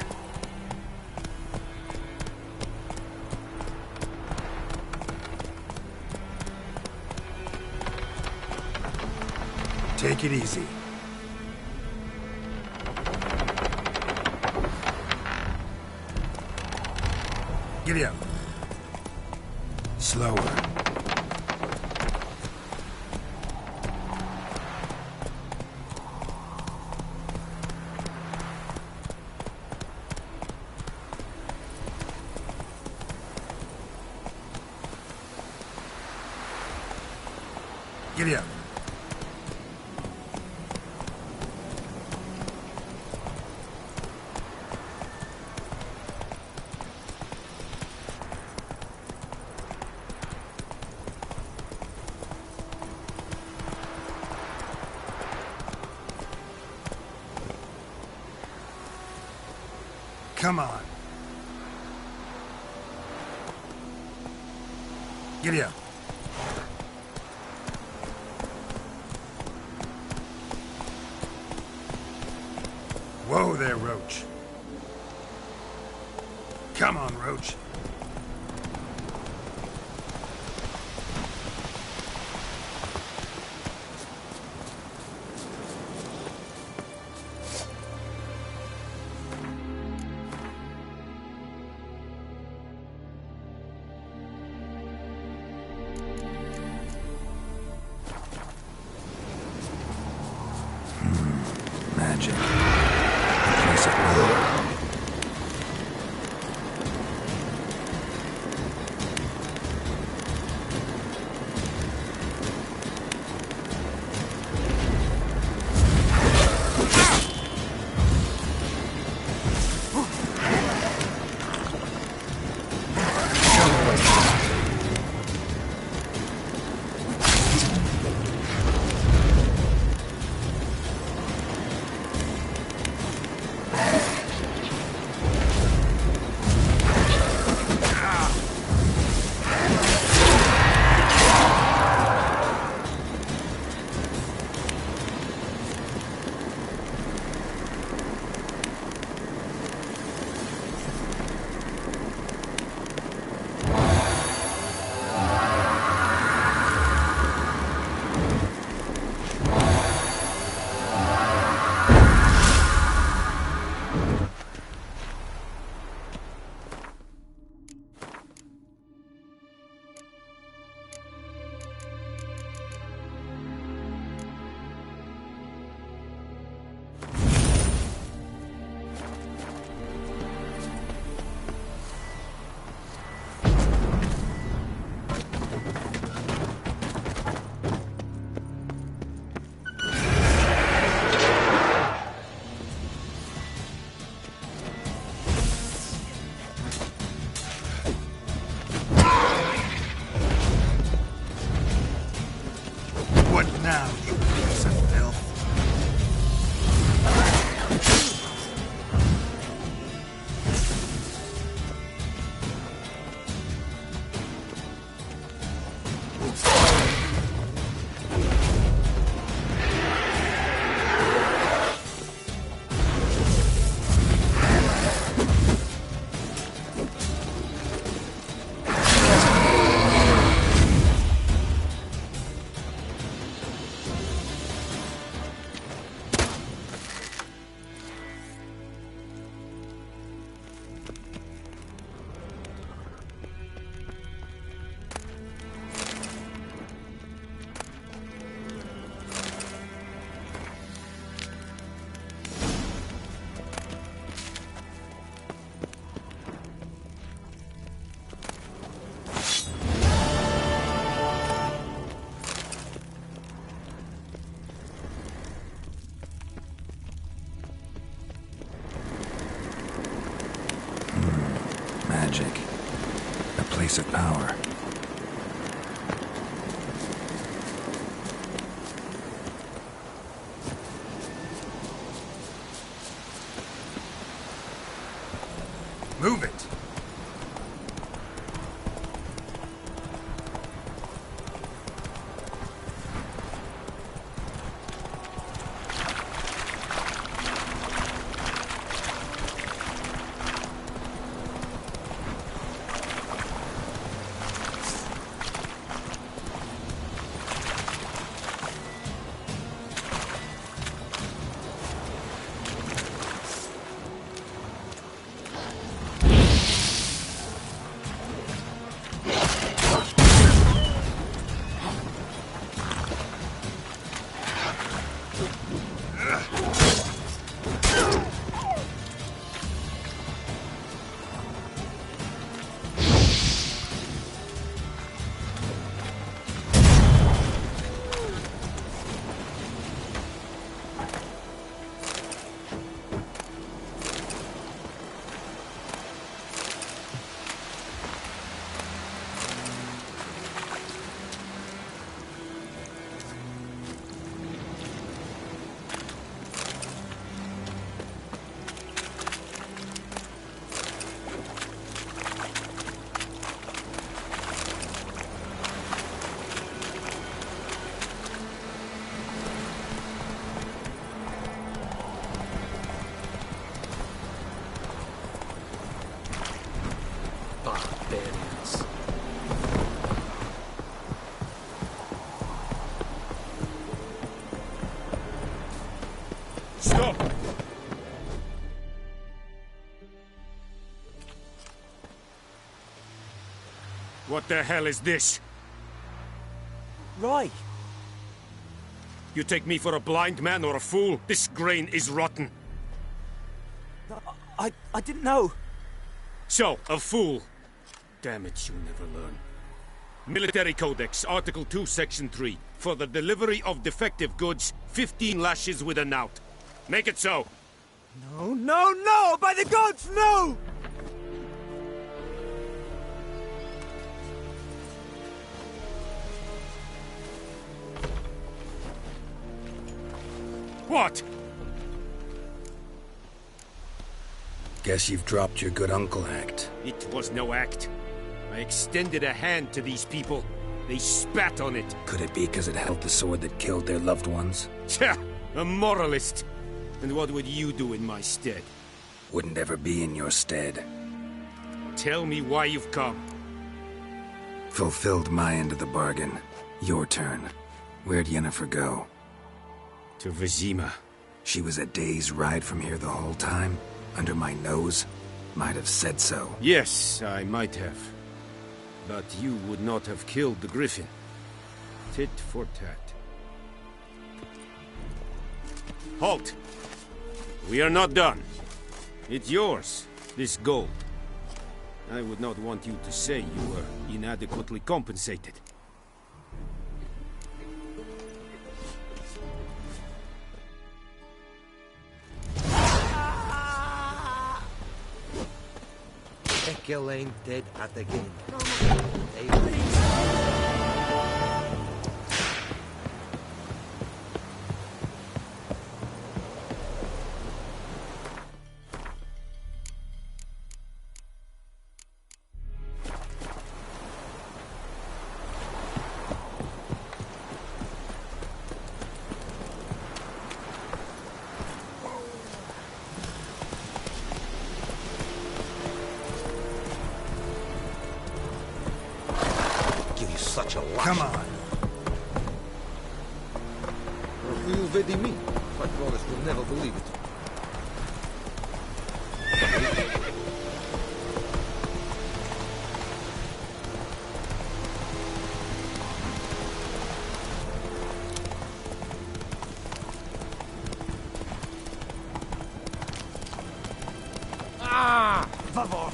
Take it easy. Giddy up. Slower. Giddy up. Come on. Giddy up. Whoa there, Roach. Come on, Roach. Magic. Place it low. Magic. A place of power. Move it! Barbarians. Stop! What the hell is this? Roy! You take me for a blind man or a fool? This grain is rotten. I didn't know. So, a fool. Damn it, you'll never learn. Military Codex, Article 2, Section 3. For the delivery of defective goods, 15 lashes with a knout. Make it so. No, no, no! By the gods, no! What? Guess you've dropped your good uncle act. It was no act. I extended a hand to these people. They spat on it. Could it be because it held the sword that killed their loved ones? Tja, a moralist. And what would you do in my stead? Wouldn't ever be in your stead. Tell me why you've come. Fulfilled my end of the bargain. Your turn. Where'd Yennefer go? To Vizima. She was a day's ride from here the whole time? Under my nose? Might have said so. Yes, I might have. But you would not have killed the griffin. Tit for tat. Halt! We are not done. It's yours, this gold. I would not want you to say you were inadequately compensated. Ekel ain't dead at the game. Such a lot. Come on. You vedi me. My brothers will never believe it. Ah! Favor!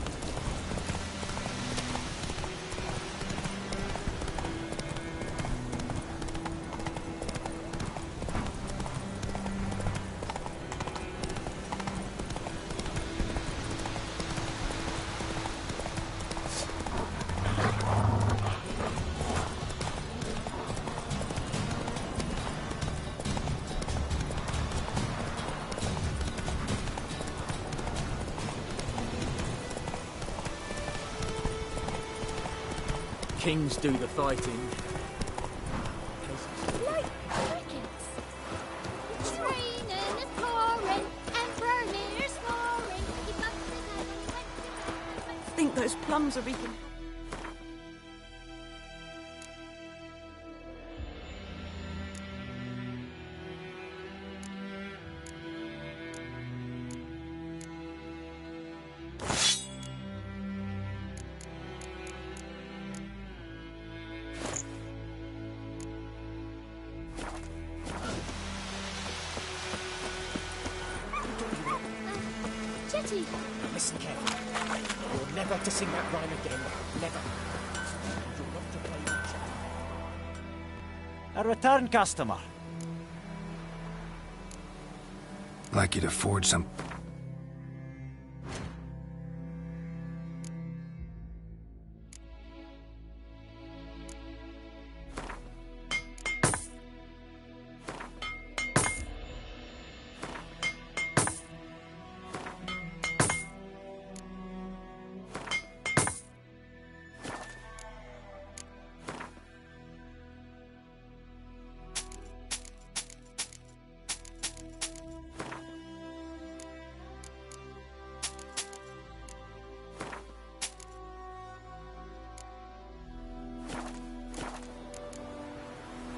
kings do the fighting. Like crickets. It's raining, it's pouring, Emperor near scoring. He bumped his head and he went to... I think those plums are reeking. Chetty. Listen carefully. You're never to sing that rhyme again. Never. You're not to play with A return customer. Like you to forge some...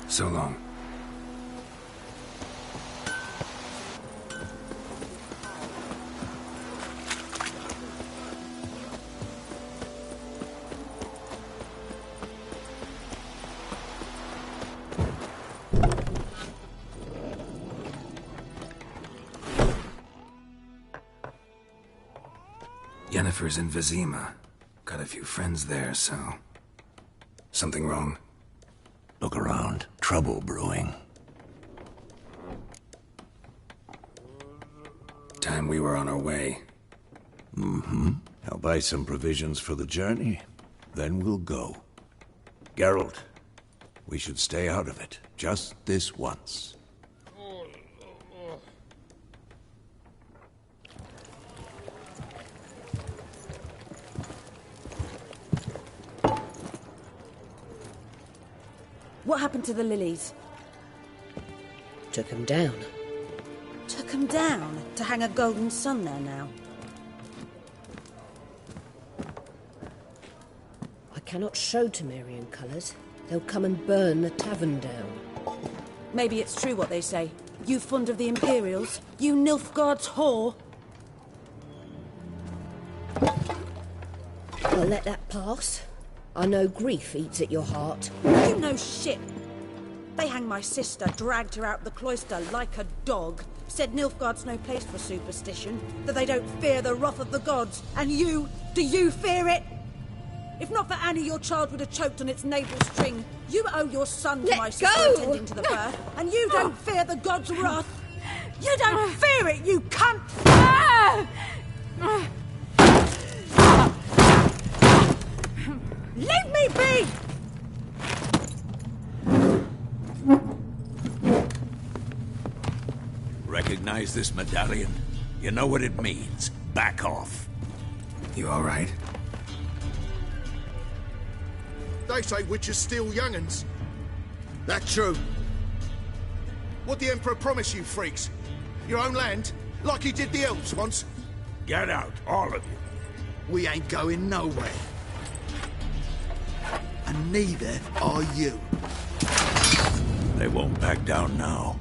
So long. Yennefer's in Vizima. Got a few friends there, so... Something wrong? Look around. Trouble brewing. Time we were on our way. Mm-hmm. I'll buy some provisions for the journey. Then we'll go. Geralt, we should stay out of it. Just this once. What happened to the lilies? Took 'em down. Took 'em down to hang a golden sun there now. I cannot show Tamriel colours. They'll come and burn the tavern down. Maybe it's true what they say. You fond of the Imperials? You Nilfgaard's whore? I'll let that pass. I know grief eats at your heart. You know shit. They hanged my sister, dragged her out the cloister like a dog, said Nilfgaard's no place for superstition, that they don't fear the wrath of the gods. And you, do you fear it? If not for Annie, your child would have choked on its navel string. You owe your son to my sister attending to the birth, and you don't fear the gods' wrath. You don't fear it, you cunt! Leave me be! Recognize this medallion? You know what it means. Back off. You all right? They say witches steal young'uns. That true? What the Emperor promise you, freaks? Your own land? Like he did the elves once? Get out, all of you. We ain't going nowhere. And neither are you. They won't back down now.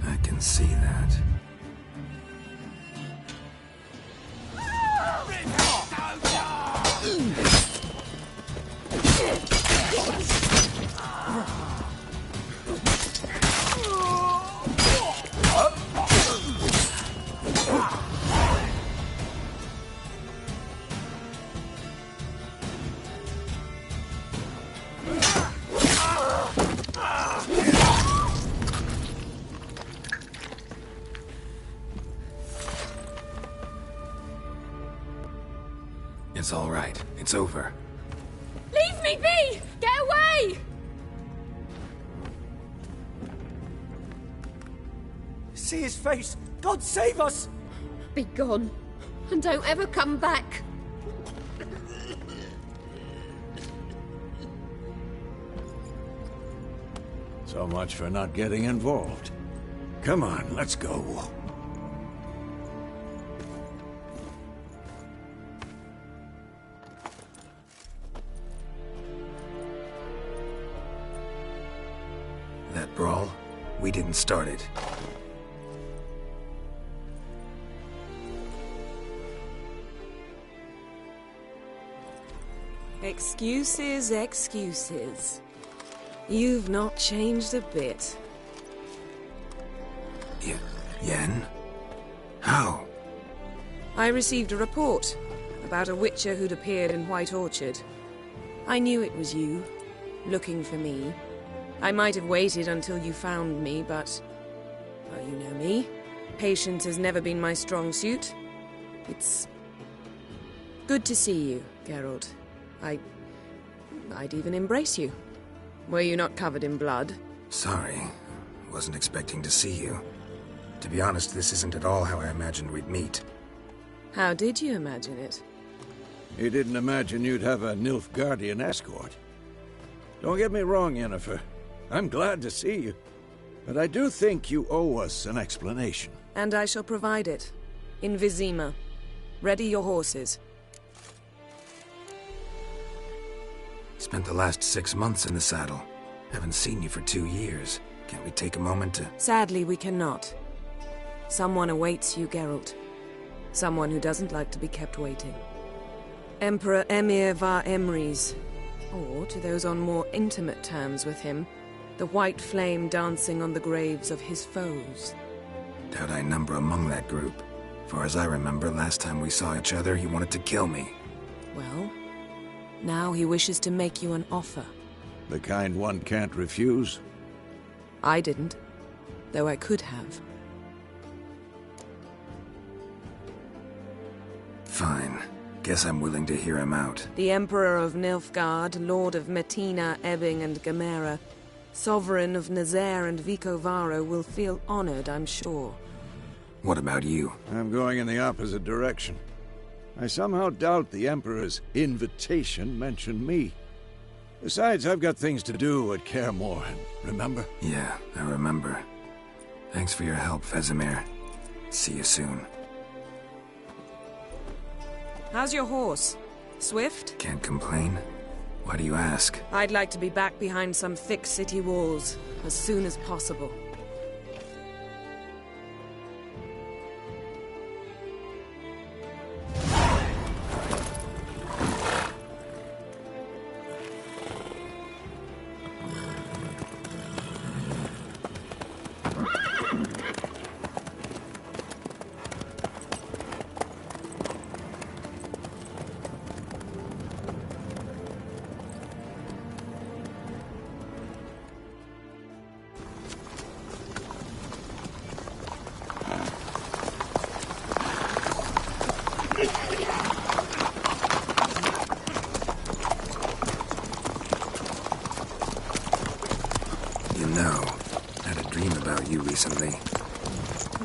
I can see that. It's all right. It's over. Leave me be! Get away! See his face! God save us! Be gone, and don't ever come back. So much for not getting involved. Come on, let's go. That brawl, we didn't start it. Excuses, excuses. You've not changed a bit. Yen? How? I received a report about a witcher who'd appeared in White Orchard. I knew it was you, looking for me. I might have waited until you found me, but... well, you know me. Patience has never been my strong suit. It's... good to see you, Geralt. I'd even embrace you. Were you not covered in blood? Sorry. Wasn't expecting to see you. To be honest, this isn't at all how I imagined we'd meet. How did you imagine it? You didn't imagine you'd have a Nilfgaardian escort. Don't get me wrong, Yennefer. I'm glad to see you. But I do think you owe us an explanation. And I shall provide it. In Vizima. Ready your horses. Spent the last 6 months in the saddle. Haven't seen you for 2 years. Can't we take a moment to... Sadly, we cannot. Someone awaits you, Geralt. Someone who doesn't like to be kept waiting. Emperor Emir var Emrys. Or, to those on more intimate terms with him, the white flame dancing on the graves of his foes. Doubt I number among that group. Far as I remember, last time we saw each other, he wanted to kill me. Well, now he wishes to make you an offer. The kind one can't refuse? I didn't, though I could have. Fine. Guess I'm willing to hear him out. The Emperor of Nilfgaard, Lord of Metina, Ebbing and Gamera, Sovereign of Nazaire and Vicovaro will feel honored, I'm sure. What about you? I'm going in the opposite direction. I somehow doubt the Emperor's invitation mentioned me. Besides, I've got things to do at Kaer Morhen, remember? Yeah, I remember. Thanks for your help, Vesemir. See you soon. How's your horse? Swift? Can't complain. Why do you ask? I'd like to be back behind some thick city walls as soon as possible. Recently.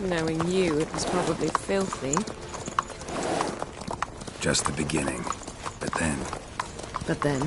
Knowing you, it was probably filthy. Just the beginning. But then... But then?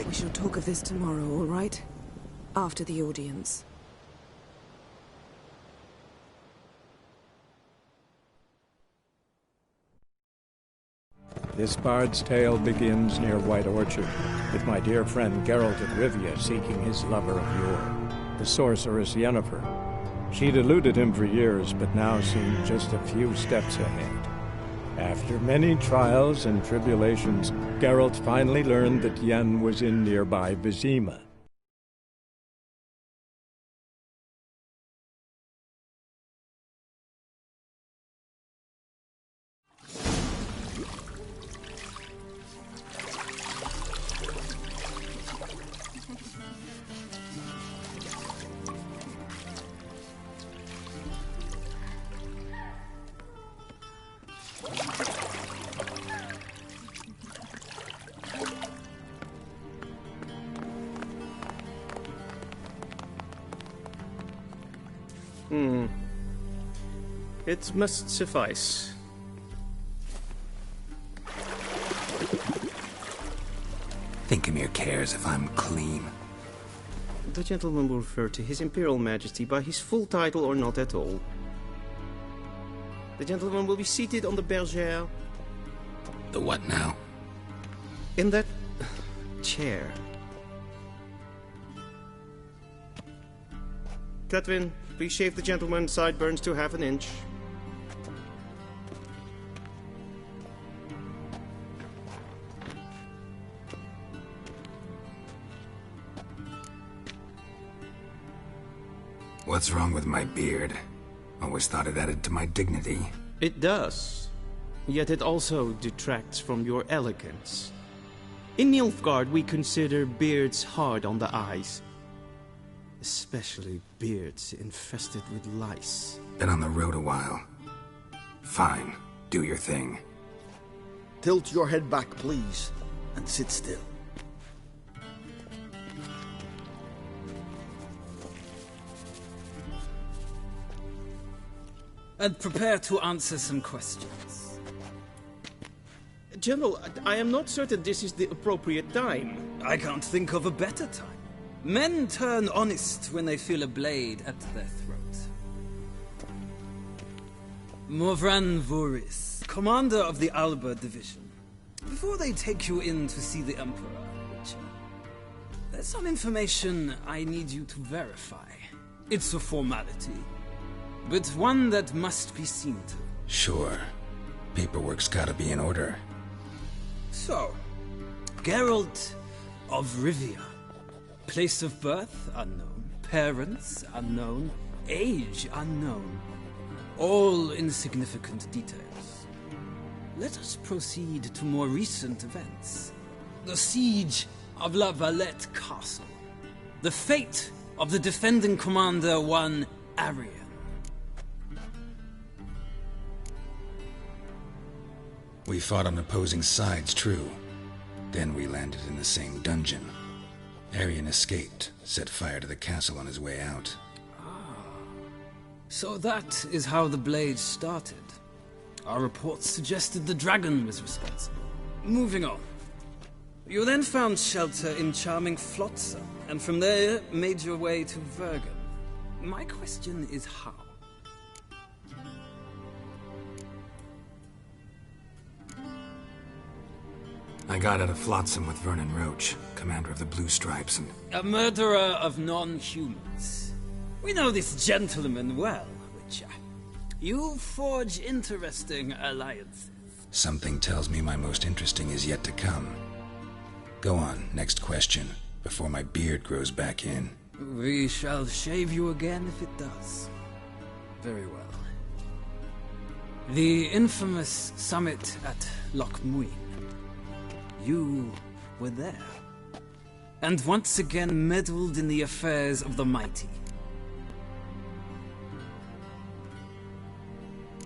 We shall talk of this tomorrow, all right? After the audience. This bard's tale begins near White Orchard, with my dear friend Geralt of Rivia seeking his lover of yore, the sorceress Yennefer. She'd eluded him for years, but now seemed just a few steps ahead. After many trials and tribulations, Geralt finally learned that Yen was in nearby Vizima. It must suffice. Thinkemere cares if I'm clean. The gentleman will refer to His Imperial Majesty by his full title or not at all. The gentleman will be seated on the bergère. The what now? In that chair. Catwin, please shave the gentleman's sideburns to half an inch. What's wrong with my beard? Always thought it added to my dignity. It does. Yet it also detracts from your elegance. In Nilfgaard, we consider beards hard on the eyes. Especially beards infested with lice. Been on the road a while. Fine. Do your thing. Tilt your head back, please, and sit still. And prepare to answer some questions. General, I am not certain this is the appropriate time. I can't think of a better time. Men turn honest when they feel a blade at their throat. Morvran Voris, commander of the Alba Division. Before they take you in to see the Emperor, Witcher, there's some information I need you to verify. It's a formality, but one that must be seen to. Sure. Paperwork's gotta be in order. So, Geralt of Rivia. Place of birth unknown. Parents unknown. Age unknown. All insignificant details. Let us proceed to more recent events. The siege of La Valette Castle. The fate of the defending commander, one Arian. We fought on opposing sides, true. Then we landed in the same dungeon. Arian escaped, set fire to the castle on his way out. So that is how the blade started. Our reports suggested the dragon was responsible. Moving on. You then found shelter in charming Flotsam, and from there made your way to Vergen. My question is how? I got out of Flotsam with Vernon Roach, commander of the Blue Stripes, and... A murderer of non-humans. We know this gentleman well, Witcher. You forge interesting alliances. Something tells me my most interesting is yet to come. Go on, next question, before my beard grows back in. We shall shave you again if it does. Very well. The infamous summit at Loch Muin. You were there. And once again meddled in the affairs of the mighty.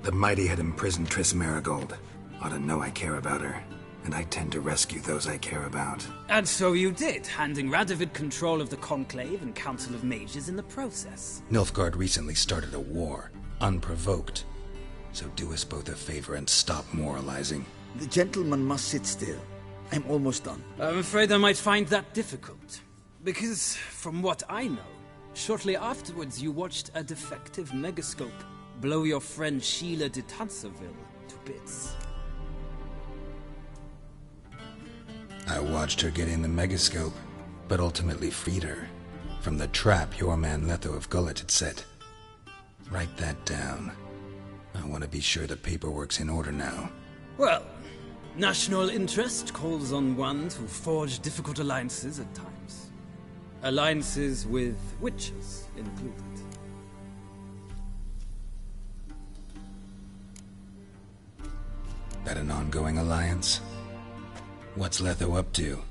The mighty had imprisoned Triss Marigold. Ought to know I care about her. And I tend to rescue those I care about. And so you did, handing Radovid control of the Conclave and Council of Mages in the process. Nilfgaard recently started a war, unprovoked. So do us both a favor and stop moralizing. The gentleman must sit still. I'm almost done. I'm afraid I might find that difficult. Because, from what I know, shortly afterwards you watched a defective megascope blow your friend Sheila de Tanserville to bits. I watched her get in the megascope, but ultimately freed her from the trap your man Letho of Gullet had set. Write that down. I want to be sure the paperwork's in order now. Well, national interest calls on one to forge difficult alliances at times. Alliances with witches included. That an ongoing alliance? What's Letho up to?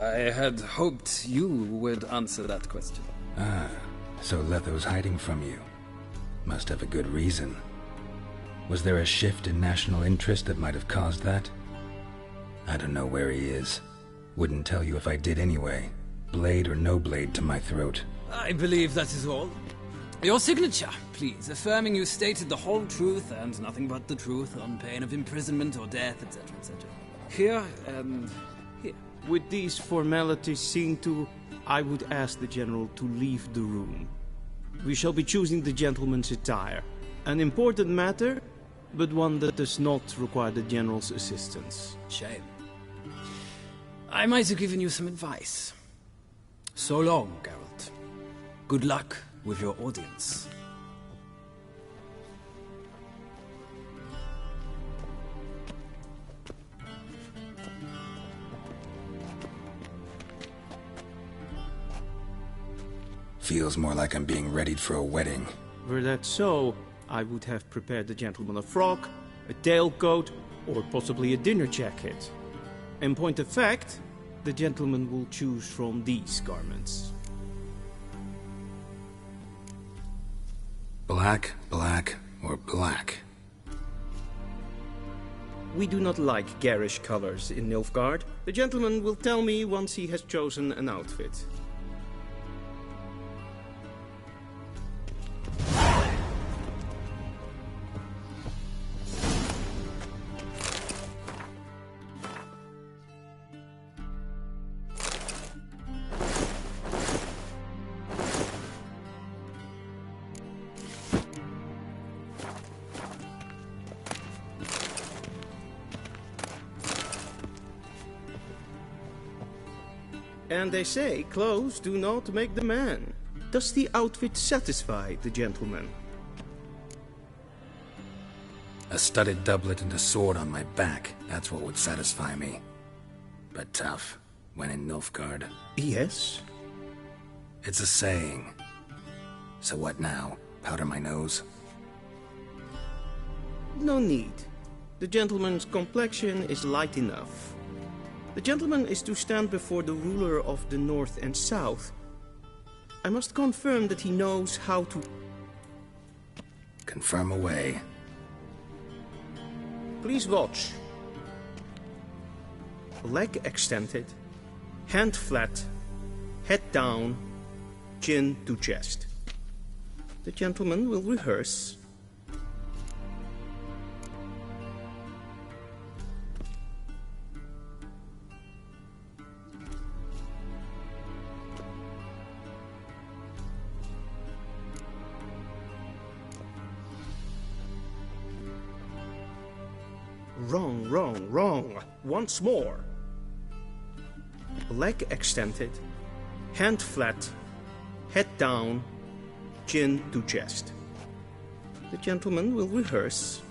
I had hoped you would answer that question. Ah, so Letho's hiding from you. Must have a good reason. Was there a shift in national interest that might have caused that? I don't know where he is. Wouldn't tell you if I did anyway. Blade or no blade to my throat. I believe that is all. Your signature, please, affirming you stated the whole truth and nothing but the truth on pain of imprisonment or death, etc., etc. Here and here. With these formalities seen to, I would ask the General to leave the room. We shall be choosing the gentleman's attire. An important matter, but one that does not require the General's assistance. Shame. I might have given you some advice. So long, Geralt. Good luck with your audience. Feels more like I'm being readied for a wedding. Were that so, I would have prepared the gentleman a frock, a tailcoat, or possibly a dinner jacket. In point of fact, the gentleman will choose from these garments. Black, black, or black? We do not like garish colors in Nilfgaard. The gentleman will tell me once he has chosen an outfit. And they say clothes do not make the man. Does the outfit satisfy the gentleman? A studded doublet and a sword on my back, that's what would satisfy me. But tough, when in Nilfgaard. Yes? It's a saying. So what now? Powder my nose? No need. The gentleman's complexion is light enough. The gentleman is to stand before the ruler of the North and South. I must confirm that he knows how to... Confirm away. Please watch. Leg extended, hand flat, head down, chin to chest. The gentleman will rehearse. Wrong, wrong, wrong. Once more. Leg extended, hand flat, head down, chin to chest. The gentleman will rehearse.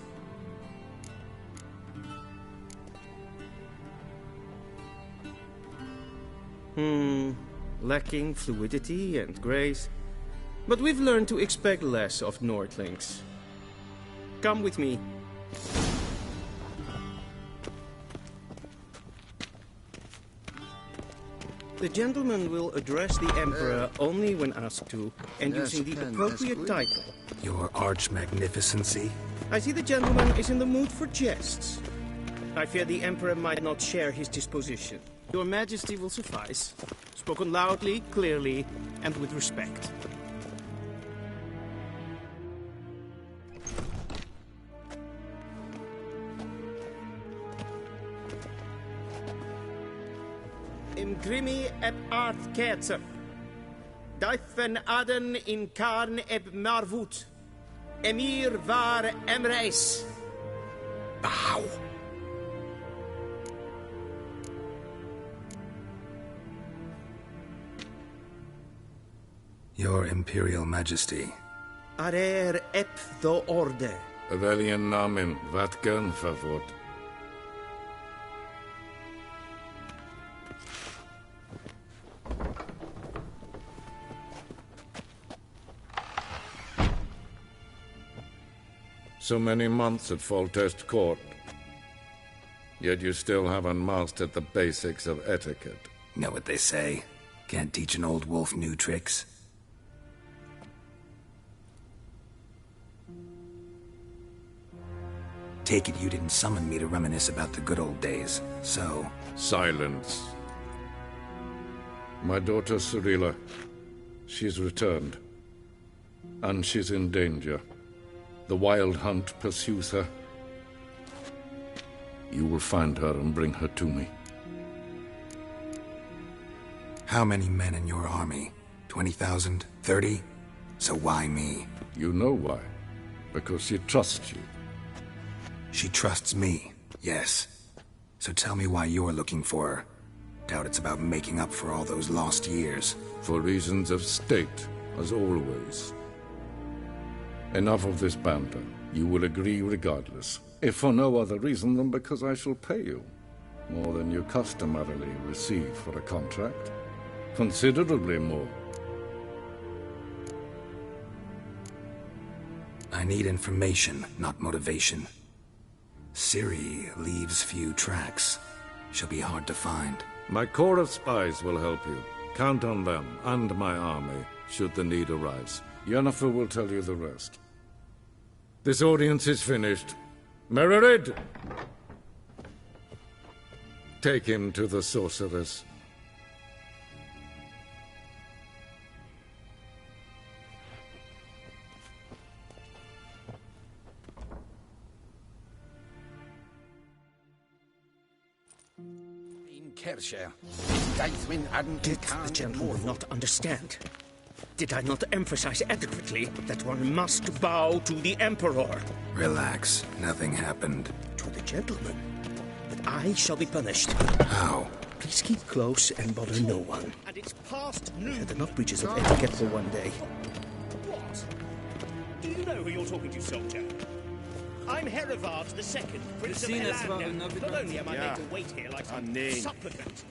Lacking fluidity and grace. But we've learned to expect less of Nordlings. Come with me. The gentleman will address the Emperor only when asked to, and using the appropriate title. Your arch-magnificency? I see the gentleman is in the mood for jests. I fear the Emperor might not share his disposition. Your Majesty will suffice. Spoken loudly, clearly, and with respect. Imgrimi eb art ketzer. Daifen aden in karn eb marvut. Emir var emreis. Bow. Your Imperial Majesty. Ep the orde. Weljen namen, wat kan favort? So many months at Foltest Court. Yet you still haven't mastered the basics of etiquette. Know what they say? Can't teach an old wolf new tricks. Take it you didn't summon me to reminisce about the good old days, so... Silence. My daughter Cirilla, she's returned. And she's in danger. The Wild Hunt pursues her. You will find her and bring her to me. How many men in your army? 20,000? 30? So why me? You know why. Because she trusts you. She trusts me, yes. So tell me why you're looking for her. Doubt it's about making up for all those lost years. For reasons of state, as always. Enough of this banter. You will agree regardless. If for no other reason than because I shall pay you. More than you customarily receive for a contract. Considerably more. I need information, not motivation. Ciri leaves few tracks. She'll be hard to find. My corps of spies will help you. Count on them, and my army, should the need arise. Yennefer will tell you the rest. This audience is finished. Mererid! Take him to the sorceress. Did the gentleman not understand? Did I not emphasize adequately that one must bow to the Emperor? Relax. Nothing happened. To the gentleman. But I shall be punished. How? Please keep close and bother no one. And it's past noon. We had enough breaches of etiquette for one day. What? Do you know who you're talking to, soldier? I'm Herivard II, Prince of Elander. Not only am I made to wait here like some supplicant.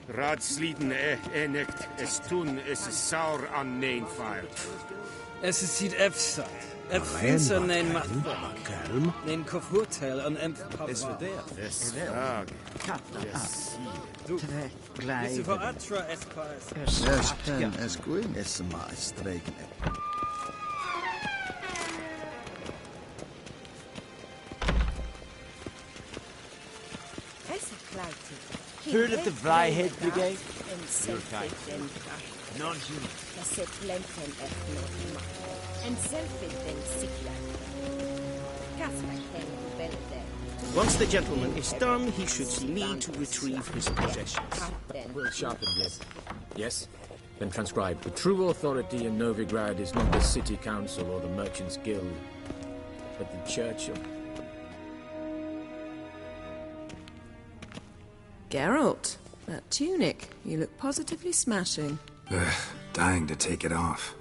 Raadsleden enicht es tun is saur an neen fire. Es is ziet efstad. Het finser neen matbom. Neen kofhoortel an empapar. Es frag. Yes. Is u voor atra espais? Pen es gwyn is yma estreign. Heard of the Vryhead Brigade? You're kind. Non-human. Once the gentleman is done, he should need to retrieve his possessions. We'll sharpen this. Yes? Then transcribe. The true authority in Novigrad is not the city council or the merchants' guild, but the church of... Geralt, that tunic. You look positively smashing. Dying to take it off.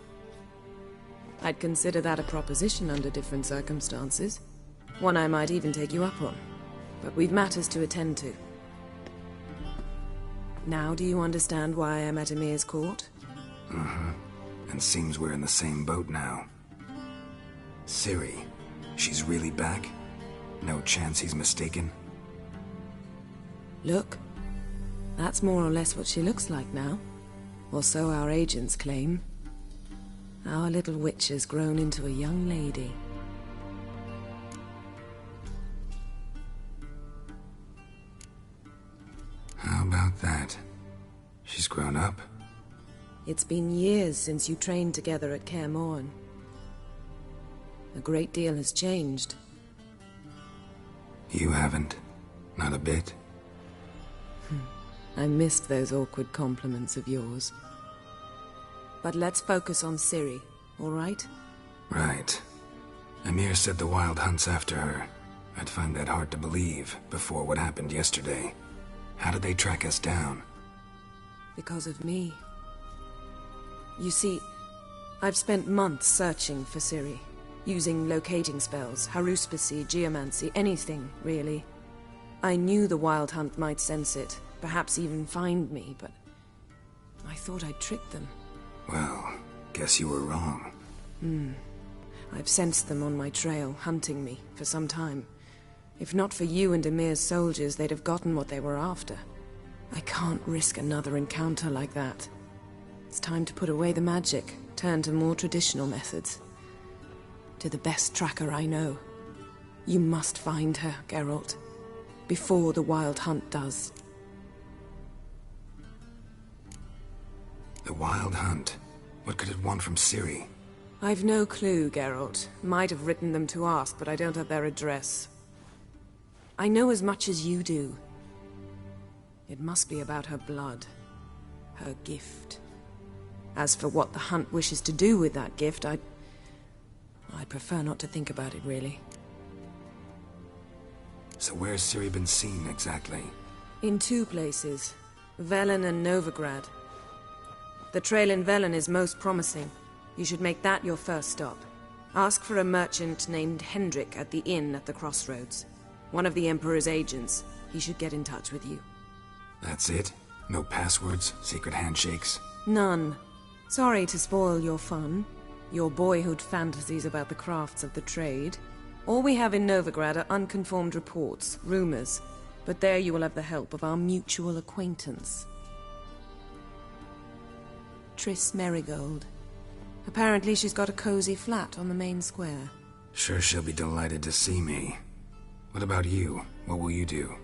I'd consider that a proposition under different circumstances. One I might even take you up on. But we've matters to attend to. Now do you understand why I'm at Emir's court? Mm-hmm. And seems we're in the same boat now. Ciri, she's really back? No chance he's mistaken? Look, that's more or less what she looks like now. Or so our agents claim. Our little witch has grown into a young lady. How about that? She's grown up? It's been years since you trained together at Kaer Morhen. A great deal has changed. You haven't. Not a bit. I missed those awkward compliments of yours. But let's focus on Ciri, all right? Right. Emir said the Wild Hunt's after her. I'd find that hard to believe before what happened yesterday. How did they track us down? Because of me. You see, I've spent months searching for Ciri, using locating spells, haruspicy, geomancy, anything, really. I knew the Wild Hunt might sense it, perhaps even find me, but I thought I'd tricked them. Well, guess you were wrong. I've sensed them on my trail, hunting me, for some time. If not for you and Emir's soldiers, they'd have gotten what they were after. I can't risk another encounter like that. It's time to put away the magic, turn to more traditional methods. To the best tracker I know. You must find her, Geralt. Before the Wild Hunt does. The Wild Hunt? What could it want from Ciri? I've no clue, Geralt. Might have written them to ask, but I don't have their address. I know as much as you do. It must be about her blood. Her gift. As for what the Hunt wishes to do with that gift, I'd prefer not to think about it, really. So where's Ciri been seen, exactly? In 2 places. Velen and Novigrad. The trail in Velen is most promising. You should make that your first stop. Ask for a merchant named Hendrik at the inn at the crossroads. One of the Emperor's agents. He should get in touch with you. That's it? No passwords? Secret handshakes? None. Sorry to spoil your fun. Your boyhood fantasies about the crafts of the trade. All we have in Novigrad are unconfirmed reports, rumors. But there you will have the help of our mutual acquaintance. Triss Merigold. Apparently she's got a cozy flat on the main square. Sure she'll be delighted to see me. What about you? What will you do?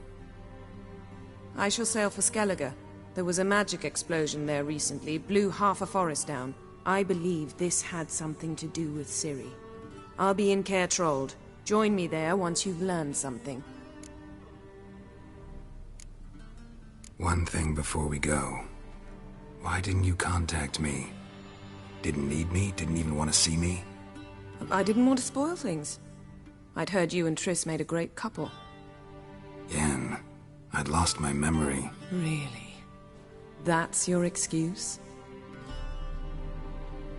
I shall sail for Skellige. There was a magic explosion there recently, blew half a forest down. I believe this had something to do with Ciri. I'll be in Caer Trold. Join me there once you've learned something. One thing before we go. Why didn't you contact me? Didn't need me? Didn't even want to see me? I didn't want to spoil things. I'd heard you and Triss made a great couple. Yen, I'd lost my memory. Really? That's your excuse?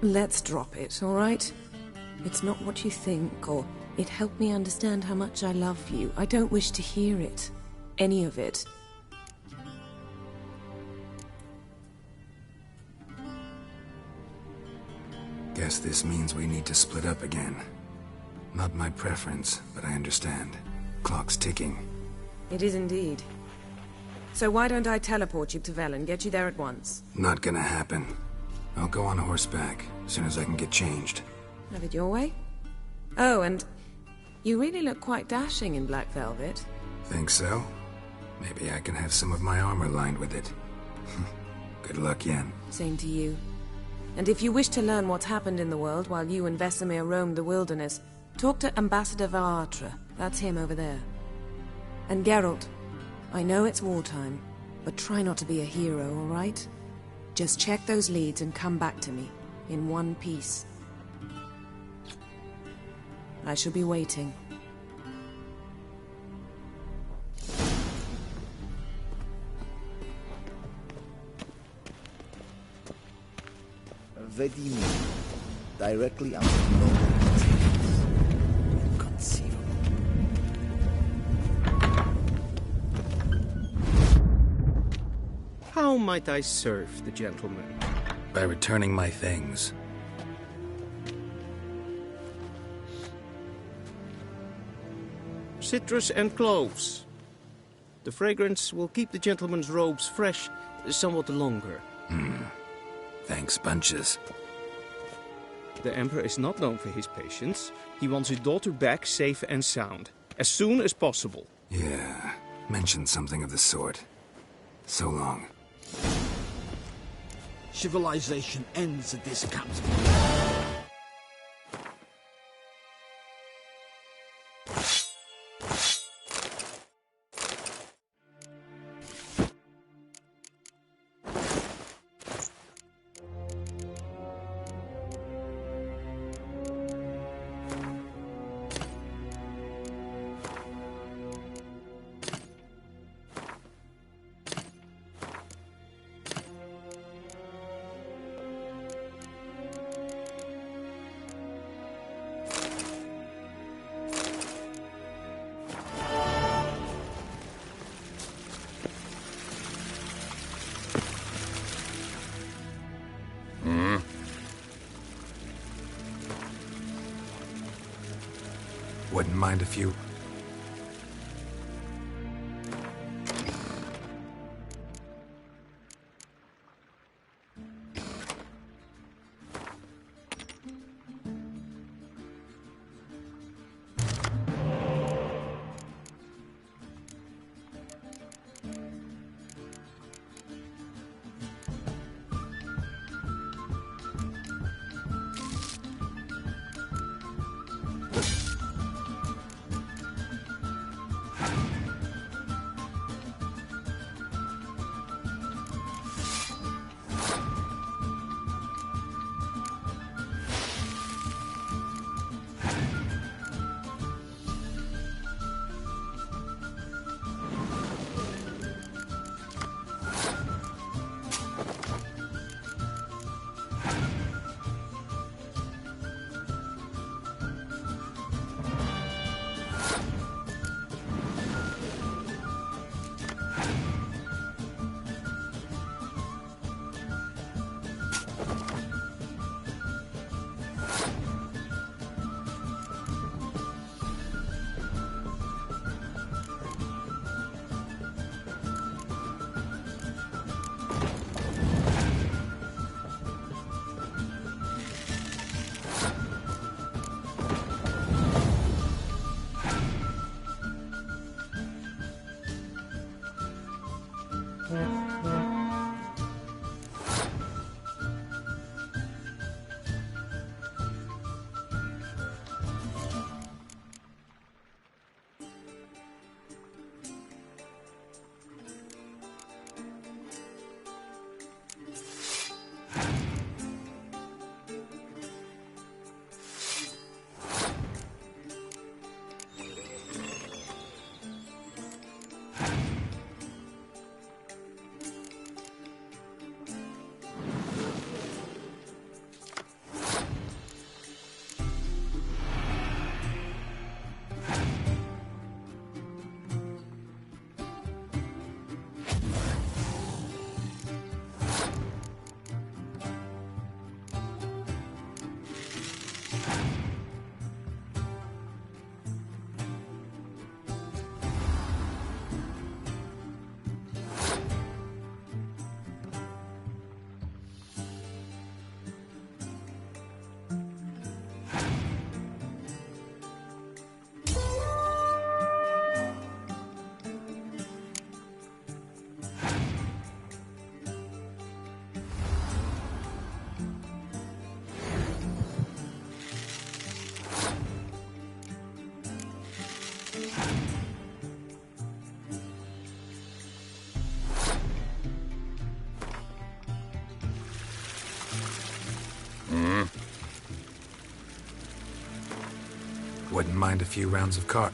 Let's drop it, all right? It's not what you think, or it helped me understand how much I love you. I don't wish to hear it. Any of it. Guess this means we need to split up again. Not my preference, but I understand. Clock's ticking. It is indeed. So why don't I teleport you to Velen, get you there at once? Not gonna happen. I'll go on horseback, as soon as I can get changed. Have it your way? Oh, and you really look quite dashing in black velvet. Think so? Maybe I can have some of my armor lined with it. Good luck, Yen. Same to you. And if you wish to learn what's happened in the world while you and Vesemir roamed the wilderness, talk to Ambassador Varatra. That's him over there. And Geralt, I know it's wartime, but try not to be a hero, all right? Just check those leads and come back to me, in one piece. I shall be waiting. Vedimi, directly under no inconceivable. How might I serve the gentleman? By returning my things. Citrus and cloves. The fragrance will keep the gentleman's robes fresh somewhat longer. Thanks, bunches. The Emperor is not known for his patience. He wants his daughter back safe and sound, as soon as possible. Yeah, mentioned something of the sort. So long. Civilization ends at this captain. Wouldn't mind a few. Wouldn't mind a few rounds of cart.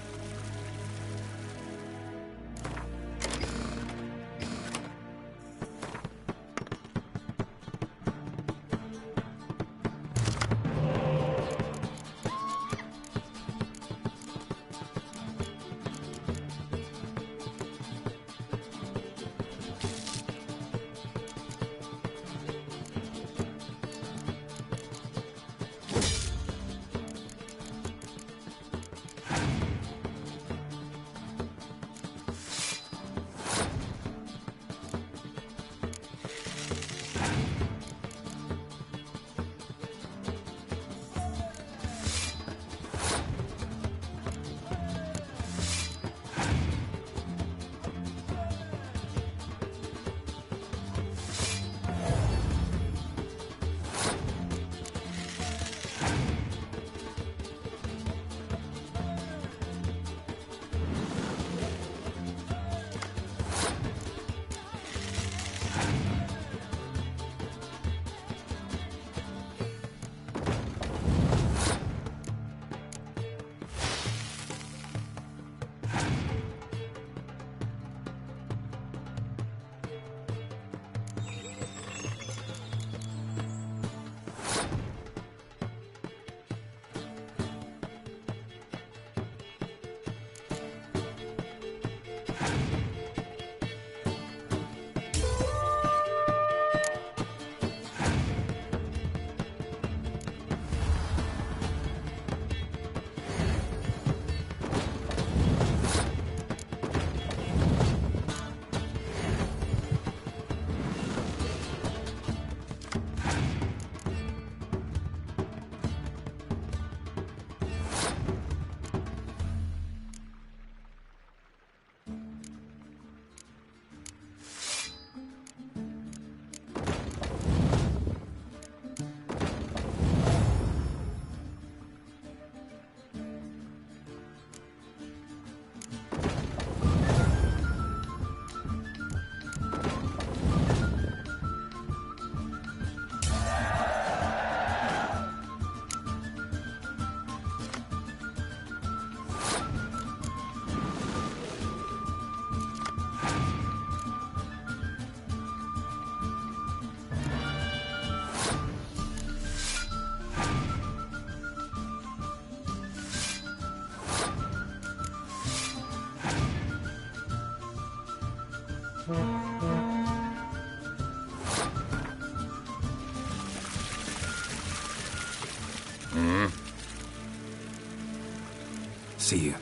See you.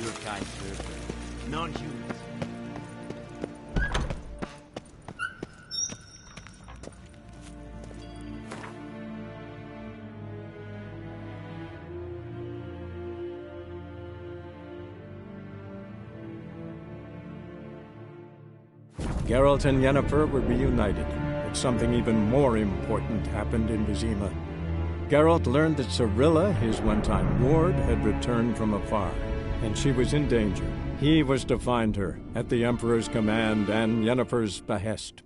You're kind, sir. Non-humans. Geralt and Yennefer were reunited, but something even more important happened in Vizima. Geralt learned that Cirilla, his one-time ward, had returned from afar, and she was in danger. He was to find her, at the Emperor's command and Yennefer's behest.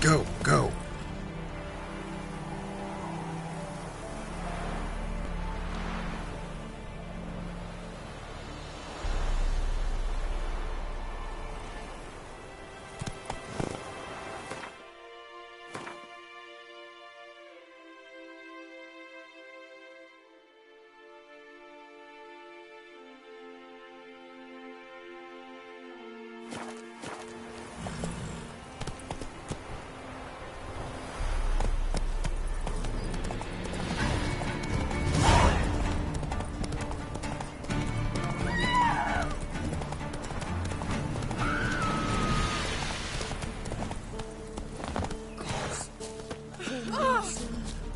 Go, go.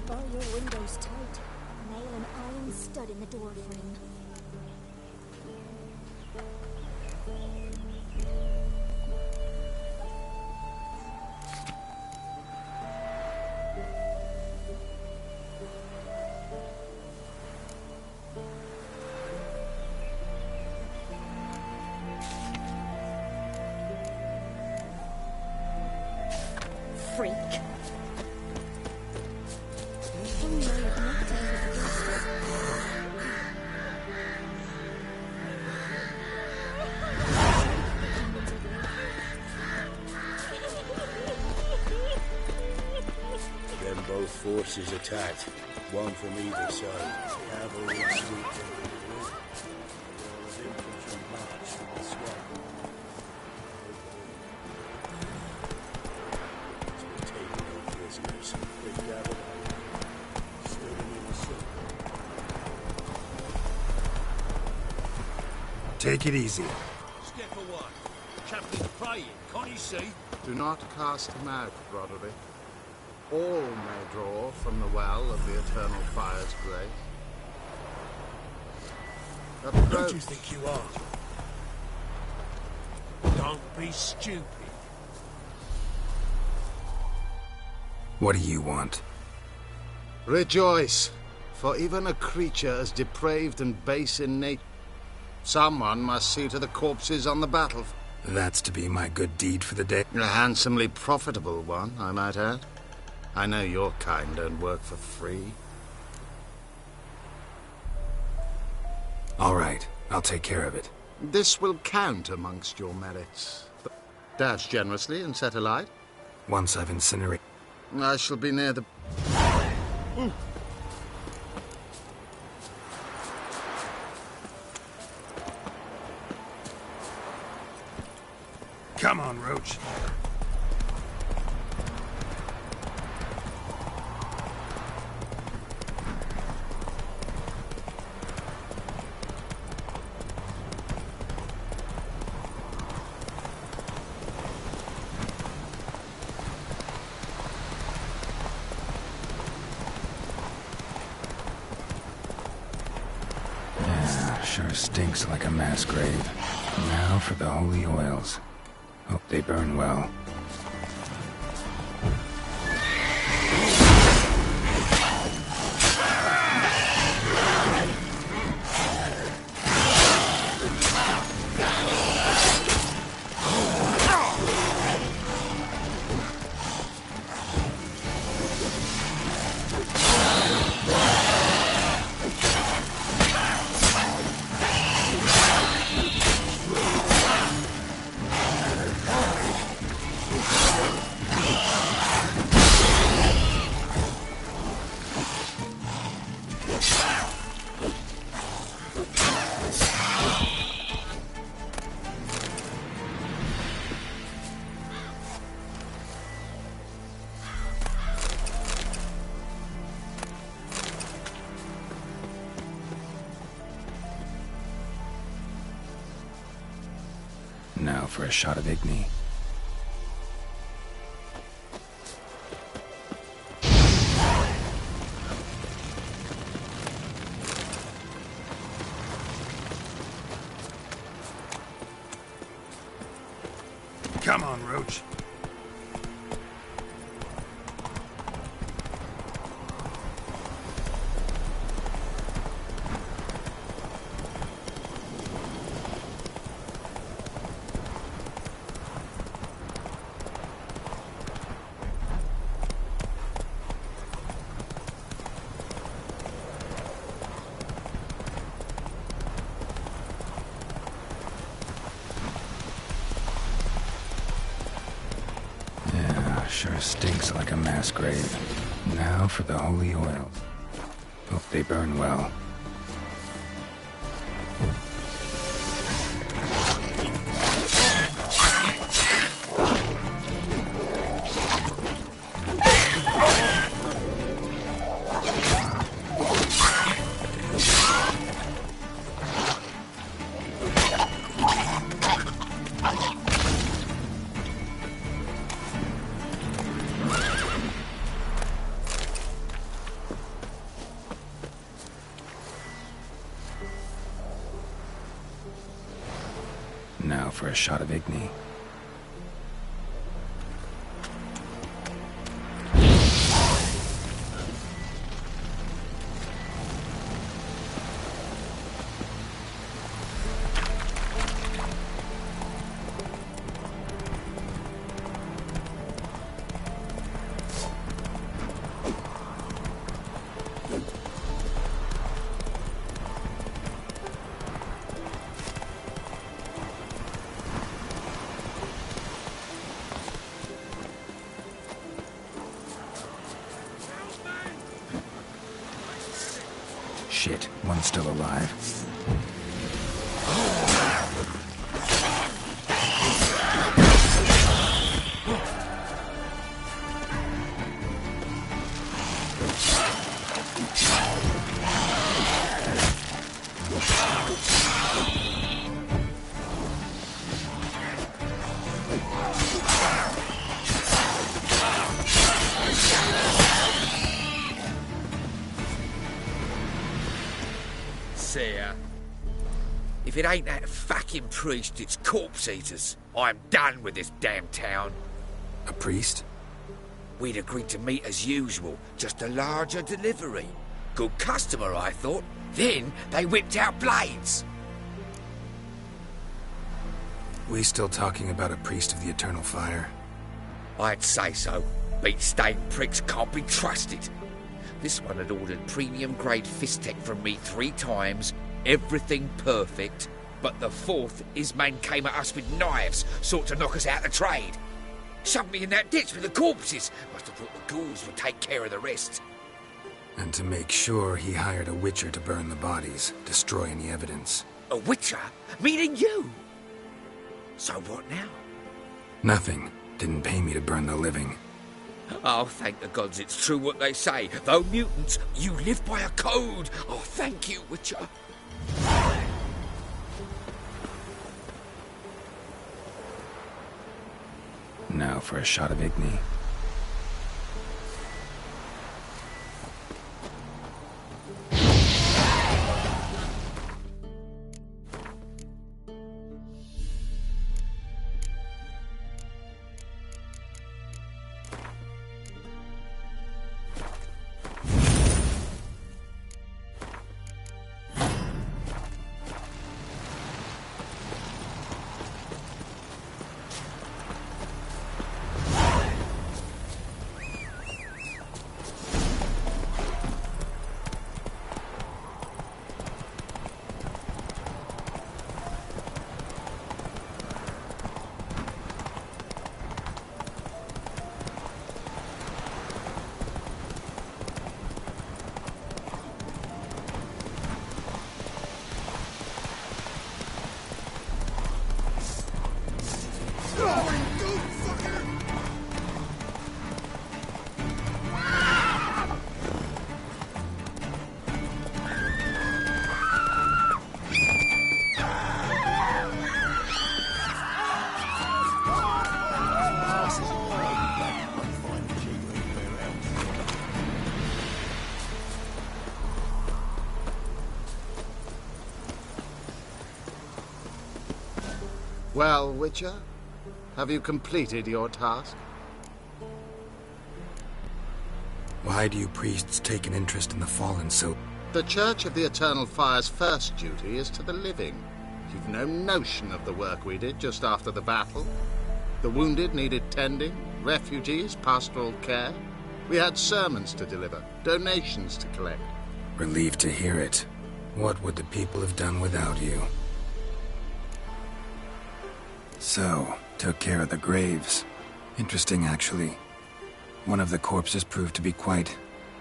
Bar your windows tight. Nail an iron stud in the door frame. Freak. Then both forces attacked, one from either side. Cavalry swooped over the wood. There was infantry marched from the swamp. Were taking no prisoners. They gathered out, stood in a circle. Take it easy. Step away. Chaplain's praying, can't you see? Do not cast mad, Roderick. All may draw from the the well of the Eternal Fire's grace. Who do you think you are? Don't be stupid. What do you want? Rejoice, for even a creature as depraved and base in nature, someone must see to the corpses on the battlefield. That's to be my good deed for the day? A handsomely profitable one, I might add. I know your kind don't work for free. All right, I'll take care of it. This will count amongst your merits. Dash generously and set alight. Once I've incinerated... I shall be near the... Come on, Roach. Sure stinks like a mass grave. Now for the holy oils. Hope they burn well. Now for a shot of Igni. Come on, Roach. Sure stinks like a mass grave. Now for the holy oils. Hope they burn well. Now for a shot of Igni. Shit, one's still alive. overseer. If it ain't that fucking priest, it's corpse eaters. I'm done with this damn town. A priest? We'd agreed to meet as usual, just a larger delivery. Good customer, I thought. Then they whipped out blades. We still talking about a priest of the eternal fire? I'd say so. Beat-stained pricks can't be trusted. This one had ordered premium-grade fistek from me 3 times, everything perfect, but the 4th, his men came at us with knives, sought to knock us out of trade. Shoved me in that ditch with the corpses. Must have thought the ghouls would take care of the rest. And to make sure, he hired a witcher to burn the bodies, destroy any evidence. A witcher? Meaning you? So what now? Nothing. Didn't pay me to burn the living. Oh, thank the gods it's true what they say. Though mutants, you live by a code. Oh, thank you, Witcher. Now for a shot of Igni. Well, Witcher, have you completed your task? Why do you priests take an interest in the fallen so... The Church of the Eternal Fire's first duty is to the living. You've no notion of the work we did just after the battle. The wounded needed tending, refugees, pastoral care. We had sermons to deliver, donations to collect. Relieved to hear it. What would the people have done without you? So, took care of the graves. Interesting, actually. One of the corpses proved to be quite,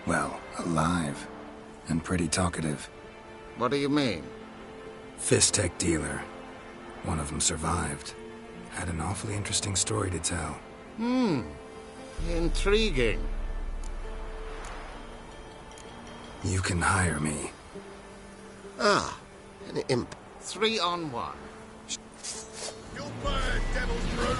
well, alive. And pretty talkative. What do you mean? Fistek dealer. One of them survived. Had an awfully interesting story to tell. Intriguing. You can hire me. Ah, an imp. 3 on 1. You'll burn, devil's brood!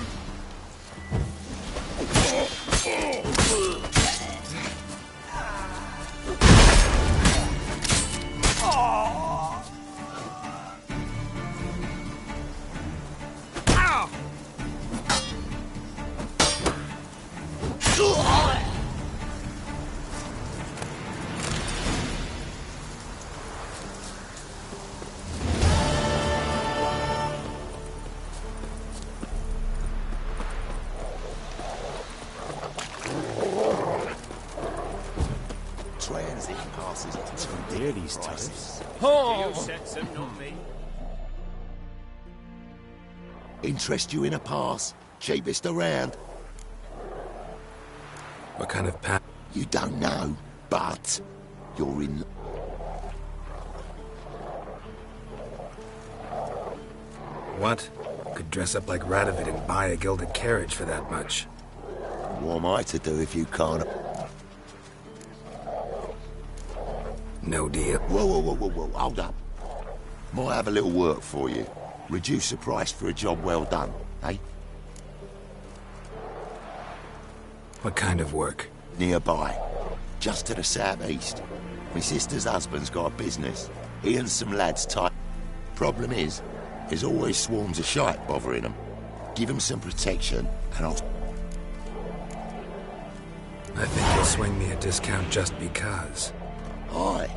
Hear these types. You said so, not me. Interest you in a pass? Cheapest around. What kind of path? You don't know, but you're in... What? Could dress up like Radovid and buy a gilded carriage for that much. What am I to do if you can't... No deal. Whoa, hold up. Might have a little work for you. Reduce the price for a job well done, eh? What kind of work? Nearby. Just to the southeast. My sister's husband's got a business. He and some lads tight. Problem is, there's always swarms of shite bothering them. Give them some protection, and I'll... I think you'll swing me a discount just because. Aye.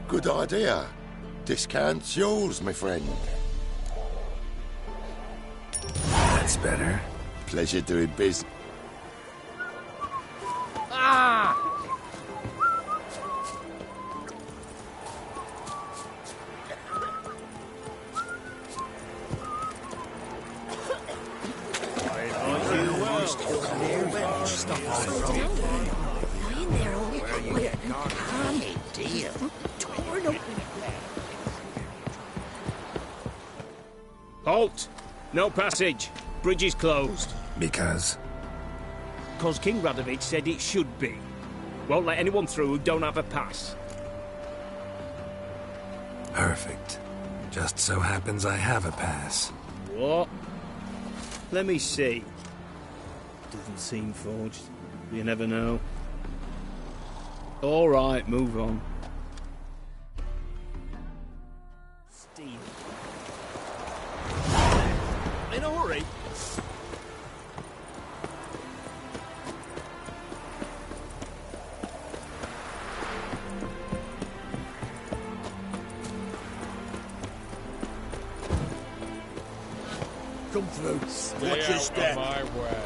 Good idea. Discount's yours, my friend. That's better. Pleasure doing business. Ah! Halt! No passage. Bridge is closed. Because? Because King Radovich said it should be. Won't let anyone through who don't have a pass. Perfect. Just so happens I have a pass. What? Let me see. Doesn't seem forged. You never know. All right, move on. Steve. In a hurry. Come through. Stay Watch your out step. of my way.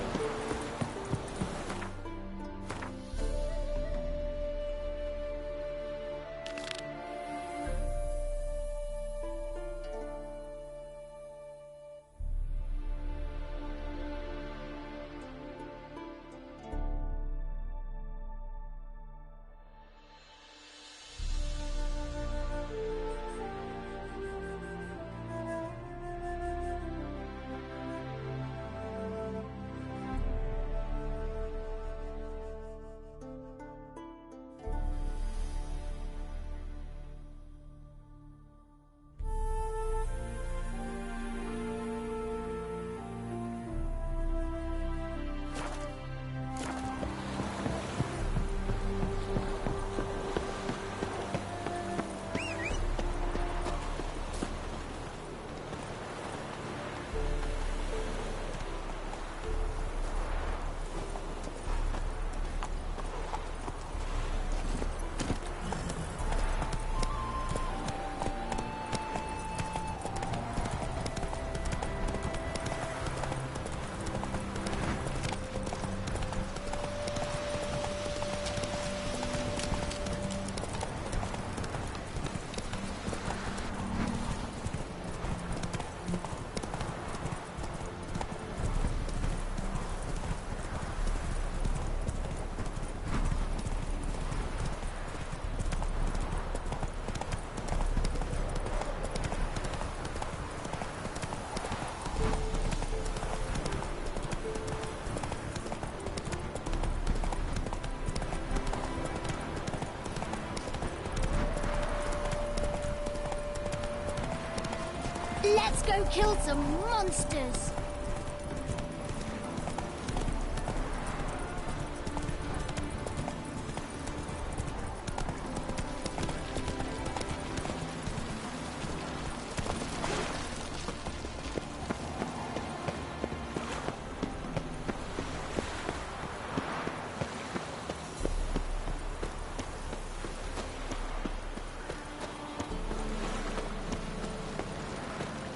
Let's go kill some monsters!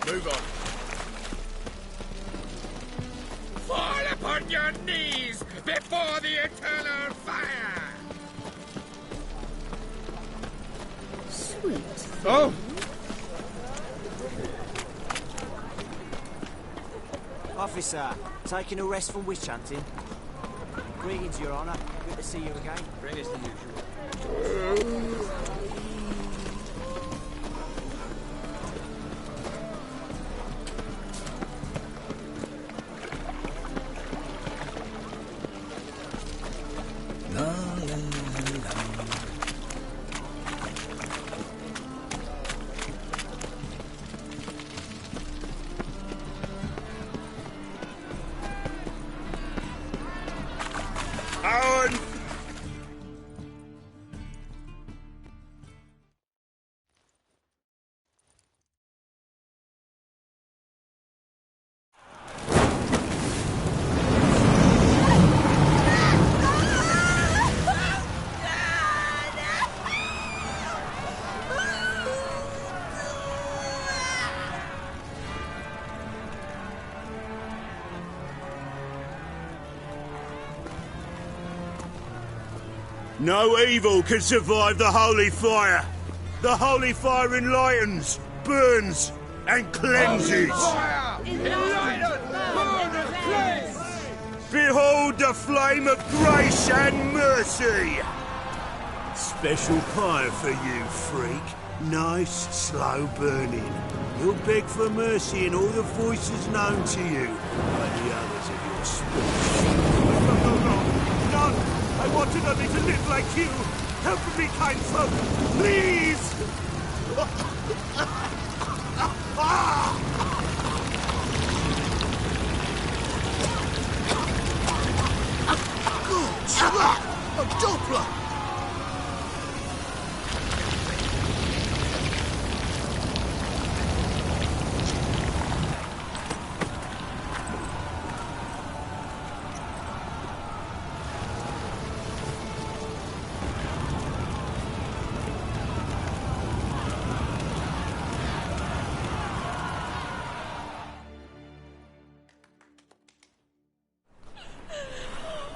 Move on. Fall upon your knees before the eternal fire! Sweet. Oh! Officer, taking a rest from witch hunting. Greetings, Your Honour. Good to see you again. Bring us the usual. No evil can survive the holy fire. The holy fire enlightens, burns, and cleanses. Behold the flame of grace and mercy. Special fire for you, freak. Nice, slow burning. You'll beg for mercy in all the voices known to you by the others of your species. None! I wanted only to live like you! Help me, kind folk! Please! Good slap! A Doppler!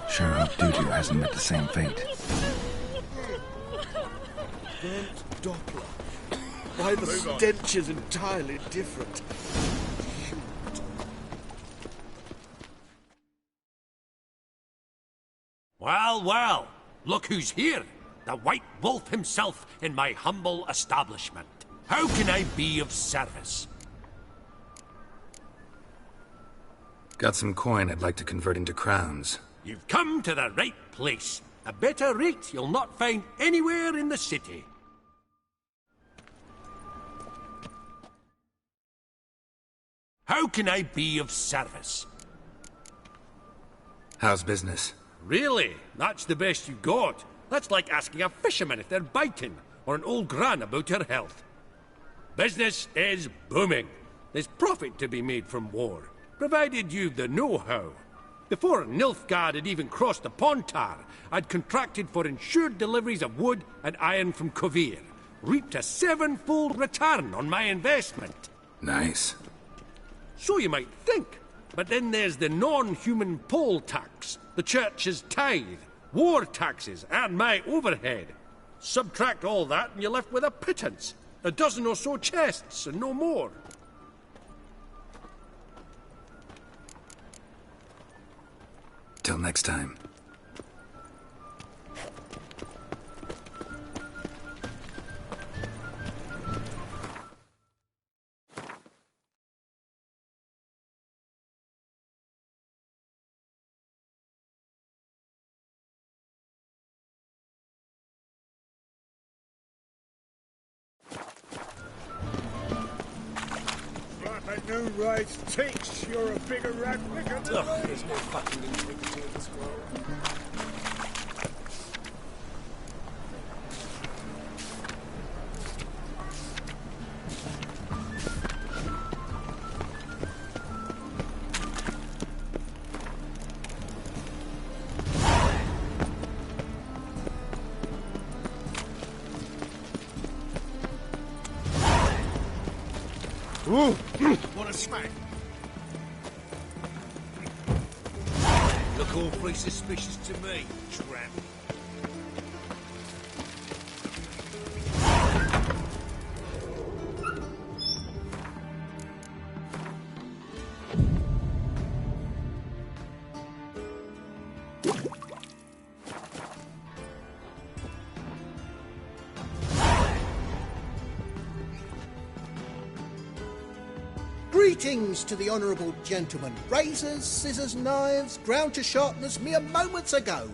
Sure hope Dudu hasn't met the same fate. Burnt Doppler. Why, the stench is entirely different. Well, well, look who's here. The White Wolf himself in my humble establishment. How can I be of service? Got some coin I'd like to convert into crowns. You've come to the right place. A better rate you'll not find anywhere in the city. How can I be of service? How's business? Really? That's the best you got? That's like asking a fisherman if they're biting, or an old gran about her health. Business is booming. There's profit to be made from war, provided you've the know-how. Before Nilfgaard had even crossed the Pontar, I'd contracted for insured deliveries of wood and iron from Kovir. Reaped a 7-fold return on my investment. Nice. So you might think. But then there's the non-human poll tax, the church's tithe, war taxes, and my overhead. Subtract all that and you're left with a pittance. A dozen or so chests and no more. Till next time. No right takes. You're a bigger rat licker. Ugh, there's no fucking integrity in this world. Ooh! What a smack! Look awfully suspicious to me, tramp. Greetings to the honourable gentleman. Razors, scissors, knives, ground to sharpness mere moments ago.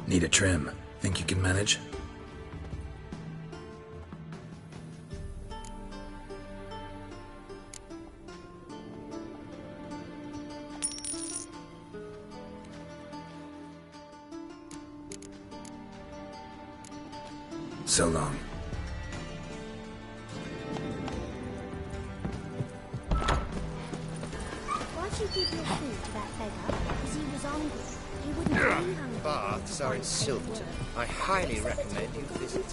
Need a trim. Think you can manage? So long. Why'd you give your food to that beggar? Because he was hungry. He wouldn't be hungry. Baths are in Silverton. I highly recommend you visit.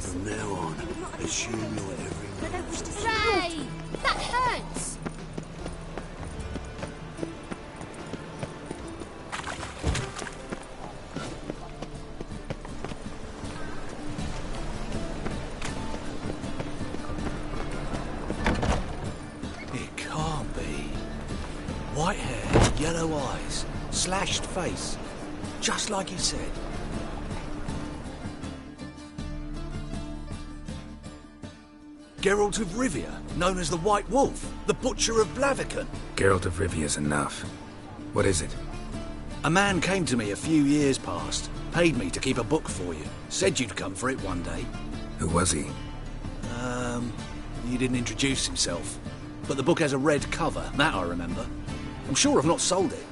From now on, assume your every I don't wish to see Ray! That hurts! slashed face. Just like he said. Geralt of Rivia, known as the White Wolf, the Butcher of Dovahkiin. Geralt of Rivia's enough. What is it? A man came to me a few years past, paid me to keep a book for you, said you'd come for it one day. Who was he? He didn't introduce himself. But the book has a red cover, that I remember. I'm sure I've not sold it.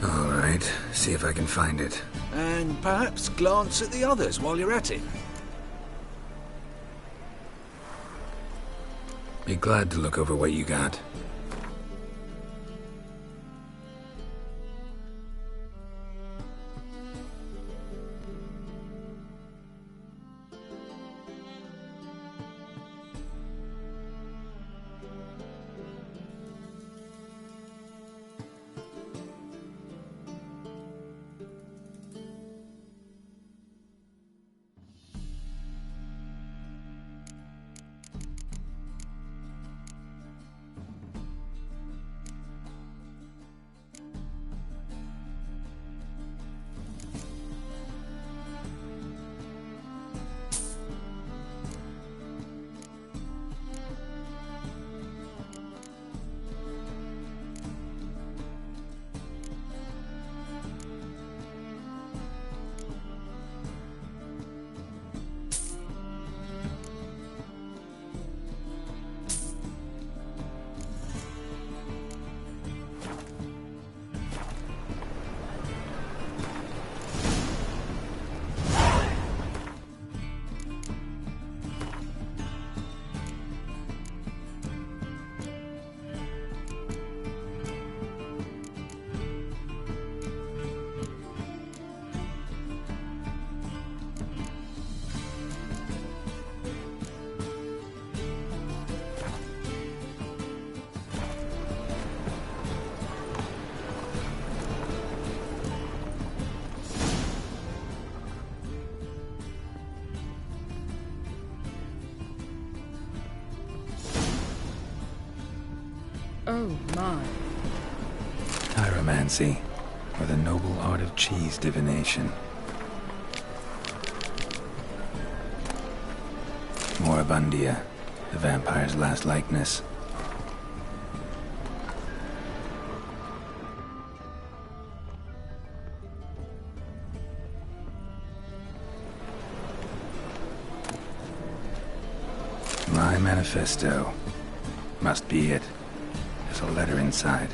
All right, see if I can find it. And perhaps glance at the others while you're at it. Be glad to look over what you got. Oh, my. Pyromancy, or the noble art of cheese divination. Moribundia, the vampire's last likeness. My manifesto. Must be it. There's a letter inside.